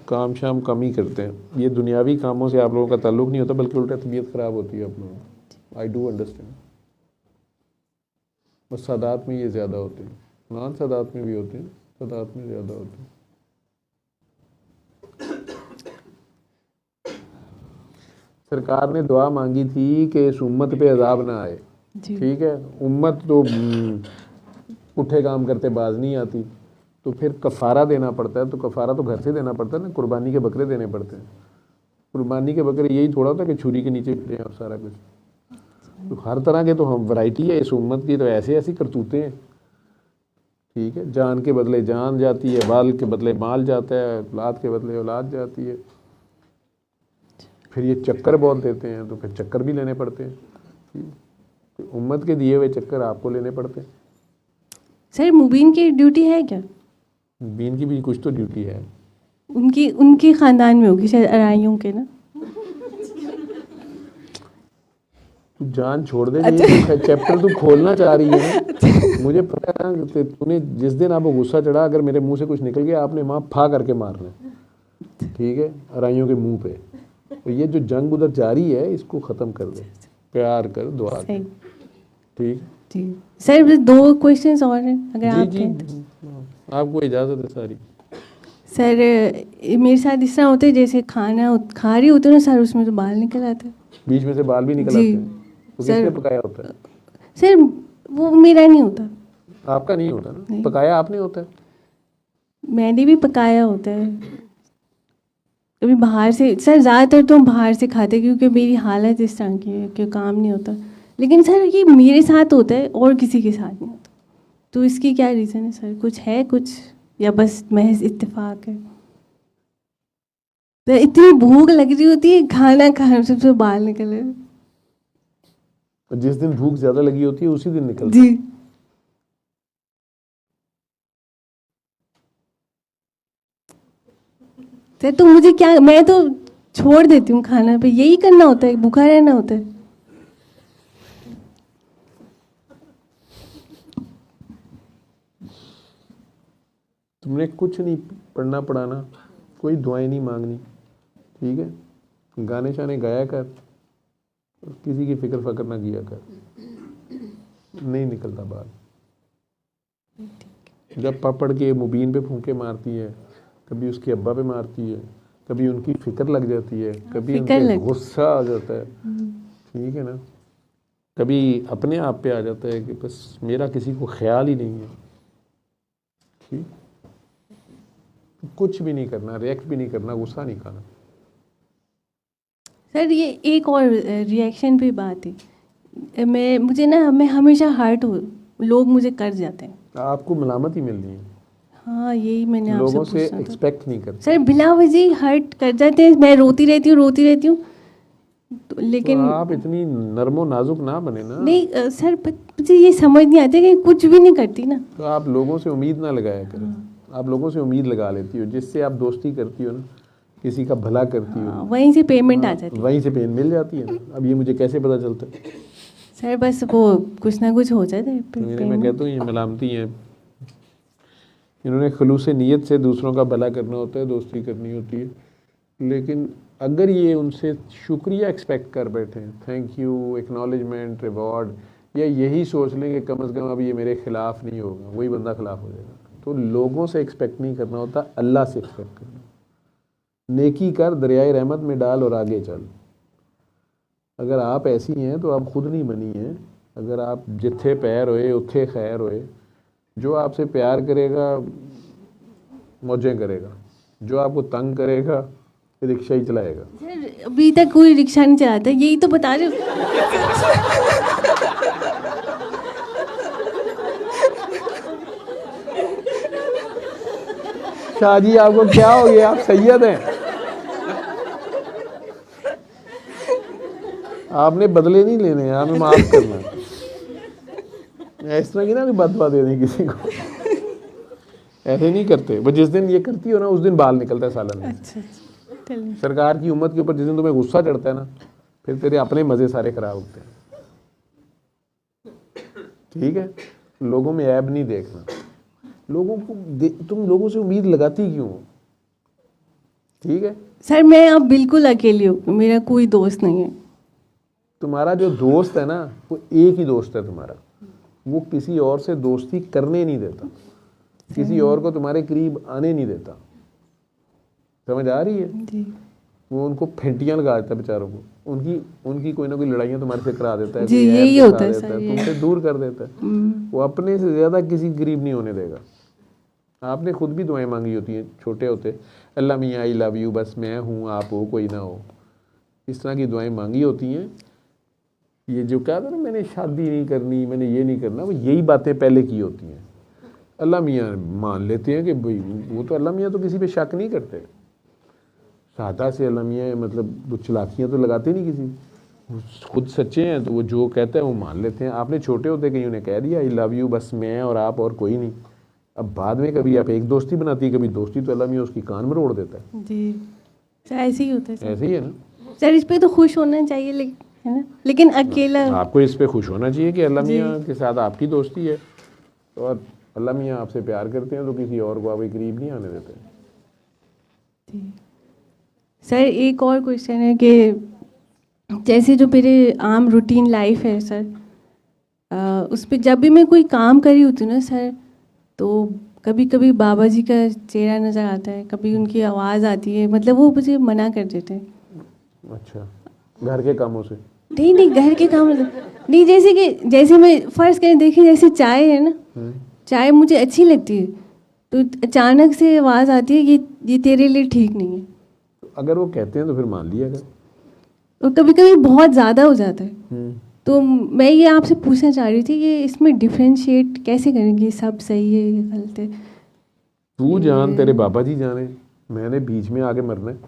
काम शाम कम ही करते हैं, ये दुनियावी कामों से आप लोगों का ताल्लुक़ नहीं होता, बल्कि उल्टा तबीयत ख़राब होती है आप लोगों की। I do understand. बस सादात में ये ज़्यादा होते हैं, नॉन सादात में भी होते हैं, सादात में ज़्यादा होते हैं। सरकार ने दुआ मांगी थी कि इस उम्मत पे अजाब ना आए, ठीक है। उम्मत तो पुट्ठे काम करते बाज नहीं आती, तो फिर कफ़ारा देना पड़ता है, तो कफ़ारा तो घर से देना पड़ता है ना, कुर्बानी के बकरे देने पड़ते हैं। कुर्बानी के बकरे यही थोड़ा होता है कि छुरी के नीचे फिरे और सारा कुछ, तो हर तरह के तो हम वैरायटी है इस उम्मत की, तो ऐसे ऐसी करतूतें हैं, ठीक है। जान के बदले जान जाती है, बाल के बदले बाल जाता है, औलाद के बदले औलाद जाती है। फिर ये चक्कर बहुत देते हैं, तो फिर चक्कर भी लेने पड़ते हैं, तो उम्मत के दिए हुए चक्कर आपको लेने पड़ते हैं। सर मुबीन की ड्यूटी है क्या? बीन की भी कुछ तो ड्यूटी है, उनकी ख़ानदान में होगी शायद, अराइयों के ना। तू जान छोड़ दे, ये चैप्टर तू खोलना चाह रही है ना, मुझे पता है ना, तूने जिस दिन आपको गुस्सा चढ़ा, अगर मेरे मुंह से कुछ निकल गया, आपने वहाँ फा करके मारना है, ठीक है, अराइयों के मुंह पे। तो ये जो जंग उधर जारी है, इसको ख़त्म कर दे, प्यार कर, दुआ कर, ठीक जी। सर बस 2 क्वेश्चंस और हैं अगर आप जी जी, आपको इजाज़त है सारी। सर मेरे साथ इस तरह होता है जैसे खाना खा रही होती हूँ ना सर, उसमें तो बाल निकल आते हैं, बीच में से बाल भी निकल आते जी। हैं, तो किसने पकाया होता है? सर वो मेरा नहीं होता। आपका नहीं होता ना, नहीं। पकाया आपने होता है। मैंने भी पकाया होता है कभी बाहर से। सर ज़्यादातर तो हम बाहर से खाते क्योंकि मेरी हालत इस तरह की है कि काम नहीं होता, लेकिन सर ये मेरे साथ होता है और किसी के साथ नहीं होता, तो इसकी क्या रीज़न है सर? कुछ है कुछ, या बस महज इत्तेफाक है? तो इतनी भूख लग रही होती है, खाना खाने से बाल निकले। और जिस दिन भूख ज़्यादा लगी होती है उसी दिन निकलती है। जी। सर तो मुझे क्या, मैं तो छोड़ देती हूँ खाना पे, यही करना होता है, भूखा रहना होता है। तुमने कुछ नहीं पढ़ना पढ़ाना, कोई दुआएं नहीं मांगनी, ठीक है, गाने शाने गाया कर, किसी की फिक्र फकर ना किया कर, नहीं निकलता बाल। जब पढ़ के मुबीन पे फूंके मारती है, कभी उसके अब्बा पे मारती है, कभी उनकी फिक्र लग जाती है, कभी उनके गुस्सा आ जाता है, ठीक है ना, कभी अपने आप पे आ जाता है कि बस मेरा किसी को ख्याल ही नहीं है, ठीक, कुछ भी नहीं करना, रिएक्ट भी नहीं करना, गुस्सा नहीं खाना। सर ये एक और रिएक्शन पे बात है, मैं हमेशा हर्ट हो, लोग मुझे कर जाते हैं, आपको मलामत ही मिल रही है। हाँ यही मैंने आपसे लोगों से पूछना था। एक्सपेक्ट नहीं करते सर बिला वजह हर्ट कर जाते हैं, मैं रोती रहती हूँ तो, लेकिन तो आप इतनी नरमो नाजुक ना बने ना। नहीं सर मुझे ये समझ नहीं आता कि कुछ भी नहीं करती ना। तो आप लोगों से उम्मीद ना लगाया करें, आप लोगों से उम्मीद लगा लेती हो, जिससे आप दोस्ती करती हो ना, किसी का भला करती हो, वहीं से पेमेंट आ जाती है। वहीं से पेन मिल जाती है ना। अब ये मुझे कैसे पता चलता है? सर बस वो कुछ ना कुछ हो जाता है। मैं कहता हूँ ये मलामती हैं, इन्होंने खलूस नीयत से दूसरों का भला करना होता है, दोस्ती करनी होती है। लेकिन अगर ये उनसे शुक्रिया एक्सपेक्ट कर बैठे, थैंक यू, एक्नॉलेजमेंट, रिवॉर्ड, या यही सोच लें कि कम से कम अब ये मेरे खिलाफ नहीं होगा, वही बंदा खिलाफ हो जाएगा। तो लोगों से एक्सपेक्ट नहीं करना होता, अल्लाह से एक्सपेक्ट करना। नेकी कर, दरियाए रहमत में डाल और आगे चल। अगर आप ऐसी हैं तो आप खुद नहीं बनी हैं। अगर आप जिथे पैर होए उथे खैर होए। जो आपसे प्यार करेगा मौजें करेगा, जो आपको तंग करेगा रिक्शा ही चलाएगा। सर अभी तक कोई रिक्शा नहीं चलाता, यही तो बता रहे हो। शाहजी आपको क्या हो गया? आप सैयद हैं, आपने बदले नहीं लेने, आपने माफ करना। इस तरह की ना बदवा देने किसी को, ऐसे नहीं करते। वो जिस दिन ये करती हो ना उस दिन बाल निकलता है सालन में। अच्छा सरकार की उम्मत के ऊपर जिस दिन तुम्हें गुस्सा चढ़ता है ना, फिर तेरे अपने मजे सारे खराब होते हैं। ठीक है, लोगों में ऐब नहीं देखना। लोगों को तुम लोगों से उम्मीद लगाती क्यों? ठीक है सर, मैं अब बिल्कुल अकेली हूँ, मेरा कोई दोस्त नहीं है। तुम्हारा जो दोस्त है ना वो एक ही दोस्त है तुम्हारा, वो किसी और से दोस्ती करने नहीं देता, किसी और को तुम्हारे करीब आने नहीं देता। समझ आ रही है? जी। वो उनको फेंटियां लगा देता है बेचारों को, उनकी कोई ना कोई लड़ाइयाँ तुम्हारे से करा देता है, जी, कोई यही ऐब होता है दिखा देता सर, है, तुमसे दूर कर देता है। वो अपने से ज़्यादा किसी गरीब नहीं होने देगा। आपने खुद भी दुआएं मांगी होती हैं छोटे होते, अल्लाह मियाँ आई लव यू, बस मैं हूँ आप हो कोई ना हो, इस तरह की दुआएं मांगी होती हैं। ये जो कहा था ना मैंने शादी नहीं करनी, मैंने ये नहीं करना, वो यही बातें पहले की होती हैं। अल्लाह मियाँ मान लेते हैं कि भाई वो तो अल्लाह मियाँ तो किसी पे शक नहीं करते, सादा से अल्लाह मियाँ मतलब वो चलाकियाँ तो लगाते नहीं किसी, खुद सच्चे हैं तो वो जो कहता है वो मान लेते हैं। आपने छोटे होते कहीं उन्हें कह दिया आई लव यू, बस मैं और आप और कोई नहीं। अब बाद में कभी आप एक दोस्ती बनाती है, कभी दोस्ती, तो अल्लाह मियाँ उसकी कान में रोड़ देता है। जी सर, ऐसे ही होता है सर। ऐसे ही है ना सर, इस पे तो खुश होना चाहिए, लेकिन है ना, लेकिन अकेला। आपको इस पे खुश होना चाहिए कि अल्लाह मियाँ के साथ आपकी दोस्ती है, और अल्लाह मियाँ आपसे प्यार करते हैं तो किसी और को आपके करीब नहीं आने देते। जी सर, एक और क्वेश्चन है कि जैसे जो मेरे आम रूटीन लाइफ है सर, उस पर जब भी मैं कोई काम कर रही होती हूँ ना सर, तो कभी कभी बाबा जी का चेहरा नज़र आता है, कभी उनकी आवाज़ आती है, मतलब वो मुझे मना कर देते हैं। अच्छा, घर के कामों से? नहीं, घर के काम नहीं, जैसे मैं फ़र्ज़ करें, देखिए जैसे चाय है ना, चाय मुझे अच्छी लगती है, तो अचानक से आवाज़ आती है ये तेरे लिए ठीक नहीं है। अगर वो कहते हैं तो फिर मान लिया अगर, और कभी कभी बहुत ज़्यादा हो जाता है। तो मैं ये आपसे पूछना चाह रही थी कि इसमें डिफरेंशिएट कैसे करेंगे, सब सही है या गलत है? तू जान, तेरे बाबा जी जाने, मैंने बीच में आके मरना है।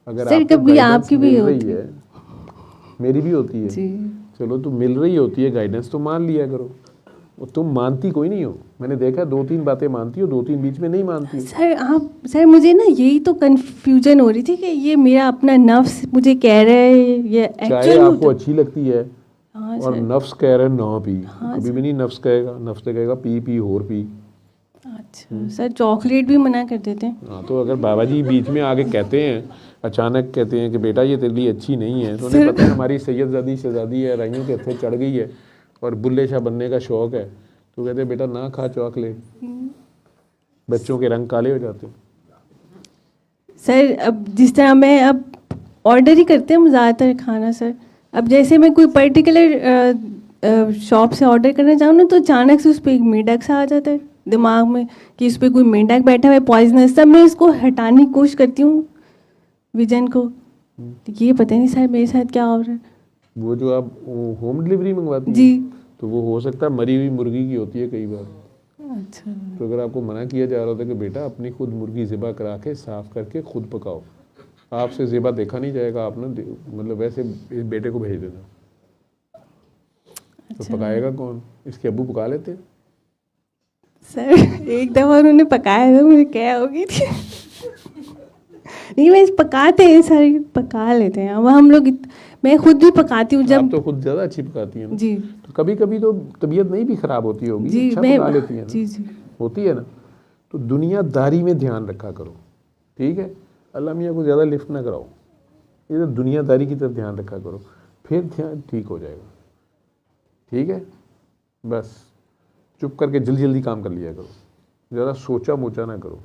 अगर सर कभी आपकी भी होती है, मेरी भी होती है जी। चलो तो मिल रही होती है गाइडेंस, तो मान लिया करो। और तुम मानती कोई नहीं हो, मैंने देखा 2-3 बातें मानती हो, 2-3 बीच में नहीं मानती। सर मुझे ना यही तो कंफ्यूजन हो रही थी कि ये मेरा अपना नफ्स मुझे कह रहा है ये चाहे आपको अच्छी लगती है, हाँ और सर। नफ्स कह रहे ना पी, हाँ कभी भी नहीं नफ्स कहेगा। नफ्स कहेगा पी होर पी, अच्छा सर, चॉकलेट भी मना कर देते हैं। हाँ, तो अगर बाबा जी बीच में आके कहते हैं, अचानक कहते हैं कि बेटा ये तेरे लिए अच्छी नहीं है, तो उन्हें पता है हमारी सैयदजादी शहजादी है, राइयों के हथे चढ़ गई है और बुल्ले शाह बनने का शौक है, तो कहते हैं बेटा ना खा चॉकलेट, बच्चों के रंग काले हो जाते हैं। सर अब जिस तरह मैं अब ऑर्डर ही करते हैं हम ज़्यादातर खाना सर। अब जैसे मैं कोई पर्टिकुलर शॉप से ऑर्डर करना चाहूँ ना, तो अचानक से उस पर एक मेंढक सा आ जाता है दिमाग में कि उस पर कोई मेंढक बैठा हुआ है पॉइजनस। तब मैं उसको हटाने की कोशिश करती हूँ विजन को, ये पता नहीं सर मेरे साथ क्या हो रहा है। वो जो आप होम डिलीवरी मंगवाती हैं, जी। तो वो हो सकता है मरी हुई मुर्गी की होती है कई बार। अच्छा। तो अगर आपको मना किया जा रहा था कि बेटा अपनी खुद मुर्गी ज़िबा करा के साफ़ करके खुद पकाओ, आपसे ज़िबा देखा नहीं जाएगा, आप ना मतलब वैसे इस बेटे को भेज देना। तो पकाएगा कौन? इसके अब्बू पका लेते हैं। सर एक दफ़ा उन्होंने पकाया था, मुझे क्या हो गई थी। नहीं मैं पकाते हैं सर, पका लेते हैं। अब हम लोग मैं खुद भी पकाती हूँ जब। आप तो खुद ज़्यादा अच्छी पकाती हैं ना? जी। तो कभी कभी तो तबीयत नहीं भी ख़राब होती होगी, जी, अच्छा मैं पका लेती हैं ना? जी जी होती है ना। तो दुनियादारी में ध्यान रखा करो, ठीक है? अल्लाह मियाँ को ज़्यादा लिफ्ट ना कराओ, ये तो दुनियादारी की तरफ ध्यान रखा करो, फिर ध्यान ठीक हो जाएगा, ठीक है? बस चुप करके जल्दी जल्दी काम कर लिया करो, ज़्यादा सोचा मोचा ना करो।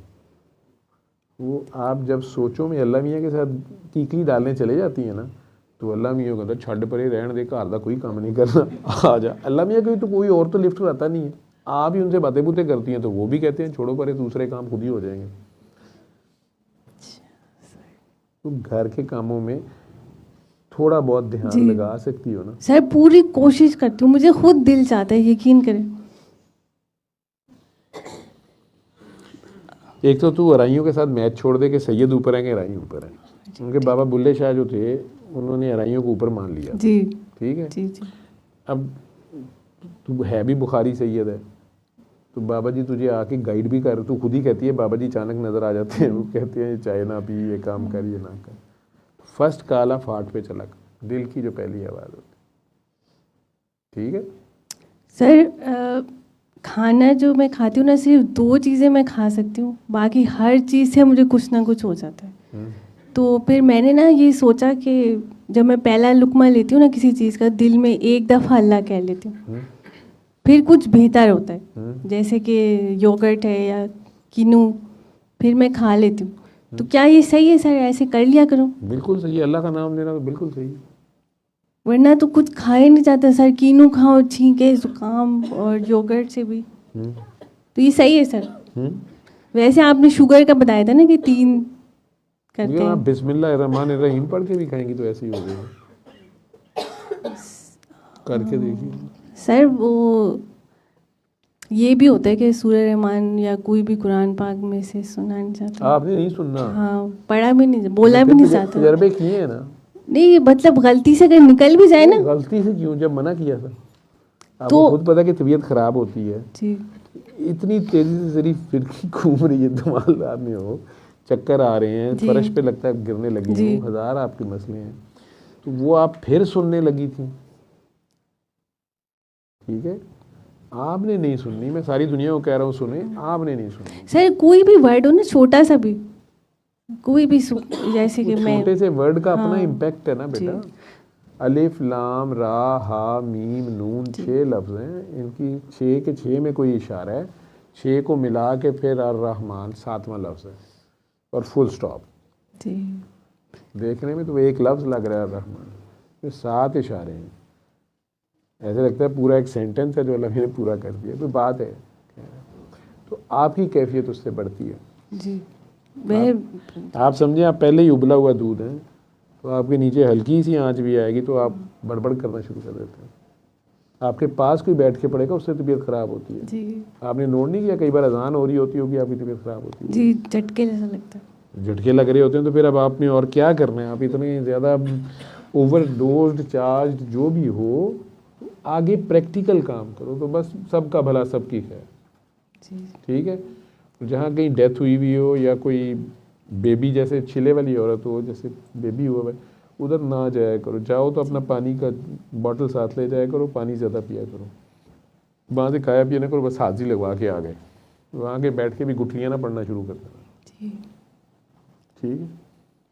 वो आप जब सोचो में अल्लाह मियाँ के साथ कीकली डालने चले जाती है ना, तो अल्लाह मियाँ कहता छड़ परे रहन दे, घर का कोई काम नहीं करना, आ जा। अल्लाह मियाँ को तो कोई और तो लिफ्ट कराता नहीं है, आप ही उनसे बातें बूतें करती हैं, तो वो भी कहते हैं छोड़ो परे, दूसरे काम खुद ही हो जाएंगे। तो घर के कामों में थोड़ा बहुत ध्यान लगा सकती हो ना? सर पूरी कोशिश करती हूँ, मुझे खुद दिल चाहता है, यकीन करें। एक तो तू अराइयों के साथ मैच छोड़ दे कि सैयद ऊपर है कि अराई ऊपर है। उनके बाबा बुल्ले शाह जो थे, उन्होंने अराइयों को ऊपर मान लिया। जी ठीक है जी जी। अब तू है भी बुखारी सैयद है, तो बाबा जी तुझे आके गाइड भी कर, तू खुद ही कहती है बाबा जी अचानक नज़र आ जाते हैं, वो कहते हैं चाय ना पी, ये काम कर, ये ना कर। फर्स्ट काला फाट पे चला, दिल की जो पहली आवाज़ होती, ठीक है सर खाना जो मैं खाती हूँ ना, सिर्फ 2 चीज़ें मैं खा सकती हूँ, बाकी हर चीज़ से मुझे कुछ ना कुछ हो जाता है। तो फिर मैंने ना ये सोचा कि जब मैं पहला लुकमा लेती हूँ ना किसी चीज़ का, दिल में एक दफ़ा अल्लाह कह लेती हूँ, फिर कुछ बेहतर होता है। जैसे कि योगर्ट है या किनू, फिर मैं खा लेती हूँ। तो क्या ये सही है सर, ऐसे कर लिया करूँ? बिल्कुल सही है, अल्लाह का नाम लेना तो बिल्कुल सही है। वरना तो कुछ खा ही नहीं जाता सर, कीनू खाओ छींके जुकाम, और योगर्ट से भी। तो ये सही है सर? वैसे आपने शुगर का बताया था ना कि 3 करते हैं। आप बिस्मिल्लाहिर्रहमानिर्रहीम पढ़ के भी खाएंगी तो ऐसे ही हो जाएगा, करके देखिए। सर वो ये भी होता है कि सूरह रहमान या कोई भी कुरान पाक में से सुना नहीं जाता। आपने नहीं सुनना? हाँ, पढ़ा भी नहीं, बोला भी नहीं जाता। तजर्बे किए हैं ना? नहीं मतलब गलती से अगर निकल भी जाए ना। गलती से क्यों, जब मना किया था आपको खुद पता कि तबीयत खराब होती है जी। इतनी तेजी से शरीफ फिरकी घूम रही है, धमाल में हो, चक्कर आ रहे हैं, फर्श पे लगता है गिरने लगी हो, 1000 आपके मसले हैं, तो वो आप फिर सुनने लगी थी, ठीक है? आपने नहीं सुननी, मैं सारी दुनिया को कह रहा हूँ सुने, आपने नहीं सुननी। सर कोई भी वर्ड हो ना, छोटा सा भी, कोई भी जैसे कि मैं, छोटे से वर्ड का अपना इम्पैक्ट है ना बेटा। अलिफ लाम रा हा मीम नून 6 लफ्ज़ हैं, इनकी 6 के 6 में कोई इशारा है, 6 को मिला के फिर अर्रहमान 7वां लफ्ज़ है और फुल स्टॉप। जी। देखने में तो एक लफ्ज़ लग रहा है अर्रहमान, ये 7 इशारे हैं, ऐसे लगता है पूरा एक सेंटेंस है जो अल्लाह ने पूरा कर दिया। तो बात है, तो आपकी कैफियत उससे बढ़ती है जी। आप समझे, आप पहले ही उबला हुआ दूध है, तो आपके नीचे हल्की सी आंच भी आएगी तो आप बड़बड़ करना शुरू कर देते हैं। आपके पास कोई बैठ के पड़ेगा, उससे तबीयत ख़राब होती है जी। आपने नोट नहीं किया, कई बार अजान हो रही होती होगी, आपकी तबीयत ख़राब होती है जी, झटके जैसा लगता है, झटके लग रहे होते हैं। तो फिर अब आपने और क्या करना है, आप इतने ज़्यादा ओवरडोज्ड चार्ज जो भी हो, आगे प्रैक्टिकल काम करो, तो बस सबका भला सबकी खैर, ठीक है? जहाँ कहीं डेथ हुई भी हो या कोई बेबी जैसे छिले वाली औरत हो, जैसे बेबी हुआ है, उधर ना जाया करो। जाओ तो अपना पानी का बॉटल साथ ले जाया करो, पानी ज़्यादा पिया करो, वहाँ से खाया पिया ना करो, बस हाजिरी लगवा के आ गए, वहाँ के बैठ के भी गुठलियाँ ना पढ़ना शुरू कर देना, जी ठीक है,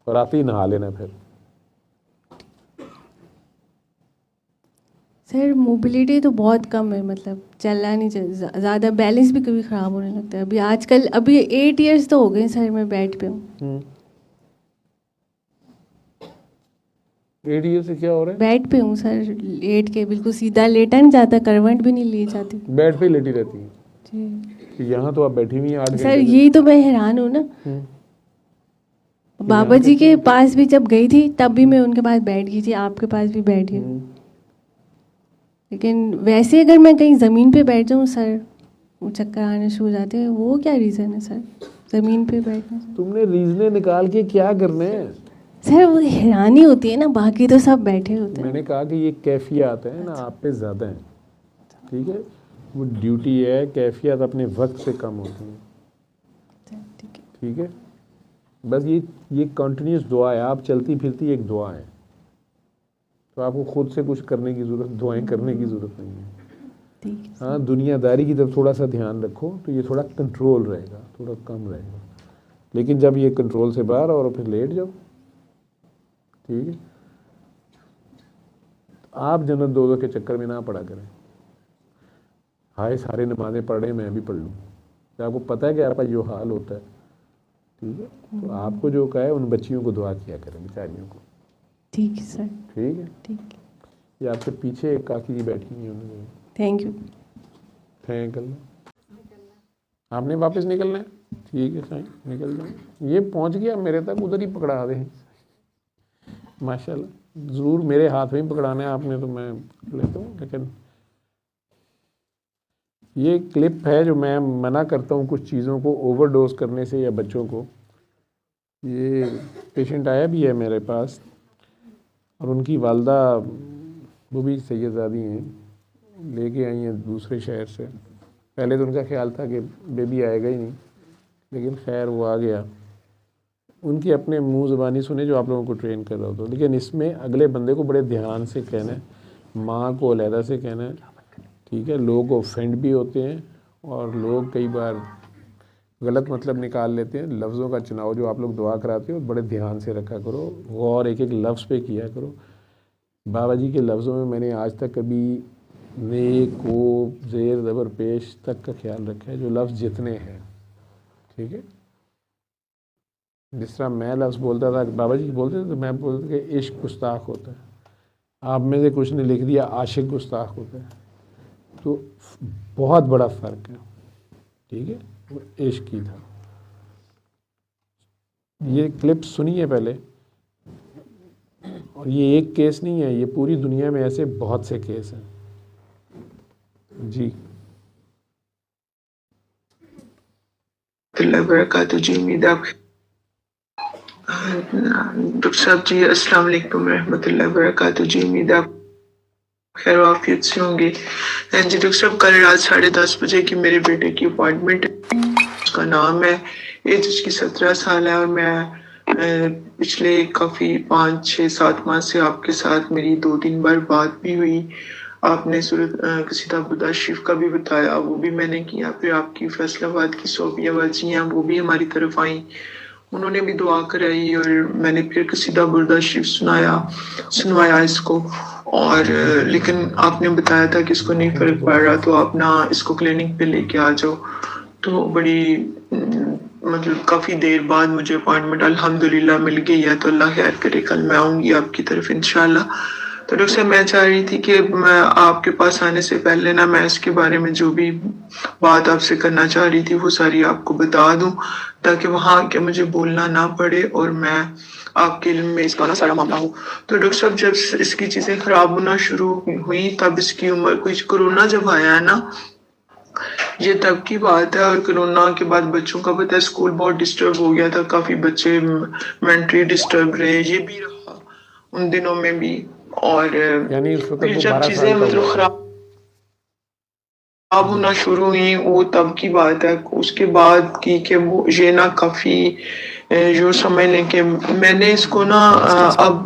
और आते ही नहा लेना फिर। सर मोबिलिटी तो बहुत कम है, मतलब चलना नहीं ज़्यादा, बैलेंस भी कभी ख़राब होने लगता है। अभी आजकल अभी 8 इयर्स तो हो गए सर मैं बेड पे हूँ। 8 ईयर से क्या हो रहा है? बेड पे हूँ सर, लेट के, बिल्कुल सीधा लेटा नहीं जाता, करवट भी नहीं ली जाती। बेड पे ही लेटी रहती है? जी यहाँ तो आप बैठी हुई हैं 8 घंटे सर, से। यही तो मैं हैरान हूँ ना। बाबा जी के पास भी जब गई थी तब भी मैं उनके पास बैठ गई थी, आपके पास भी बैठ गई, लेकिन वैसे अगर मैं कहीं ज़मीन पे बैठ जाऊँ सर, वो चक्कर आने शुरू हो जाते हैं। वो क्या रीज़न है सर ज़मीन पे बैठने से? तुमने रीजने निकाल के क्या करने हैं? सर वो हैरानी होती है ना, बाकी तो सब बैठे होते हैं। मैंने कहा कि ये कैफियत है ना आप पे ज़्यादा है, ठीक है, वो ड्यूटी है, कैफियत अपने वक्त से कम होती है, ठीक है। बस ये कंटिन्यूस दुआ है, आप चलती फिरती एक दुआ है, तो आपको खुद से कुछ करने की ज़रूरत, दुआएं करने की ज़रूरत नहीं है। हाँ, दुनियादारी की तरफ थोड़ा सा ध्यान रखो तो ये थोड़ा कंट्रोल रहेगा, थोड़ा कम रहेगा, लेकिन जब ये कंट्रोल से बाहर और फिर लेट जाओ, ठीक है। आप जन्नत दो के चक्कर में ना पड़ा करें। हाय सारे नमाज़ें पढ़ रहे मैं भी पढ़ लूँ, तो आपको पता है कि आपका जो हाल होता है, ठीक है। तो आपको जो कहा है उन बच्चियों को दुआ किया करें, बेचारियों को, ठीक है सर। ठीक है, ठीक है। ये आपके पीछे एक काकी जी बैठी हुई हैं, थैंक यू। आपने वापस निकलना है, ठीक है साईं, निकल जाए। ये पहुंच गया मेरे तक, उधर ही पकड़ा दे माशाल्लाह। ज़रूर मेरे हाथ में ही पकड़ाना है आपने, तो मैं लेता हूँ, लेकिन ये क्लिप है जो मैं मना करता हूँ कुछ चीज़ों को ओवरडोज करने से या बच्चों को। ये पेशेंट आया भी है मेरे पास और उनकी वालदा, वो भी सैयदज़ादी हैं, लेके आई हैं दूसरे शहर से। पहले तो उनका ख्याल था कि बेबी आएगा ही नहीं, लेकिन खैर वो आ गया। उनकी अपने मुंह ज़बानी सुने जो आप लोगों को ट्रेन कर रहा हो, तो लेकिन इसमें अगले बंदे को बड़े ध्यान से कहना है, माँ को अलहदा से कहना है, ठीक है। लोग ऑफेंड भी होते हैं और लोग कई बार गलत मतलब निकाल लेते हैं। लफ्ज़ों का चुनाव जो आप लोग दुआ कराते हो बड़े ध्यान से रखा करो, गौर एक एक लफ्ज़ पे किया करो। बाबा जी के लफ्ज़ों में मैंने आज तक कभी ने को ज़ेर ज़बर पेश तक का ख्याल रखा है, जो लफ्ज़ जितने हैं, ठीक है। जिस तरह मैं लफ्ज़ बोलता था, बाबा जी बोलते थे, तो मैं बोलता कि इश्क गुस्ताख होता है। आप में से कुछ ने लिख दिया आशिक गुस्ताख होता है, तो बहुत बड़ा फ़र्क है, ठीक है। वो इश्क की था। ये क्लिप सुनिए पहले, और ये एक केस नहीं है, ये पूरी दुनिया में ऐसे बहुत से केस हैं जी। जी उम्मीद आप डॉक्टर साहब जी, अस्सलाम वालेकुम रहमतुल्लाहि व बरकातहू जी, उम्मीद आप खैर आफियत से होंगे। जी डॉक्टर साहब, कल रात 10:30 बजे की मेरे बेटे की अपॉइंटमेंट है, उसका नाम है, एज उसकी 17 साल है, और मैं पिछले काफ़ी 5, 6, 7 माह से आपके साथ मेरी 2-3 बार बात भी हुई। आपने सूरत कसीदा बुरदा शरीफ का भी बताया, वो भी मैंने किया। फिर आपकी फैसलाबाद की सोबिया बाजियाँ वो भी हमारी तरफ आई, उन्होंने भी दुआ कराई, और मैंने फिर कसीदा बुरदा शरीफ सुनवाया इसको। और लेकिन आपने बताया था कि इसको नहीं फ़र्क पड़ रहा, तो आप ना इसको क्लिनिक पे लेके आ जाओ। तो बड़ी मतलब काफ़ी देर बाद मुझे अपॉइंटमेंट अल्हम्दुलिल्लाह मिल गई है, तो अल्लाह खैर करे, कल मैं आऊँगी आपकी तरफ इंशाल्लाह। तो डॉक्टर साहब, मैं चाह रही थी कि मैं आपके पास आने से पहले ना मैं इसके बारे में जो भी बात आपसे करना चाह रही थी वो सारी आपको बता दूं, ताकि वहाँ आके मुझे बोलना ना पड़े और मैं आपके इल्म में इसका ना सारा मामला हो। तो डॉक्टर साहब, जब इसकी चीज़ें ख़राब होना शुरू हुई तब इसकी उम्र, कुछ कोरोना जब आया है ना, ये तब की बात है। और कोरोना के बाद बच्चों का पता है स्कूल बहुत डिस्टर्ब हो गया था, काफ़ी बच्चे मेंटली डिस्टर्ब रहे, ये भी रहा उन दिनों में भी। और यानी फिर जब चीज़ें मतलब खराब होना शुरू हुई वो तब की बात है। उसके बाद की कि वो ये ना काफ़ी जो समझ लें कि मैंने इसको ना अब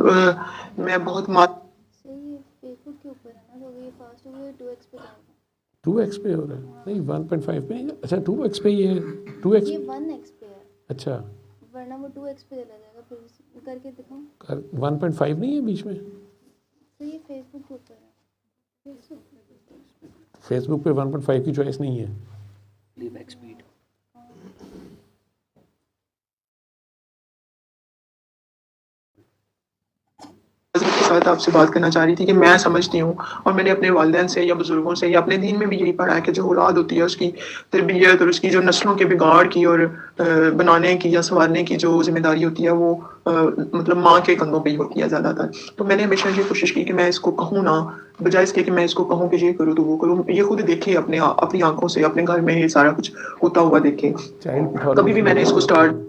मैं बहुत फेसबुक के ऊपर है ना, तो ये फास्ट हो गया 2x पे जाएगा। 2x पे हो रहा है? नहीं 1.5 पे नहीं, अच्छा 2x पे ही है। 2x ये 1x पे है, अच्छा, वरना वो 2x पे चला जाएगा। फिर करके दिखाऊं? 1.5 नहीं है बीच में? तो ये फेसबुक के ऊपर है। फेसबुक पे 1.5 की चॉइस नहीं है। प्लेबैक स्पीड के साथ आपसे बात करना चाह रही थी कि मैं समझती हूँ और मैंने अपने वालिदैन से या बुजुर्गों से या अपने दीन में भी यही पढ़ा है कि जो औलाद होती है उसकी तरबियत और उसकी जो नस्लों के बिगाड़ की और बनाने की या संवारने की जो जिम्मेदारी होती है वो मतलब माँ के कंधों पे ही होती है ज़्यादातर। तो मैंने हमेशा ये कोशिश की कि मैं इसको कहूँ ना, बजाय इसके कि मैं इसको कहूँ कि ये करूँ तो वो करूँ, ये खुद देखे अपनी आंखों से, अपने घर में ये सारा कुछ होता हुआ देखे। कभी भी मैंने इसको स्टार्ट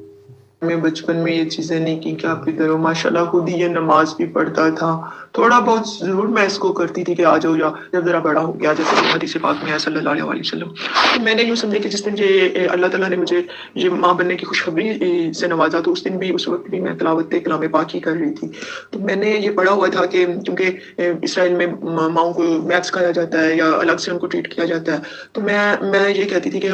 में बचपन में ये चीज़ें नहीं की कि आप इधर हो। माशाल्लाह खुद ही ये नमाज भी पढ़ता था, थोड़ा बहुत ज़रूर मैं इसको करती थी कि आ जाओ, या जब ज़रा बड़ा हो गया जैसे हदीस पाक में है सल्लल्लाहु अलैहि वसल्लम। तो मैंने यूँ समझा कि जिस दिन ये अल्लाह ताला ने मुझे ये माँ बनने की खुशखबरी से नवाजा, तो उस दिन भी, उस वक्त भी मैं तिलावत कलाम पाक ही कर रही थी। तो मैंने ये पढ़ा हुआ था कि क्योंकि इसराइल में माओं को मैथ्स खाया जाता है या अलग से उनको ट्रीट किया जाता है, तो मैं ये कहती थी कि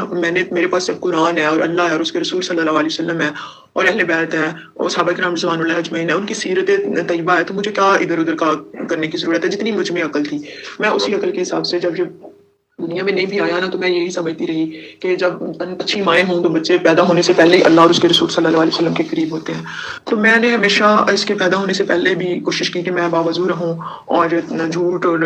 मेरे पास सिर्फ कुरान है और अल्लाह है और उसके रसूल सल्लल्लाहु अलैहि वसल्लम है और अहले बैत है और सहाबा किराम रिज़वानुल्लाह अजमईन है, उनकी सीरत तैयबा है, तो मुझे क्या इधर उधर का करने की ज़रूरत है। जितनी मुझ में अकल थी मैं उसी अकल के हिसाब से जब ये दुनिया में नहीं भी आया ना, तो मैं यही समझती रही कि जब अच्छी माएँ हों तो बच्चे पैदा होने से पहले ही अल्लाह और उसके रसूल सल्लल्लाहु अलैहि वसल्लम के करीब होते हैं। तो मैंने हमेशा इसके पैदा होने से पहले भी कोशिश की कि मैं बावजू रहूं और झूठ और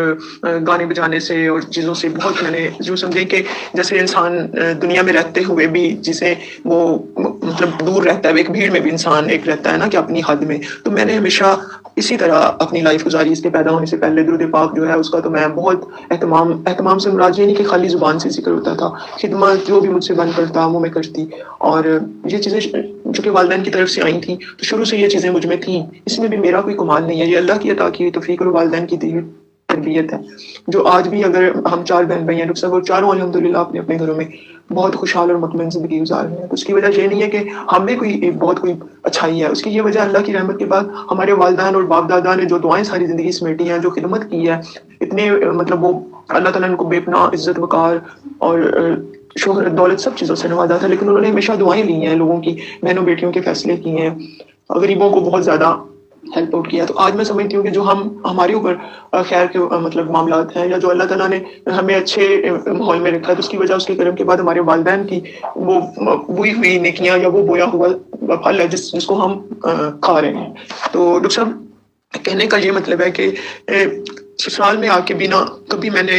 गाने बजाने से और चीज़ों से बहुत मैंने जो समझे कि जैसे इंसान दुनिया में रहते हुए भी जिसे वो मतलब दूर रहता है, एक भीड़ में भी इंसान एक रहता है ना कि अपनी हद में, तो मैंने हमेशा इसी तरह अपनी लाइफ गुजारी। इसके पैदा होने से पहले दुरूद पाक जो है उसका तो मैं बहुत एहतमाम से मुराद ये नहीं कि खाली जुबान से जिक्र होता था, खिदमत जो भी मुझसे बन पड़ता वो मैं करती। और ये चीज़ें जो कि वालिदैन की तरफ से आई थी, तो शुरू से ये चीज़ें मुझ में थी, इसमें भी मेरा कोई कमाल नहीं है, ये अल्लाह की अता की तौफीक और वालिदैन की दी हुई तरबियत है। जो आज भी अगर हम 4 बहन भाई हैं, डॉक्टर साहब, और चारों अल्हम्दुलिल्लाह अपने अपने घरों में बहुत खुशहाल और मुतमईन ज़िंदगी गुजार रहे हैं। तो उसकी वजह ये नहीं है कि हमें कोई अच्छाई है, उसकी ये वजह अल्लाह की रहमत के बाद हमारे वालिदैन और बाप दादा ने जो दुआएं सारी ज़िंदगी समेटी हैं, जो खिदमत की है, इतने मतलब वो अल्लाह ताला ने उनको बेपनाह इज़्ज़त वक़ार और शोहरत दौलत सब चीज़ों से नवाजा था, लेकिन उन्होंने हमेशा दुआएं ली हैं, लोगों की बहनों बेटियों के फैसले किए हैं, गरीबों को बहुत ज़्यादा हेल्प आउट किया। तो आज मैं समझती हूँ कि जो हमारे ऊपर खैर के मतलब मामलात हैं, या जो अल्लाह ताला ने हमें अच्छे माहौल में रखा है, तो उसकी वजह उसके करम के बाद हमारे वालिदैन की वो बोई हुई नेकियां या वो बोया हुआ फल है जिसको हम खा रहे हैं। तो डॉक्टर साहब, कहने का ये मतलब है कि ससुराल में आके भी ना कभी मैंने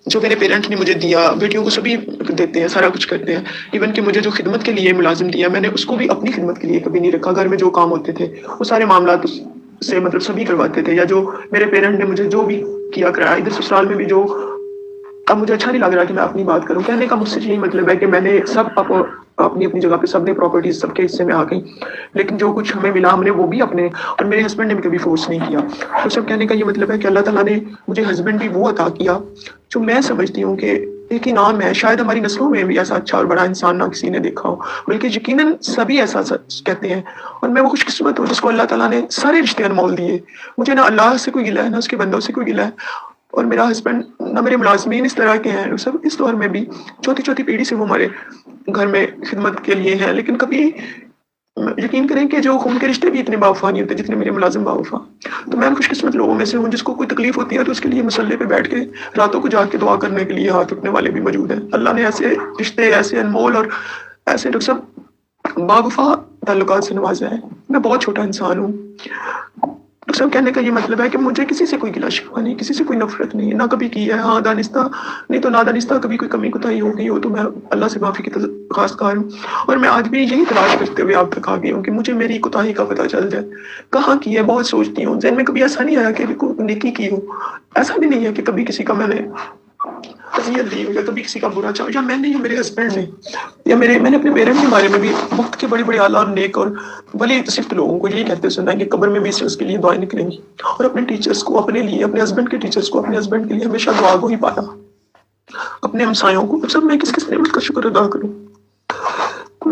जो मेरे पेरेंट्स ने मुझे दिया, बेटियों को सभी देते हैं, सारा कुछ करते हैं, इवन कि मुझे जो खिदमत के लिए मुलाजिम दिया, मैंने उसको भी अपनी खिदमत के लिए कभी नहीं रखा। घर में जो काम होते थे वो सारे मामला से मतलब सभी करवाते थे, या जो मेरे पेरेंट ने मुझे जो भी किया कराया। इधर ससुराल में भी जो, अब मुझे अच्छा नहीं लग रहा कि मैं अपनी बात करूं, कहने का मुझसे यही मतलब है कि मैंने सब अपनी अपनी जगह पे सबने प्रॉपर्टीज सबके हिस्से में आ गई, लेकिन जो कुछ हमें मिला हमने वो भी अपने, और मेरे हस्बैंड ने भी कभी फोर्स नहीं किया। तो सब कहने का ये मतलब है कि अल्लाह ताला ने मुझे हस्बैंड भी वो अता किया जो मैं समझती हूँ कि एक ही नाम है, शायद हमारी नस्लों में भी ऐसा अच्छा और बड़ा इंसान ना किसी ने देखा हो, बल्कि यकीनन सभी ऐसा कहते हैं। और मैं वो खुशकिस्मत हूँ जिसको अल्लाह ताला ने सारे रिश्ते अनमोल दिए। मुझे ना अल्लाह से कोई गिला है, ना उसके बंदों से कोई गिला है, और मेरा हस्बैंड ना मेरे मुलाजमीन इस तरह के हैं। सब इस दौर में भी चौथी पीढ़ी से वो हमारे घर में खिदमत के लिए हैं, लेकिन कभी यकीन करें कि जो खून के रिश्ते भी इतने बावफा नहीं होते जितने मेरे मुलाजिम बावफा। तो मैं खुशकिस्मत लोगों में से हूँ जिसको कोई तकलीफ होती है तो उसके लिए मसल्ले पे बैठ के रातों को जाके दुआ करने के लिए हाथ उठने वाले भी मौजूद हैं। अल्लाह ने ऐसे रिश्ते, ऐसे अनमोल और ऐसे डॉक्टर साहब बावफा ताल्लुकात से नवाजा है। मैं बहुत छोटा इंसान हूँ। सब कहने का ये मतलब है कि मुझे किसी से कोई गिला शिकवा नहीं, किसी से कोई नफरत नहीं, ना कभी की है। हाँ, दानिस्ता नहीं तो नादानिस्ता कभी कोई कमी कोताही हो गई हो तो मैं अल्लाह से माफ़ी की दरख्वास्तकार हूँ। और मैं आज भी यही तलाश करते हुए आप तक आ गई हूँ कि मुझे मेरी कोताही का पता चल जाए, कहाँ की है। बहुत सोचती हूँ, जहन में कभी ऐसा नहीं आया कि कोई नेकी की हो, ऐसा भी नहीं है कि कभी किसी का मैंने तज़ियत दी हो या कभी किसी का बुरा चाहा, या मैंने या मेरे हस्बैंड ने या मैंने अपने पेरेंट्स के बारे में भी वक्त के बड़े बड़े आला और नेक और भले सिर्फ लोगों को यही कहते सुना है कि कब्र में भी इससे उसके लिए दुआएं निकलेंगी। और अपने टीचर्स को, अपने लिए, अपने हस्बैंड के टीचर्स को, अपने हस्बैंड के लिए हमेशा दुआ को ही पाया। अपने हमसायों को सब, मैं किस नेमत का शुक्र अदा करूँ।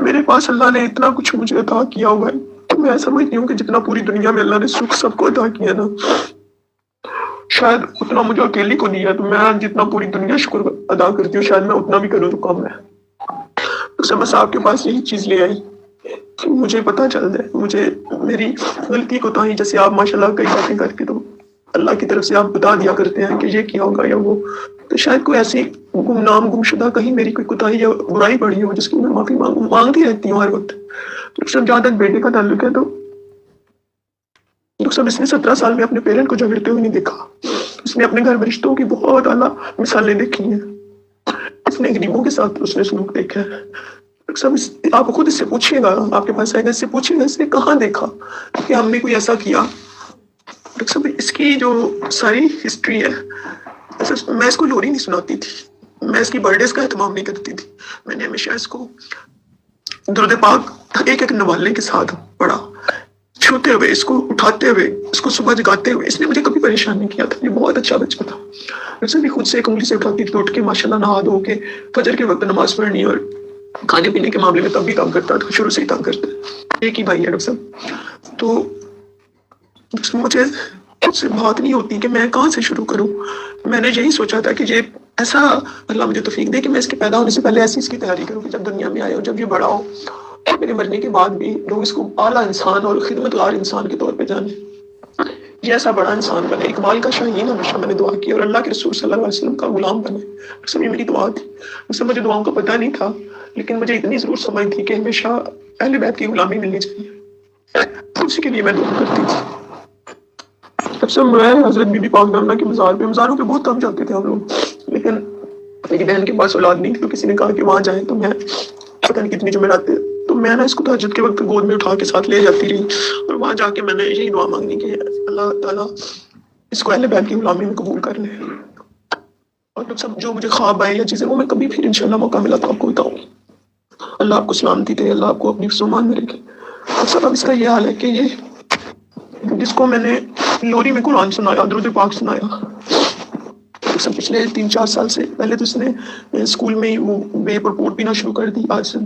मेरे पास अल्लाह ने इतना कुछ मुझे अता किया हुआ है, तो मैं समझती हूँ कि जितना पूरी दुनिया में अल्लाह ने सुख सबको अता किया ना, शायद उतना मुझे अकेली को नहीं है, तो मैं जितना पूरी दुनिया शुक्र अदा करती हूँ शायद मैं उतना भी करूँ तो कम है। तो सब बस आपके पास यही चीज ले आई कि मुझे पता चल जाए, मुझे मेरी गलती को तो ही, जैसे आप माशाल्लाह कई बातें करके तो अल्लाह की तरफ से आप बता दिया करते हैं कि ये किया होगा या वो, तो शायद कोई ऐसी गुमशुदा कहीं मेरी कोई कोताही या बुराई पड़ी हो जिसकी मैं माफी मांगती रहती हूँ हर वक्त। तो सब जहाँ तक बेटे का ताल्लुक है, तो सब इसने 17 साल में अपने पेरेंट को झगड़ते हुए नहीं देखा। इसने अपने घर में रिश्तों की बहुत आला मिसालें देखी हैं। इसने गरीबों के साथ उसने सलूक देखा है। सब आप खुद इससे पूछिएगा, आपके पास आएगा, इससे पूछिएगा इसने कहाँ देखा कि हमने कोई ऐसा किया। सब इसकी जो सारी हिस्ट्री है, मैं इसको लोरी नहीं सुनाती थी, मैं इसकी बर्थडेज का एहतमाम नहीं करती थी। मैंने हमेशा इसको दुरूद पाक एक एक नवाले के साथ पढ़ा, छूते हुए, इसको उठाते हुए, इसको सुबह जगाते हुए। इसने मुझे कभी परेशान नहीं किया था। ये बहुत अच्छा बच्चा था। वैसे भी खुद से एक उंगली से उठाती थी, उठ के माशाल्लाह नहा धो के फजर के वक्त नमाज पढ़नी, और खाने पीने के मामले में तब भी काम करता था, शुरू से ही काम करता है। एक ही भाई है डॉक्टर साहब। तो मुझे मुझसे बात नहीं होती कि मैं कहाँ से शुरू करूँ। मैंने यही सोचा था कि ये ऐसा अल्लाह मुझे तौफीक दे कि मैं इसके पैदा होने से पहले ऐसी इसकी तैयारी करूँ कि जब दुनिया में आए और जब ये बड़ा हो, मेरे मरने के बाद भी लोग इसको आला इंसान और खिदमतगार इंसान के तौर पे जाने, ये ऐसा बड़ा इंसान बने, इकबाल का शाहीन हमेशा मैंने दुआ की, और अल्लाह के रसूल सल्लल्लाहु अलैहि वसल्लम का गुलाम बने। सब ये मेरी दुआ थी। उससे मुझे दुआओं का पता नहीं था, लेकिन मुझे इतनी जरूर समझ थी कि हमेशा अहले बैत की गुलामी मिलनी चाहिए। उसी के लिए मैं दुआ करती थी। तब से मैं हजरत बीबी पाक दामना के मज़ारों पे बहुत कम जाते थे हम लोग, लेकिन मेरी बहन के पास औलाद नहीं थी, तो किसी ने कहा कि वहाँ जाए, तो मैं पता नहीं कितनी जुमेरात, तो मैं ना इसको तहज्जुद के वक्त गोद में उठा के साथ ले जाती रही, और वहाँ जाके मैंने यही दुआ मांगनी कि अल्लाह ताला इसको अहले बैत की गुलामी में कबूल कर ले। और सब जो मुझे ख्वाब आए या चीज़ें, वो मैं कभी फिर इंशाल्लाह मौका मिला तो आपको बताऊंगी। अल्लाह आपको सलामती दे, अल्लाह आपको अपनी सुमान में रखे। और सब अब इसका ये हाल है कि ये जिसको मैंने लोरी में कुरान सुनाया, दुरूद पाक सुनाया, सब पिछले 3-4 साल से, पहले तो इसने स्कूल में ही वो बेप और पोट पीना शुरू कर दी, आज से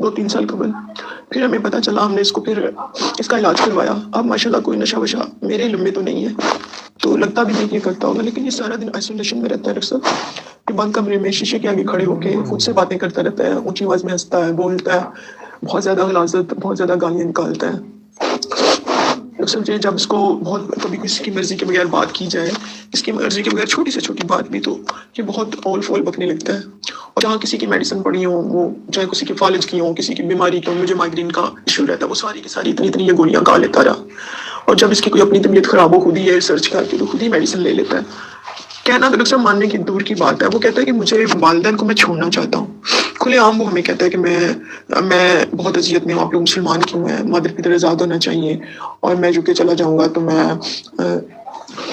2-3 साल कबल। फिर हमें पता चला, हमने इसको फिर इसका इलाज करवाया। अब माशाल्लाह कोई नशा वशा मेरे इल्म में तो नहीं है, तो लगता भी नहीं कि करता होगा, लेकिन ये सारा दिन आइसोलेशन में रहता है अक्सर, कि बंद कमरे में शीशे के आगे खड़े होकर खुद से बातें करता रहता है, ऊंची आवाज में हंसता है, बोलता है, बहुत ज्यादा गलाजत, बहुत ज्यादा गालियां निकालता है। समझे, जब इसको बहुत कभी किसी की मर्जी के बगैर बात की जाए, इसकी मर्जी के बगैर छोटी से छोटी बात भी, तो ये बहुत ओल फोल बकने लगता है। और जहाँ किसी की मेडिसिन पड़ी हो, वो चाहे किसी की फालिज की हो, किसी की बीमारी की हो, मुझे माइग्रेन का इशू रहता है, वो सारी की सारी इतनी ये गोलियां खा लेता रहा। और जब इसकी कोई अपनी तबीयत खराब हो, खुद ही ये सर्च करके तो खुद ही मेडिसिन ले लेता है। कहना तो अक्सर मानने की दूर की बात है। वो कहता है कि मुझे वालिदैन को मैं छोड़ना चाहता हूँ। खुलेआम वो हमें कहता है कि मैं बहुत अजियत में हूँ, आप लोग मुसलमान क्यों हैं, मादर पितर आज़ाद होना चाहिए, और मैं यूके चला जाऊँगा तो मैं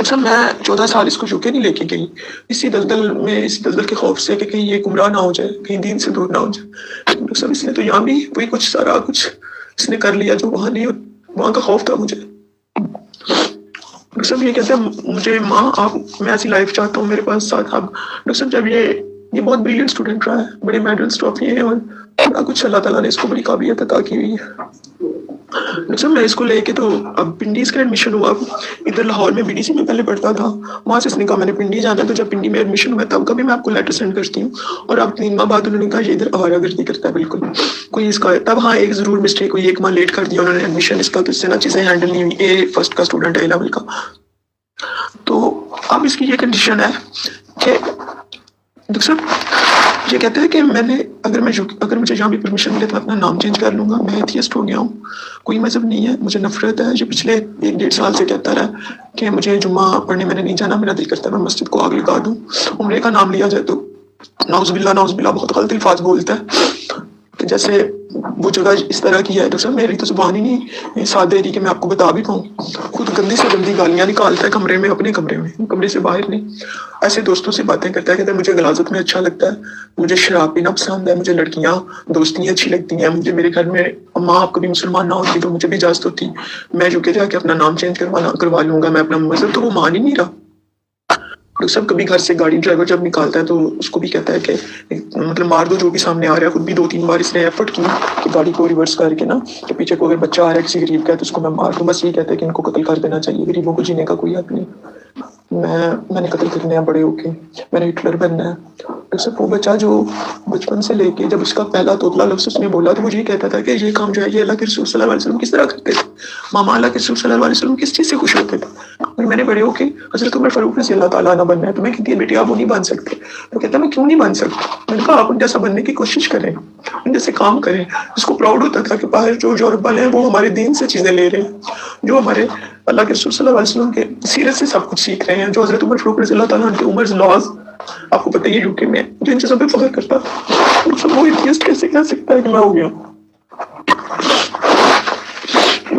14 साल इसको यूके नहीं लेके गई, इसी दलदल के खौफ से कि कहीं ये गुमराह ना हो जाए, कहीं दीन से दूर ना हो जाए। सब इसने तो यहाँ भी वही कुछ सारा कुछ इसने कर लिया जो वहाँ नहीं, वहाँ का खौफ था मुझे। डॉक्टर साहब ये कहते हैं मुझे माँ मैं ऐसी लाइफ चाहता हूँ मेरे पास साथ आप। डॉक्टर साहब जब ये बहुत ब्रिलियंट स्टूडेंट रहा है, बड़े मेडल्स ट्रॉफी हैं, और बड़ा कुछ अल्लाह ताला ने इसको बड़ी काबिलियत अता की हुई है। डॉक्टर साहब मैं इसको लेके तो अब पिंडीज का एडमिशन हुआ। इधर लाहौर में बीडीसी में पहले पढ़ता था, वहाँ से इसने कहा मैंने पिंडी जाना है, तो जब पिंडी में एडमिशन हुआ तब कभी मैं आपको लेटर सेंड करती हूँ। और अब 3 माह बाद उन्होंने कहा ये इधर आवारागर्दी करता है बिल्कुल कोई इसका। तब हाँ एक जरूर मिस्टेक हुई, 1 माह लेट कर दिया उन्होंने एडमिशन इसका, तो इससे ना चीज़ें हैंडल नहीं हुई। ए फर्स्ट का स्टूडेंट है, A लेवल का। तो अब इसकी ये कंडीशन है कि डॉक्टर साहब ये कहते हैं कि अगर मुझे यहाँ भी परमिशन मिले तो अपना नाम चेंज कर लूँगा, मैं एथियस्ट हो गया हूँ, कोई मजहब नहीं है, मुझे नफरत है। ये पिछले 1-1.5 साल से कहता रहा कि मुझे जुम्मा पढ़ने मैंने नहीं जाना, मेरा दिल करता है मैं मस्जिद को आग लगा दूँ। उम्रे का नाम लिया जाए तो नाउज़ुबिल्लाह बहुत गलत अल्फाज बोलता है, कि जैसे वो जगह इस तरह की है। डॉक्टर साहब मेरी तो जुबान ही नहीं साथ दे रही कि मैं आपको बता भी पाऊँ। खुद गंदी से गंदी गालियाँ निकालता है कमरे में, अपने कमरे में, कमरे से बाहर नहीं। ऐसे दोस्तों से बातें करता है, कहता है मुझे गलाजत में अच्छा लगता है, मुझे शराब पीना पसंद है, मुझे लड़कियाँ दोस्तियाँ अच्छी लगती हैं, मुझे मेरे घर में माँ आप कभी मुसलमान ना होती तो मुझे भी इजाजत होती, मैं यूके जाके अपना नाम चेंज करवा लूँगा, मैं अपना मजहब। तो वो मान ही नहीं रहा। डॉक्टर साहब कभी घर से गाड़ी ड्राइवर जब निकालता है तो उसको भी कहता है कि मतलब मार दो जो भी सामने आ रहा है। खुद भी 2-3 बार इसने एफर्ट की कि गाड़ी को रिवर्स करके ना, कि पीछे को अगर बच्चा आ रहा है किसी गरीब का है तो उसको मैं मार दूं। बस ये कहता है कि इनको कत्ल कर देना चाहिए, गरीबों को जीने का कोई हक नहीं। मैंने कत्ल करने हैं बड़े होके, मैंने हिटलर बनना है। जैसे वो बच्चा जो बचपन से लेके जब उसका पहला तोतला लफ्ज़ उसने बोला तो मुझे ये कहता था कि ये काम जो है ये अल्लाह के रसूल सल्लल्लाहु अलैहि वसल्लम किस तरह करते थे, मामा अल्लाह के रसूल सल्लल्लाहु अलैहि वसल्लम किस चीज़ से खुश होते थे। और मैंने बड़े होके हज़रत उमर फ़ारूक रज़ी अल्लाह ताला अन्हु बनना है, तो मैं कहती है बेटी आप वो नहीं बन सकते। तो कहता मैं क्यों नहीं बन सकता। मैंने कहा आप उन जैसा बनने की कोशिश करें, उन जैसे काम करें। उसको प्राउड होता था कि बाहर जो यूरोप वाले हैं वो हमारे दीन से चीज़ें ले रहे हैं, जो हमारे अल्लाह के रसूल सल्लल्लाहु अलैहि वसल्लम के सीरत से सब कुछ सीख रहे हैं, जो हज़रत उमर फ़ारूक रज़ी अल्लाह ताला अन्हु के उमर लॉज आपको पता है यूके में जो इन चीज़ों पे फख्र करता था। सब वो एथियस्ट कैसे कह सकता है कि मैं हो गया।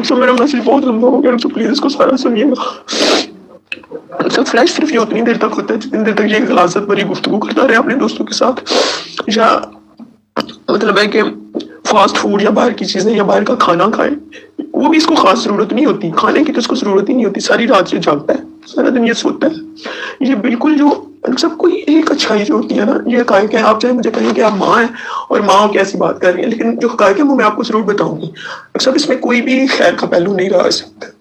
तो मेरा मैसेज बहुत लंबा हो गया, तो प्लीज इसको सारा सुनिएगा। सब फ्लैश सिर्फ ये उतनी देर तक होता है जितनी देर तक ये गलाजत भरी गुफ्तगू करता रहे अपने दोस्तों के साथ, या मतलब है कि फास्ट फूड या बाहर की चीजें या बाहर का खाना खाए, वो भी इसको खास जरूरत नहीं होती खाने की, तो इसको जरूरत ही नहीं होती। सारी रात ये जागता है, सारा दिन ये सोता है। ये बिल्कुल जो सब कोई एक अच्छाई जो होती है ना, ये हकायक है। आप चाहे मुझे कहें कि आप माँ हैं और माँ की ऐसी बात कर रही है, लेकिन जो हकायक है वो मैं आपको जरूर बताऊंगी। सब इसमें कोई भी खैर का पहलू नहीं रह सकता।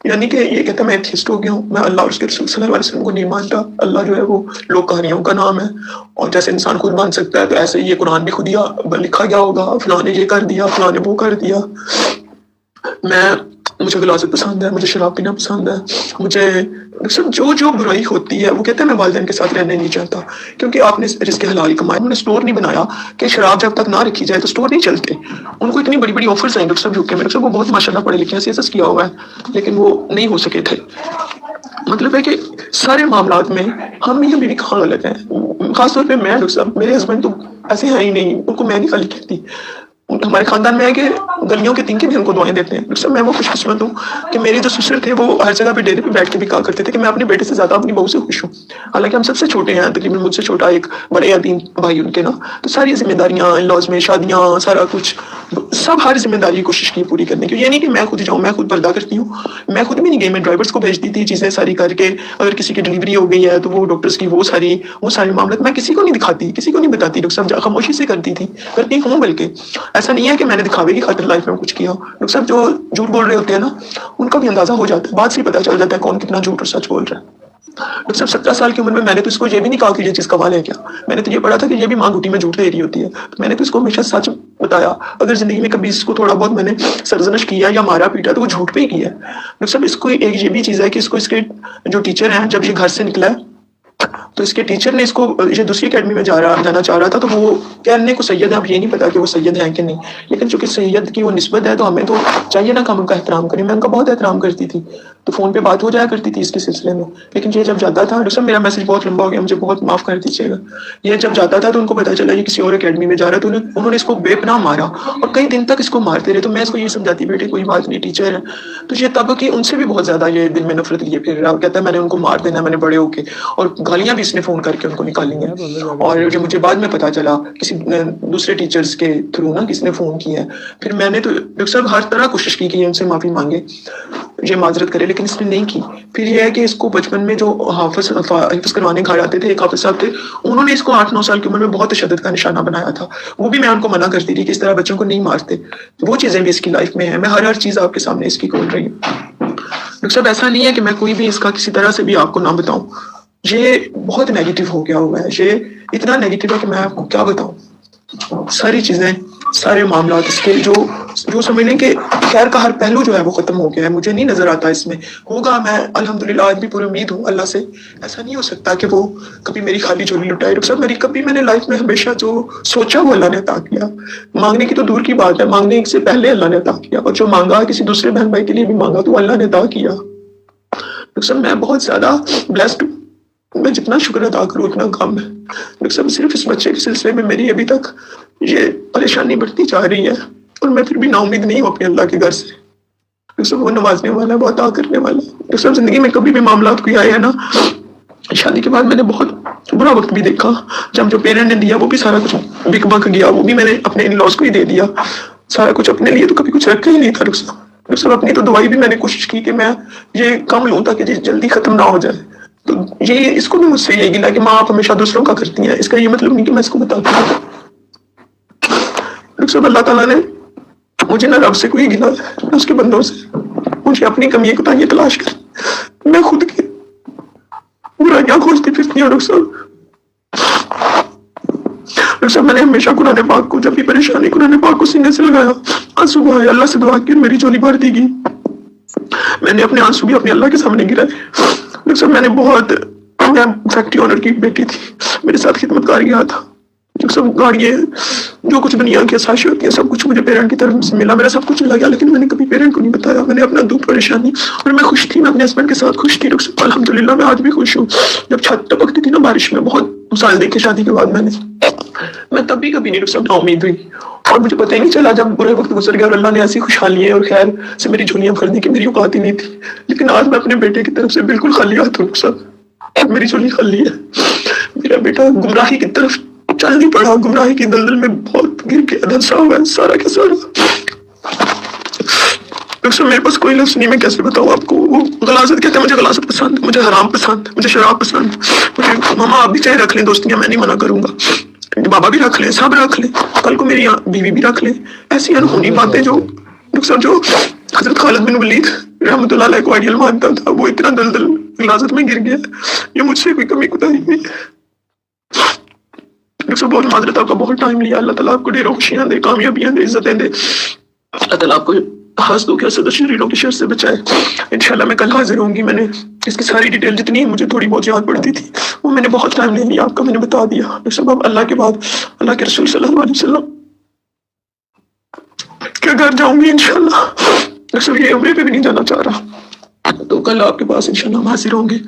यानी कि ये कहता मैं एथियस्ट हो गया हूँ, मैं अल्लाह और उसके रसूल सल्लल्लाहु अलैहि वसल्लम को नहीं मानता। अल्लाह जो है वो लोक कहानियों का नाम है, और जैसे इंसान खुद मान सकता है तो ऐसे ही ये कुरान भी खुद ही लिखा गया होगा, फलां ने ये कर दिया, फलां ने वो कर दिया। मुझे गलाजत पसंद है, मुझे शराब पीना पसंद है, मुझे सब जो बुराई होती है वो कहते हैं मैं वालिदैन के साथ रहना नहीं चाहता, क्योंकि आपने रिस्क हलाल कमाए। उन्होंने स्टोर नहीं बनाया कि शराब जब तक ना रखी जाए तो स्टोर नहीं चलते। उनको इतनी बड़ी बड़ी ऑफर्स आएंगे सब यूके में, वो बहुत माशाल्लाह पढ़े लिखे हैं, सीएसएस किया हुआ है, लेकिन वो नहीं हो सके थे। मतलब है कि सारे मामलात में हम मियां बीवी कहाँ गलत हैं। खासतौर पर मैं सब, मेरे हस्बैंड तो ऐसे हैं ही नहीं, उनको मैं नहीं खाली कहती। हमारे खानदान में है कि गलियों के तिनके भी हमको दुआएं देते हैं। सब मैं वो खुशकिस्मत हूँ कि मेरे जो ससुर थे वो हर जगह पे डेरे पे बैठ के भी कहा करते थे कि मैं अपने बेटे से ज्यादा अपनी बहू से खुश हूँ। हालांकि हम सबसे छोटे हैं, तकरीबन मुझसे छोटा एक बड़े या 3 भाई उनके ना, तो सारी जिम्मेदारियां इन-लॉज में, शादियां, सारा कुछ, सब हर जिम्मेदारी की कोशिश की पूरी करने की। ये नहीं कि मैं खुद जाऊँ, मैं खुद पर्दा करती हूँ, मैं खुद भी नहीं गई, मैं ड्राइवर्स को भेजती थी चीजें सारी करके। अगर किसी की डिलीवरी हो गई है तो वो डॉक्टर्स की वो सारे मामले मैं किसी को नहीं दिखाती, किसी को नहीं बताती, डॉक्टर साहब खामोशी से करती हूँ। बल्कि ऐसा नहीं है कि मैंने दिखावे की खातिर लाइफ में कुछ किया। डॉक्टर साहब जो झूठ बोल रहे होते हैं ना, उनका भी अंदाजा हो जाता है, बात से पता चल जाता है कौन कितना झूठ और सच बोल रहा है। डॉक्टर साहब 17 साल की उम्र में मैंने तो इसको ये भी नहीं कहा कि ये चीज कमाल है क्या, मैंने तो ये पढ़ा था कि ये भी माँ घुटी में झूठ दे रही होती है, तो मैंने तो इसको हमेशा सच बताया। अगर जिंदगी में कभी इसको थोड़ा बहुत मैंने सरजनश किया या मारा पीटा तो वो झूठ पे ही किया है। डॉक्टर साहब इसको एक ये भी चीज है कि इसको इसके जो टीचर हैं, जब ये घर से निकला है तो इसके टीचर ने इसको ये दूसरी अकेडमी में जाना चाह रहा था, तो वो कहने को सैयद है, अब ये नहीं पता कि वो सैयद है कि नहीं, लेकिन चूंकि सैयद की वो निस्बत है तो हमें तो चाहिए ना कि हम उनका एहतराम करें। मैं उनका बहुत एहतराम करती थी, तो फोन पे बात हो जाया करती थी इसके सिलसिले में। लेकिन ये जब जाता था, डॉक्टर मेरा मैसेज बहुत लंबा हो गया, मुझे बहुत माफ कर दीजिएगा। ये जब जाता था तो उनको पता चला ये किसी और अकेडमी में जा रहा है, तो उन्होंने इसको बेपनाह मारा और कई दिन तक इसको मारते रहे। तो मैं इसको ये समझाती, बेटे कोई बात नहीं, टीचर है। तो ये तब कि उनसे भी बहुत ज्यादा ये दिल में नफरत लिए फिर रहा, कहता है मैंने उनको मार देना, मैंने बड़े होके, और गालियां भी इसने फोन करके उनको निकाली हैं। और जो मुझे बाद में पता चला किसी दूसरे टीचर्स के थ्रू ना, किसने फोन किया है, फिर मैंने तो डॉक्टर साहब हर तरह कोशिश की कि उनसे माफी मांगे, ये माजरत करे, लेकिन इसने नहीं की। फिर यह है कि इसको बचपन में जो हाफिज करवाने घर आते थे, एक हाफिज साहब थे, उन्होंने इसको 8-9 साल की उम्र में बहुत तशद्दुद का निशाना बनाया था। वो भी मैं उनको मना करती थी कि इस तरह बच्चों को नहीं मारते। वो चीजें भी इसकी लाइफ में है, मैं हर चीज आपके सामने इसकी खोल रही हूँ। डॉक्टर साहब ऐसा नहीं है कि मैं कोई भी इसका किसी तरह से भी आपको ना बताऊं, ये बहुत नेगेटिव हो गया हुआ है, ये इतना नेगेटिव है कि मैं आपको क्या बताऊं। सारी चीजें, सारे मामला इसके जो समझने के खैर का हर पहलू जो है वो खत्म हो गया है, मुझे नहीं नजर आता इसमें होगा। मैं अल्हम्दुलिल्लाह आज भी पूरी उम्मीद हूँ अल्लाह से, ऐसा नहीं हो सकता कि वो कभी मेरी खाली झोली लुटाए। डॉक्टर साहब मैंने लाइफ में हमेशा जो सोचा वो अल्लाह ने अता किया। मांगने की तो दूर की बात है, मांगने से पहले अल्लाह ने अता किया, और जो मांगा किसी दूसरे बहन भाई के लिए भी मांगा तो अल्लाह ने अता किया। डॉक्टर साहब मैं बहुत ज्यादा ब्लेस्ड हूँ, मैं जितना शुक्र अदा करूँ उतना कम है। डॉक्टर साहब सिर्फ इस बच्चे के सिलसिले में मेरी अभी तक ये परेशानी बढ़ती जा रही है, और मैं फिर भी नाउमीद नहीं हूँ अपने अल्लाह के घर से। डॉक्टर साहब वो नवाजने वाला है, बहुत आ करने वाला है। डॉक्टर साहब जिंदगी में कभी भी मामला कोई आए है ना, शादी के बाद मैंने बहुत बुरा वक्त भी देखा, जब जो पेरेंट ने दिया वो भी सारा कुछ बिक बक गया, वो भी मैंने अपने इन लॉज को ही दे दिया, सारा कुछ अपने लिए तो कभी कुछ रखा ही नहीं था। डॉक्टर साहब अपनी तो दवाई भी मैंने कोशिश की कि मैं ये कम लूँ ताकि जल्दी खत्म ना हो जाए। तो ये इसको भी मुझसे यही गिला कि माँ आप हमेशा दूसरों का करती हैं, इसका ये मतलब नहीं कि मैं इसको बताती हूँ। डॉक्टर साहब अल्लाह ताला ने मुझे ना रब से कोई गिला है, ना उसके बंदों से। मुझे अपनी कमी कोताहियां तलाश कर मैं खुद की मैं क्या खोजती फिरती हूँ डॉक्टर साहब। डॉक्टर साहब मैंने हमेशा कुरान पाक को जब भी परेशानी कुरान पाक को सीने से लगाया, आंसू बहाए, अल्लाह से दुआ की, मेरी झोली भर दी गई। मैंने अपने आंसू भी अपने अल्लाह के सामने गिराए। डॉक्टर साहब मैंने बहुत, मैं फैक्ट्री ओनर की बेटी थी, मेरे साथ खिदमतकार गया था। सब गाड़ियाँ जो कुछ दुनिया की आसाइशें होती हैं सब कुछ मुझे पेरेंट की तरफ से मिला, मेरा सब कुछ मिला गया, लेकिन मैंने कभी पेरेंट को नहीं बताया। मैंने अपना दुख परेशानी, और मैं खुश थी, मैं अपने हस्बैंड के साथ खुश थी डॉक्टर साहब, अल्हम्दुलिल्लाह मैं आज भी खुश हूँ। जब छत टपकती थी ना बारिश में, बहुत साल देखे शादी के बाद मैं तब भी कभी नहीं डॉक्टर साहब नाउम्मीद हुई, और मुझे पता ही नहीं चला जब बुरे वक्त गुजर गया और अल्लाह ने ऐसी खुशहाली और खैर से मेरी झोलियां भरने की मेरी औकात ही नहीं थी। लेकिन आज मैं अपने बेटे की तरफ से बिल्कुल खाली हाथ हूँ डॉक्टर साहब, मेरी झोली खाली है। मेरा बेटा गुमराही की तरफ चल नहीं पड़ा, गुमराही की दलदल में बहुत गिर के धंसा हुआ है सारा का सारा। डॉक्टर मेरे पास कोई लफ्ज़ नहीं, मैं कैसे बताऊँ आपको। वो गलाजत कहते हैं, मुझे गलाजत पसंद, मुझे हराम पसंद, मुझे शराब पसंद, मुझे मामा आप भी चाहे रख लें दोस्तियाँ, मैं नहीं मना करूंगा, बाबा भी रख लें, सब रख लें, कल को मेरी बीवी भी रख लें। ऐसी अनहोनी बातें जो डॉक्टर जो हजरत खालिद बिन वलीद रहमतुल्लाह अलैह को आइडियल मानता था, वो इतना दलदल गलाजत में गिर गया, ये मुझसे कोई कमी कुताही हुई है। डॉक्टर बहुत माजरत, आपका बहुत टाइम लिया। अल्लाह ताला आपको ढेरों खुशियां दे, कामयाबियां दे, इज्जतें दे। अल्लाह ताला आपको हंसदों के असद शरीरों के शर से बचाए। इंशाल्लाह मैं कल हाजिर होंगी। मैंने इसकी सारी डिटेल जितनी मुझे थोड़ी बहुत याद पड़ती थी वो मैंने बहुत टाइम नहीं लिया, आपका मैंने बता दिया। डॉक्टर साहब अब अल्लाह के बाद अल्लाह के रसूल सल्लल्लाहु अलैहि वसल्लम के घर जाऊंगी इंशाल्लाह। डॉक्टर साहब ये उम्र पे भी नहीं जाना चाह रहा, तो कल आपके पास इंशाल्लाह हाजिर होंगे।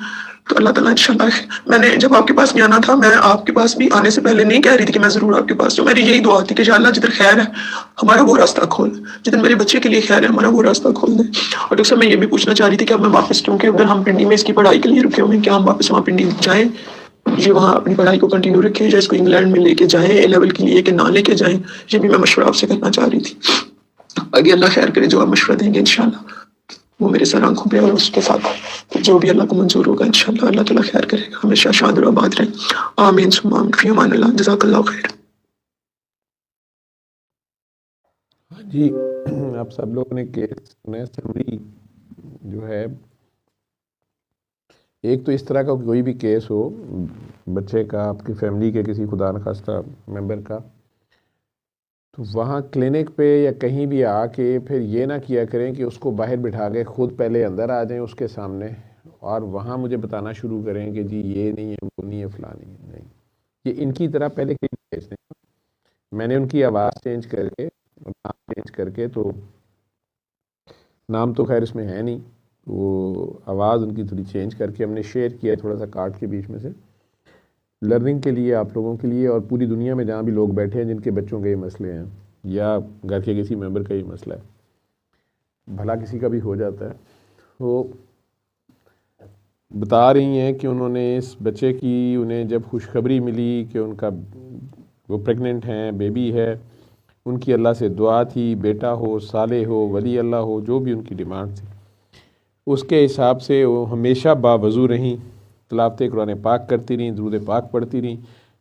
तो अल्लाह ताला इंशाल्लाह, मैंने जब आपके पास नहीं आना था, मैं आपके पास भी आने से पहले नहीं कह रही थी कि मैं जरूर आपके पास, तो मेरी यही दुआ थी कि अल्लाह जिधर खैर है हमारा वो रास्ता खोल, जिधर मेरे बच्चे के लिए खैर है हमारा वो रास्ता खोल दे। और डॉक्टर साहब मैं ये भी पूछना चाह रही थी कि अब मैं वापस, क्योंकि अगर हम पिंडी में इसकी पढ़ाई के लिए रुके हुए हैं, क्या हम वापस वहाँ पिंडी जाएँ, ये वहाँ अपनी पढ़ाई को कंटिन्यू रखें, या इसको इंग्लैंड में लेके जाएँ ए लेवल के लिए कि ना लेके जाएँ, ये भी मैं मशवरा आपसे करना चाह रही थी। आगे अल्लाह खैर करे, जो आप मशवरा देंगे इंशाल्लाह वो मेरे सर आंखों पे, और उसके साथ जो भी अल्लाह को मंजूर होगा इंशाल्लाह अल्लाह ताला खैर करेगा। हमेशा शाद और आबाद रहें, आमीन सुम्मा आमीन, फी अमान अल्लाह, जज़ाकल्लाहु खैर। हाँ जी, आप सब लोगों ने केस सुने। समरी जो है, एक तो इस तरह का कोई भी केस हो बच्चे का, आपकी फैमिली के किसी खुदा न खास्ता मेंबर का, तो वहाँ क्लिनिक पे या कहीं भी आके फिर ये ना किया करें कि उसको बाहर बिठा के खुद पहले अंदर आ जाएं उसके सामने और वहाँ मुझे बताना शुरू करें कि जी ये नहीं है, वो नहीं है, फलानी है। नहीं, ये इनकी तरह पहले कहीं भेज दें। मैंने उनकी आवाज़ चेंज करके, नाम चेंज करके, तो नाम तो खैर इसमें है नहीं, वो आवाज़ उनकी थोड़ी चेंज करके हमने शेयर किया थोड़ा सा कार्ड के बीच में से, लर्निंग के लिए, आप लोगों के लिए, और पूरी दुनिया में जहाँ भी लोग बैठे हैं जिनके बच्चों के ये मसले हैं या घर के किसी मेंबर का ये मसला है, भला किसी का भी हो जाता है। तो बता रही हैं कि उन्होंने इस बच्चे की, उन्हें जब खुशखबरी मिली कि उनका वो प्रेग्नेंट हैं, बेबी है, उनकी अल्लाह से दुआ थी, बेटा हो, साले हो, वली अल्लाह हो, जो भी उनकी डिमांड थी, उसके हिसाब से वो हमेशा बावज़ू रहीं, तिलावत कुरान पाक करती रहीं, दुरूद पाक पढ़ती रहीं।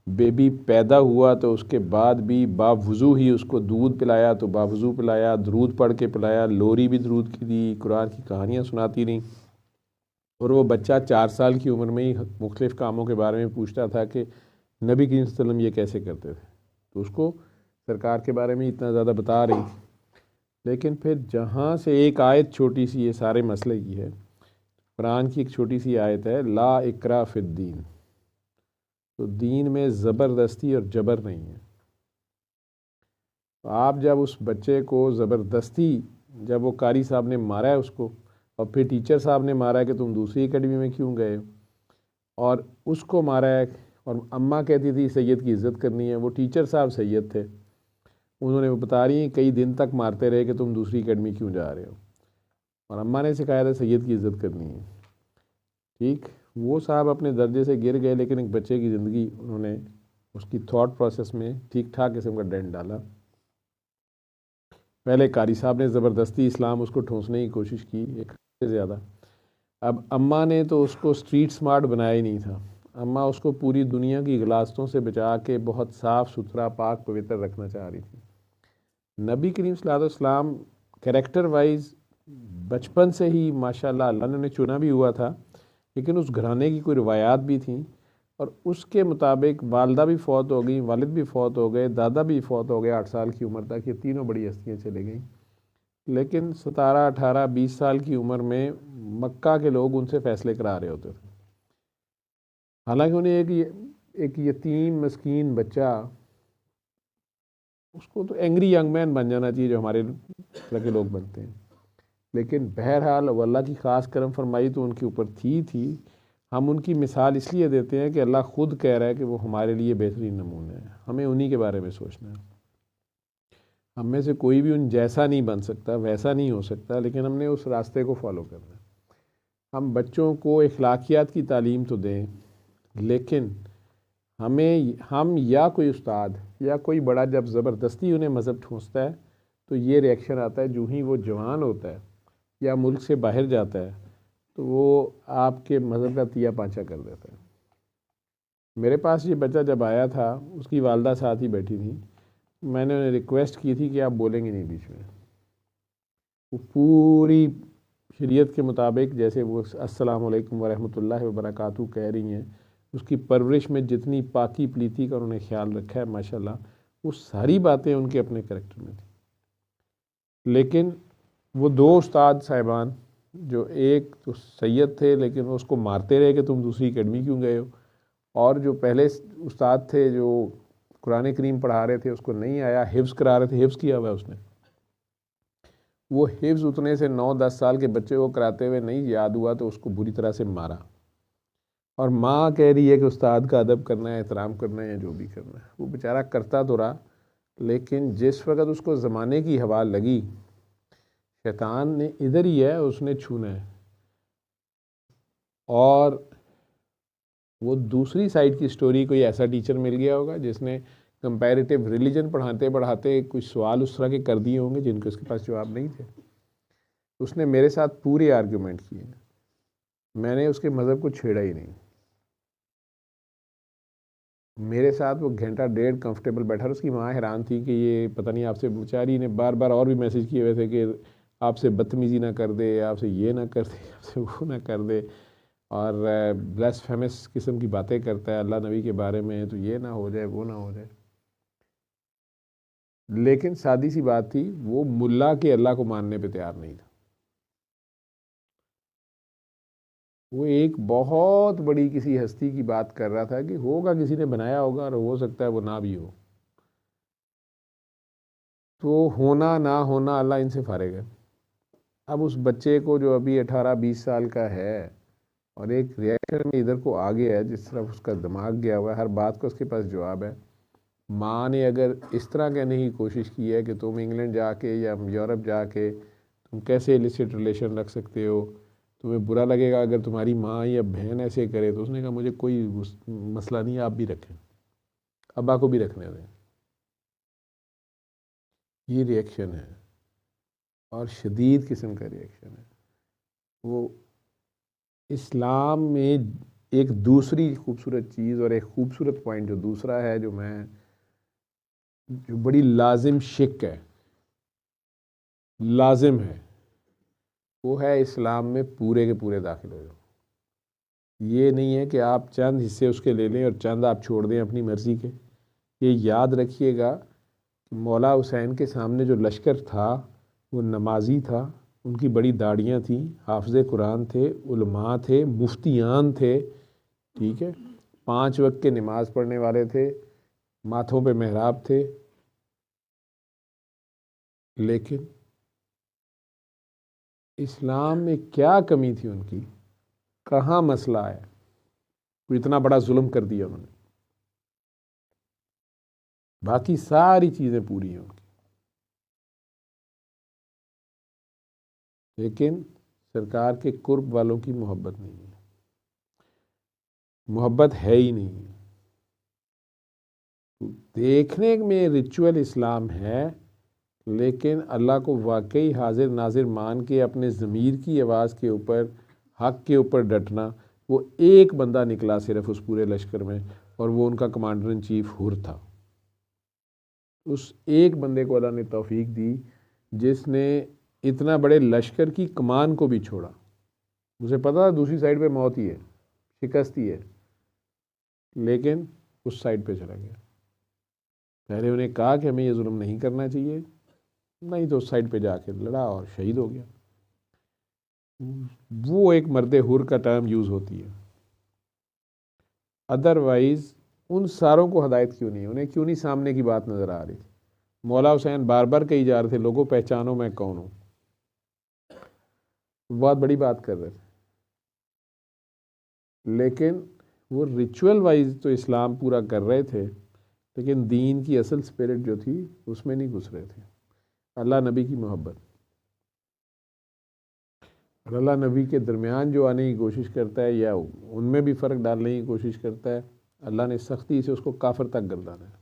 बेबी पैदा हुआ तो उसके बाद भी बावज़ू ही उसको दूध पिलाया तो बावज़ू पिलाया, दुरूद पढ़ के पिलाया, लोरी भी दुरूद की दी, कुरान की कहानियाँ सुनाती रहीं। और वो बच्चा 4 साल की उम्र में ही मुख्तलिफ़ कामों के बारे में पूछता था कि नबी करीम सल्लल्लाहु अलैहि वसल्लम ये कैसे करते थे, तो उसको सरकार के बारे में इतना ज़्यादा बता रही थी। लेकिन फिर जहाँ से एक आयत छोटी सी ये सारे मसले की है, कुरान की एक छोटी सी आयत है, ला इकरा फिद्दीन, तो दीन में ज़बरदस्ती और जबर नहीं है। तो आप जब उस बच्चे को ज़बरदस्ती, जब वो कारी साहब ने मारा है उसको और फिर टीचर साहब ने मारा है कि तुम दूसरी एकेडमी में क्यों गए, और उसको मारा है, और अम्मा कहती थी सैयद की इज़्ज़त करनी है, वो टीचर साहब सैयद थे, उन्होंने वो बता रही हैं कई दिन तक मारते रहे कि तुम दूसरी एकेडमी क्यों जा रहे हो, और अम्मा ने सिखाया था सैयद की इज़्ज़त करनी है। ठीक, वो साहब अपने दर्जे से गिर गए, लेकिन एक बच्चे की ज़िंदगी उन्होंने उसकी थॉट प्रोसेस में ठीक ठाक किस्म का डेंट डाला। पहले कारी साहब ने ज़बरदस्ती इस्लाम उसको ठूंसने की कोशिश की एक से ज़्यादा। अब अम्मा ने तो उसको स्ट्रीट स्मार्ट बनाया ही नहीं था, अम्मा उसको पूरी दुनिया की गलास्तों से बचा के बहुत साफ़ सुथरा पाक पवित्र रखना चाह रही थी। नबी करीम सल्लल्लाहु अलैहि वसल्लम कैरेक्टर वाइज बचपन से ही माशाल्लाह अल्लाह ने उन्हें चुना भी हुआ था, लेकिन उस घराने की कोई रवायात भी थी और उसके मुताबिक वालदा भी फ़ौत हो गई, वालिद भी फ़ौत हो गए, दादा भी फ़ौत हो गए 8 साल की उम्र तक। ये तीनों बड़ी हस्तियाँ चली गई। लेकिन 17, 18, 20 साल की उम्र में मक्का के लोग उनसे फ़ैसले करा रहे होते थे। हालांकि उन्हें एक यतीम मस्कीन बच्चा, उसको तो एंग्री यंग मैन बन जाना चाहिए जो हमारे तरह के लोग बनते हैं। लेकिन बहरहाल अल्लाह की ख़ास करम फरमाई तो उनके ऊपर थी। हम उनकी मिसाल इसलिए देते हैं कि अल्लाह ख़ुद कह रहा है कि वो हमारे लिए बेहतरीन नमूने हैं। हमें उन्हीं के बारे में सोचना है। हम में से कोई भी उन जैसा नहीं बन सकता, वैसा नहीं हो सकता, लेकिन हमने उस रास्ते को फॉलो करना है। हम बच्चों को अखलाकियात की तालीम तो दें, लेकिन हम या कोई उस्ताद या कोई बड़ा जब ज़बरदस्ती उन्हें मज़हब ठूंसता है तो ये रिएक्शन आता है। जो ही वो जवान होता है या मुल्क से बाहर जाता है तो वो आपके मज़हब का तिया पांचा कर देता है। मेरे पास ये बच्चा जब आया था, उसकी वालदा साथ ही बैठी थी। मैंने उन्हें रिक्वेस्ट की थी कि आप बोलेंगे नहीं बीच में। वो पूरी शरीयत के मुताबिक, जैसे वो अस्सलामु अलैकुम व रहमतुल्लाहि व बरकातहू कह रही हैं, उसकी परवरिश में जितनी पाकी प्लीती का उन्होंने ख्याल रखा है माशाल्लाह, वो सारी बातें उनके अपने करैक्टर में थी। लेकिन वो 2 उस्ताद साहिबान, जो एक तो सैयद थे लेकिन वो उसको मारते रहे कि तुम दूसरी अकेडमी क्यों गए हो, और जो पहले उस्ताद थे जो कुरान करीम पढ़ा रहे थे उसको नहीं आया, हिफ्ज़ करा रहे थे, हिफ्ज़ किया हुआ है उसने, वो हिफ्ज़ उतने से 9-10 साल के बच्चे को कराते हुए नहीं याद हुआ तो उसको बुरी तरह से मारा। और माँ कह रही है कि उस्ताद का अदब करना है, एहतराम करना है या जो भी करना है। वो बेचारा करता तो रहा, लेकिन जिस वक़्त उसको ज़माने की हवा लगी, शैतान ने इधर ही है, उसने छूना है। और वो दूसरी साइड की स्टोरी, कोई ऐसा टीचर मिल गया होगा जिसने कंपैरेटिव रिलीजन पढ़ाते पढ़ाते कुछ सवाल उस तरह के कर दिए होंगे जिनके उसके पास जवाब नहीं थे। उसने मेरे साथ पूरे आर्ग्यूमेंट किए, मैंने उसके मज़हब को छेड़ा ही नहीं। मेरे साथ वो घंटा डेढ़ कंफर्टेबल बैठा। उसकी माँ हैरान थी कि ये पता नहीं आपसे, बेचारी ने बार बार और भी मैसेज किए हुए थे कि आपसे बदतमीज़ी ना कर दे, आपसे ये ना कर दे, आपसे वो ना कर दे, और ब्लास्फेमस किस्म की बातें करता है अल्लाह नबी के बारे में, तो ये ना हो जाए, वो ना हो जाए। लेकिन सादी सी बात थी, वो मुल्ला के अल्लाह को मानने पे तैयार नहीं था। वो एक बहुत बड़ी किसी हस्ती की बात कर रहा था कि होगा, किसी ने बनाया होगा और हो सकता है वो ना भी हो। तो होना ना होना अल्लाह इनसे फारिग है। अब उस बच्चे को जो अभी 18-20 साल का है और एक रिएक्शन में इधर को आ गया है, जिस तरफ उसका दिमाग गया हुआ है, हर बात का उसके पास जवाब है। माँ ने अगर इस तरह कहने की कोशिश की है कि तुम इंग्लैंड जाके या यूरोप जाके तुम कैसे इलिसिट रिलेशन रख सकते हो, तुम्हें बुरा लगेगा अगर तुम्हारी माँ या बहन ऐसे करे, तो उसने कहा मुझे कोई मसला नहीं, आप भी रखें, अब्बा को भी रखने दें। ये रिएक्शन है और शदीद किस्म का रिएक्शन है। वो इस्लाम में एक दूसरी खूबसूरत चीज़ और एक खूबसूरत पॉइंट जो दूसरा है, जो बड़ी लाजिम शिक है, लाजिम है, वो है इस्लाम में पूरे के पूरे दाखिल हो जाओ। ये नहीं है कि आप चंद हिस्से उसके ले लें और चंद आप छोड़ दें अपनी मर्ज़ी के। ये याद रखिएगा कि मौला हुसैन के सामने जो लश्कर था वो नमाजी था, उनकी बड़ी दाढ़ियाँ थी, हाफिज़ कुरान थे, उलमा थे, मुफ्तियान थे, ठीक है, 5 वक्त के नमाज़ पढ़ने वाले थे, माथों पे मेहराब थे। लेकिन इस्लाम में क्या कमी थी उनकी, कहाँ मसला है, कोई इतना बड़ा जुल्म कर दिया उन्होंने, बाकी सारी चीज़ें पूरी हैं उनकी। लेकिन सरकार के कुर्ब वालों की मोहब्बत नहीं है, मोहब्बत है ही नहीं है। देखने में रिचुअल इस्लाम है, लेकिन अल्लाह को वाकई हाजिर नाजिर मान के अपने ज़मीर की आवाज़ के ऊपर, हक़ के ऊपर डटना, वो एक बंदा निकला सिर्फ उस पूरे लश्कर में, और वो उनका कमांडर इन चीफ हुर था। उस एक बंदे को अल्लाह ने तौफीक दी जिसने इतना बड़े लश्कर की कमान को भी छोड़ा, मुझे पता था दूसरी साइड पे मौत ही है, शिकस्त ही है, लेकिन उस साइड पे चला गया। पहले उन्हें कहा कि हमें ये जुल्म नहीं करना चाहिए, नहीं तो उस साइड पे जाके लड़ा और शहीद हो गया। वो एक मर्द हुर का टर्म यूज़ होती है। अदरवाइज़ उन सारों को हदायत क्यों नहीं, उन्हें क्यों नहीं सामने की बात नज़र आ रही थी। मौला हुसैन बार बार कही जा रहे थे, लोगों पहचानो मैं कौन हूँ, बहुत बड़ी बात कर रहे थे, लेकिन वो रिचुअल वाइज तो इस्लाम पूरा कर रहे थे, लेकिन दीन की असल स्पिरिट जो थी उसमें नहीं घुस रहे थे। अल्लाह नबी की मोहब्बत और अल्लाह नबी के दरमियान जो आने की कोशिश करता है या उनमें भी फ़र्क डालने की कोशिश करता है, अल्लाह ने सख्ती से उसको काफिर तक गर्दाना है।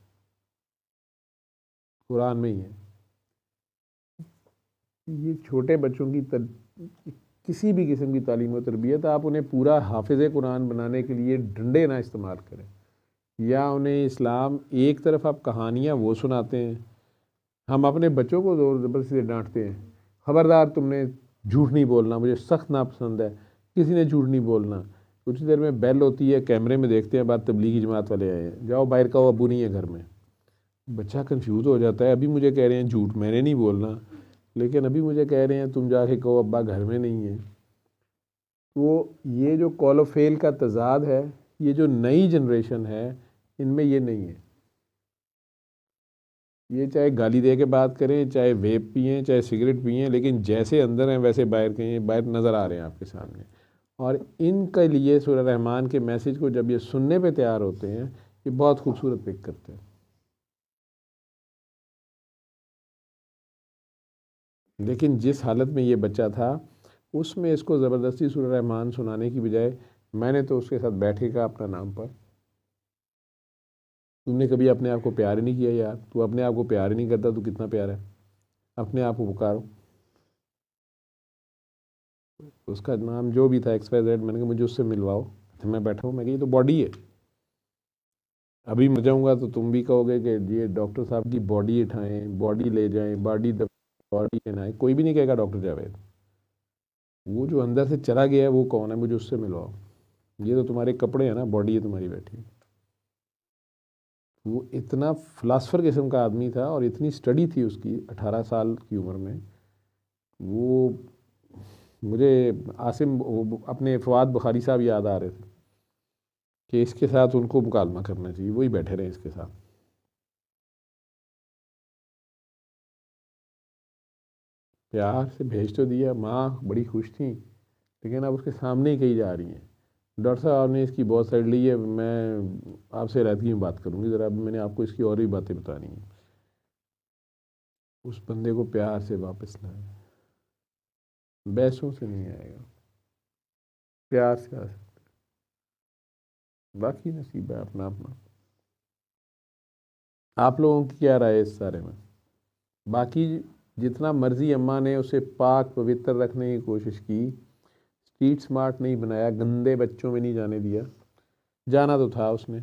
कुरान में ही है। ये छोटे बच्चों की किसी भी किस्म की तालीम और तरबियत, आप उन्हें पूरा हाफिज़ कुरान बनाने के लिए डंडे ना इस्तेमाल करें, या उन्हें इस्लाम एक तरफ आप कहानियाँ वो सुनाते हैं। हम अपने बच्चों को ज़ोर ज़बरदस्ती से डांटते हैं, ख़बरदार तुमने झूठ नहीं बोलना, मुझे सख्त नापसंद है, किसी ने झूठ नहीं बोलना। कुछ देर में बेल होती है, कैमरे में देखते हैं बाद तबलीगी जमात वाले आए हैं, जाओ बाहर का, वो अबू नहीं है घर में। बच्चा कंफ्यूज हो जाता है, अभी मुझे कह रहे हैं झूठ, मैंने नहीं बोलना, लेकिन अभी मुझे कह रहे हैं तुम जाके कहो अब्बा घर में नहीं है। तो ये जो कॉल ऑफ फेल का तजाद है, ये जो नई जनरेशन है, इनमें ये नहीं है। ये चाहे गाली दे के बात करें, चाहे वेप पिएँ, चाहे सिगरेट पिएँ, लेकिन जैसे अंदर हैं वैसे बाहर के हैं, बाहर नज़र आ रहे हैं आपके सामने। और इनके लिए सूरह रहमान के मैसेज को जब ये सुनने पे तैयार होते हैं, ये बहुत खूबसूरत पिक करते हैं। लेकिन जिस हालत में ये बच्चा था, उसमें इसको ज़बरदस्ती सूरह रहमान सुनाने की बजाय मैंने तो उसके साथ बैठे का अपना नाम पर, तुमने कभी अपने आप को प्यार ही नहीं किया यार, तू अपने आप को प्यार ही नहीं करता, तू कितना प्यार है, अपने आप को पुकारो। उसका नाम जो भी था XYZ, मैंने कहा मुझे उससे मिलवाओ। तो मैं बैठा हूँ, मैं कहा ये तो बॉडी है, अभी मर जाऊँगा तो तुम भी कहोगे कि ये डॉक्टर साहब की बॉडी उठाएं, बॉडी ले जाएं, बॉडी लेना। कोई भी नहीं कहेगा डॉक्टर जावेद, वो जो अंदर से चला गया है वो कौन है, मुझे उससे मिलवाओ। ये तो तुम्हारे कपड़े हैं ना, बॉडी है तुम्हारी बैठी। वो इतना फ़िलासफ़र किस्म का आदमी था और इतनी स्टडी थी उसकी 18 साल की उम्र में। वो मुझे आसिम अपने फवाद बुखारी साहब याद आ रहे थे कि इसके साथ उनको मुकालमा करना चाहिए, वही बैठे रहे इसके साथ। प्यार से भेज तो दिया, माँ बड़ी खुश थी, लेकिन अब उसके सामने ही कही जा रही हैं, डॉक्टर साहब आपने इसकी बहुत साइड ली है, मैं आपसे रहती में बात करूँगी, ज़रा मैंने आपको इसकी और भी बातें बतानी हैं। उस बंदे को प्यार से वापस लाए, बहसों से नहीं आएगा, प्यार से आ सकते, बाकी नसीब है अपना अपना। आप लोगों की क्या राय है इस सारे में? बाकी जितना मर्जी अम्मा ने उसे पाक पवित्र रखने की कोशिश की, स्ट्रीट स्मार्ट नहीं बनाया, गंदे बच्चों में नहीं जाने दिया, जाना तो था उसने,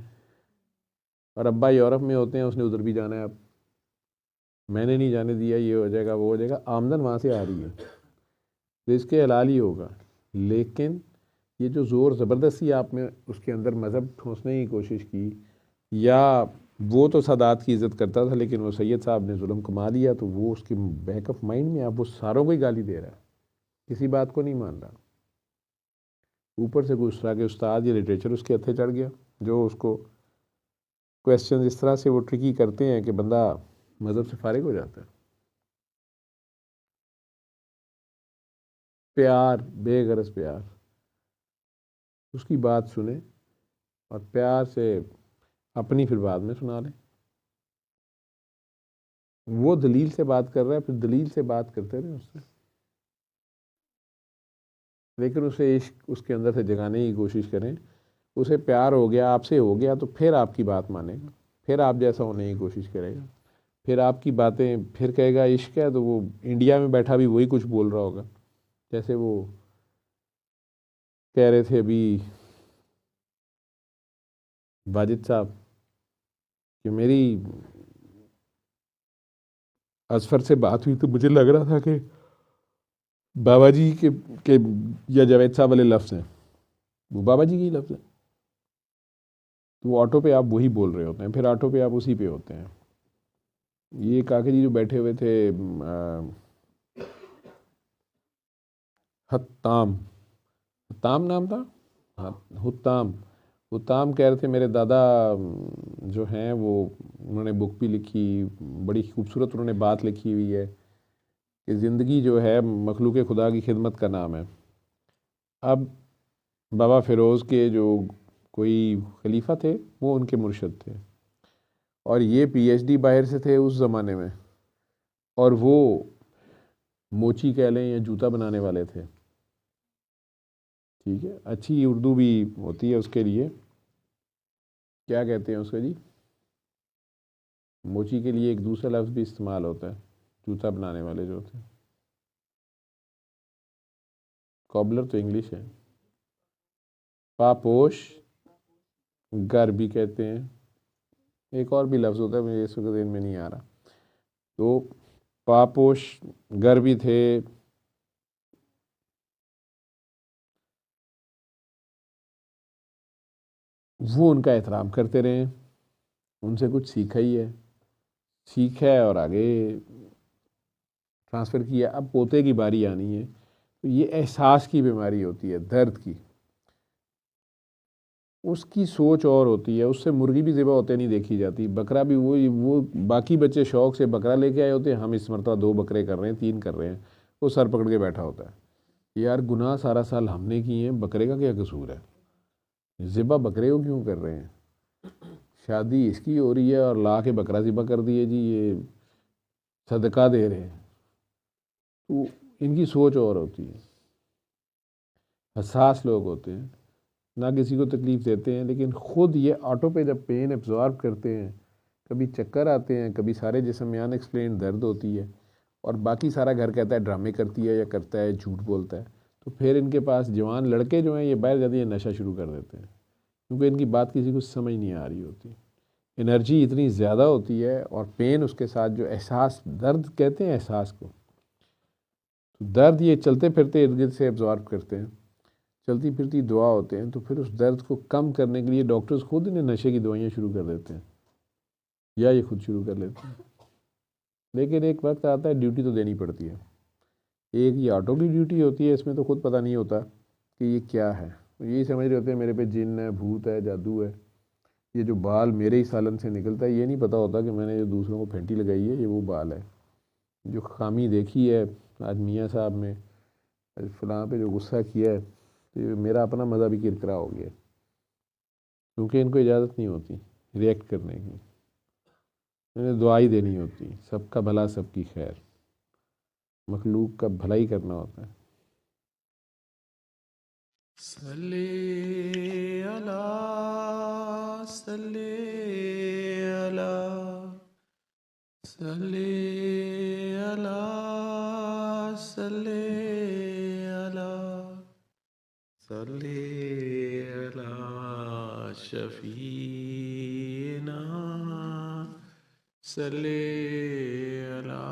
और अब्बा यूरोप में होते हैं, उसने उधर भी जाना है। अब मैंने नहीं जाने दिया, ये हो जाएगा वो हो जाएगा, आमदन वहाँ से आ रही है तो इसके हलाल ही होगा। लेकिन ये जो ज़ोर ज़बरदस्ती आपने उसके अंदर मज़हब ठोंसने की कोशिश की, या वो तो सादात की इज़्ज़त करता था लेकिन वो सैयद साहब ने जुल्म कमा लिया, तो वो उसके बैक ऑफ माइंड में अब वो सारों को ही गाली दे रहा है, किसी बात को नहीं मान रहा। ऊपर से गुस्सा के उस्ताद या लिटरेचर उसके हथे चढ़ गया, जो उसको क्वेश्चन इस तरह से वो ट्रिकी करते हैं कि बंदा मज़हब से फारिग हो जाता है। प्यार, बेगरज प्यार, उसकी बात सुने और प्यार से अपनी फिर बाद में सुना लें। वो दलील से बात कर रहा है, फिर दलील से बात करते रहे उससे, लेकिन उसे इश्क उसके अंदर से जगाने की कोशिश करें। उसे प्यार हो गया, आपसे हो गया, तो फिर आपकी बात मानेगा, फिर आप जैसा होने की कोशिश करेगा, फिर आपकी बातें, फिर कहेगा इश्क है, तो वो इंडिया में बैठा भी वही कुछ बोल रहा होगा। जैसे वो कह रहे थे अभी वाजिद साहब कि मेरी असफर से बात हुई तो मुझे लग रहा था कि बाबा जी के या जावेद साहब वाले लफ्ज़ हैं, वो बाबा जी के ही लफ्ज़ हैं। तो वो ऑटो पे आप वही बोल रहे होते हैं, फिर ऑटो पे आप उसी पे होते हैं। ये काका जी जो बैठे हुए थे हत्ताम, हत्ताम नाम था, हाँ हुत्ताम, हुत्ताम कह रहे थे मेरे दादा जो हैं वो, उन्होंने बुक भी लिखी, बड़ी खूबसूरत उन्होंने बात लिखी हुई है कि ज़िंदगी जो है मखलूक खुदा की खिदमत का नाम है। अब बाबा फ़िरोज़ के जो कोई खलीफा थे वो उनके मुर्शद थे, और ये पीएचडी बाहर से थे उस ज़माने में, और वो मोची कह लें या जूता बनाने वाले थे। ठीक है, अच्छी उर्दू भी होती है उसके लिए, क्या कहते हैं उसका जी, मोची के लिए एक दूसरा लफ्ज़ भी इस्तेमाल होता है, जूता बनाने वाले जो थे। कॉबलर तो इंग्लिश है, पापोश गर भी कहते हैं, एक और भी लफ्ज़ होता है मुझे इस वक्त ज़हन में नहीं आ रहा। तो पापोश गर भी थे, वो उनका एहतराम करते रहे, उनसे कुछ सीखा ही है, सीखा है और आगे ट्रांसफ़र किया। अब पोते की बारी आनी है, तो ये एहसास की बीमारी होती है, दर्द की, उसकी सोच और होती है। उससे मुर्गी भी ज़िबा होते नहीं देखी जाती, बकरा भी, वो बाकी बच्चे शौक़ से बकरा लेके आए होते हैं, हम इस मरतबा 2 बकरे कर रहे हैं, 3 कर रहे हैं, वो सर पकड़ के बैठा होता है, यार गुनाह सारा साल हमने किए हैं, बकरे का क्या कसूर है, ज़िबा बकरे को क्यों कर रहे हैं, शादी इसकी हो रही है और ला के बकरा ज़िबा कर दिए जी, ये सदका दे रहे हैं। तो इनकी सोच और होती है, हसास लोग होते हैं, ना किसी को तकलीफ़ देते हैं, लेकिन ख़ुद ये ऑटो पे जब पेन एब्जॉर्ब करते हैं, कभी चक्कर आते हैं, कभी सारे जिस्म में अनएक्सप्लेन्ड दर्द होती है, और बाकी सारा घर कहता है ड्रामे करती है या करता है, झूठ बोलता है, तो फिर इनके पास जवान लड़के जो हैं ये बाहर जाते हैं, नशा शुरू कर देते हैं, क्योंकि इनकी बात किसी को समझ नहीं आ रही होती, एनर्जी इतनी ज़्यादा होती है, और पेन उसके साथ जो एहसास, दर्द कहते हैं एहसास को, तो दर्द ये चलते फिरते इर्द गिर्द से एब्जॉर्ब करते हैं, चलती फिरती दुआ होते हैं। तो फिर उस दर्द को कम करने के लिए डॉक्टर्स खुद इन्हें नशे की दवाइयाँ शुरू कर देते हैं, या ये खुद शुरू कर लेते हैं। लेकिन एक वक्त आता है ड्यूटी तो देनी पड़ती है, एक ये ऑटो की ड्यूटी होती है, इसमें तो खुद पता नहीं होता कि ये क्या है, यही समझ रहे होते हैं मेरे पे जिन है, भूत है, जादू है, ये जो बाल मेरे ही सालन से निकलता है, ये नहीं पता होता कि मैंने जो दूसरों को फेंटी लगाई है ये वो बाल है, जो खामी देखी है आज मियाँ साहब में, आज फलां पे जो गुस्सा किया है, तो ये मेरा अपना मज़ा भी किरकिरा हो गया, क्योंकि इनको इजाज़त नहीं होती रिएक्ट करने की, इन्हें दुआ ही देनी होती, सबका भला सबकी खैर, मखलूक का भला ही करना होता है। सल्ले अला सल्ले अला सल्ले अला सल्ले अला सल्ले अला शफीना सल्ले अला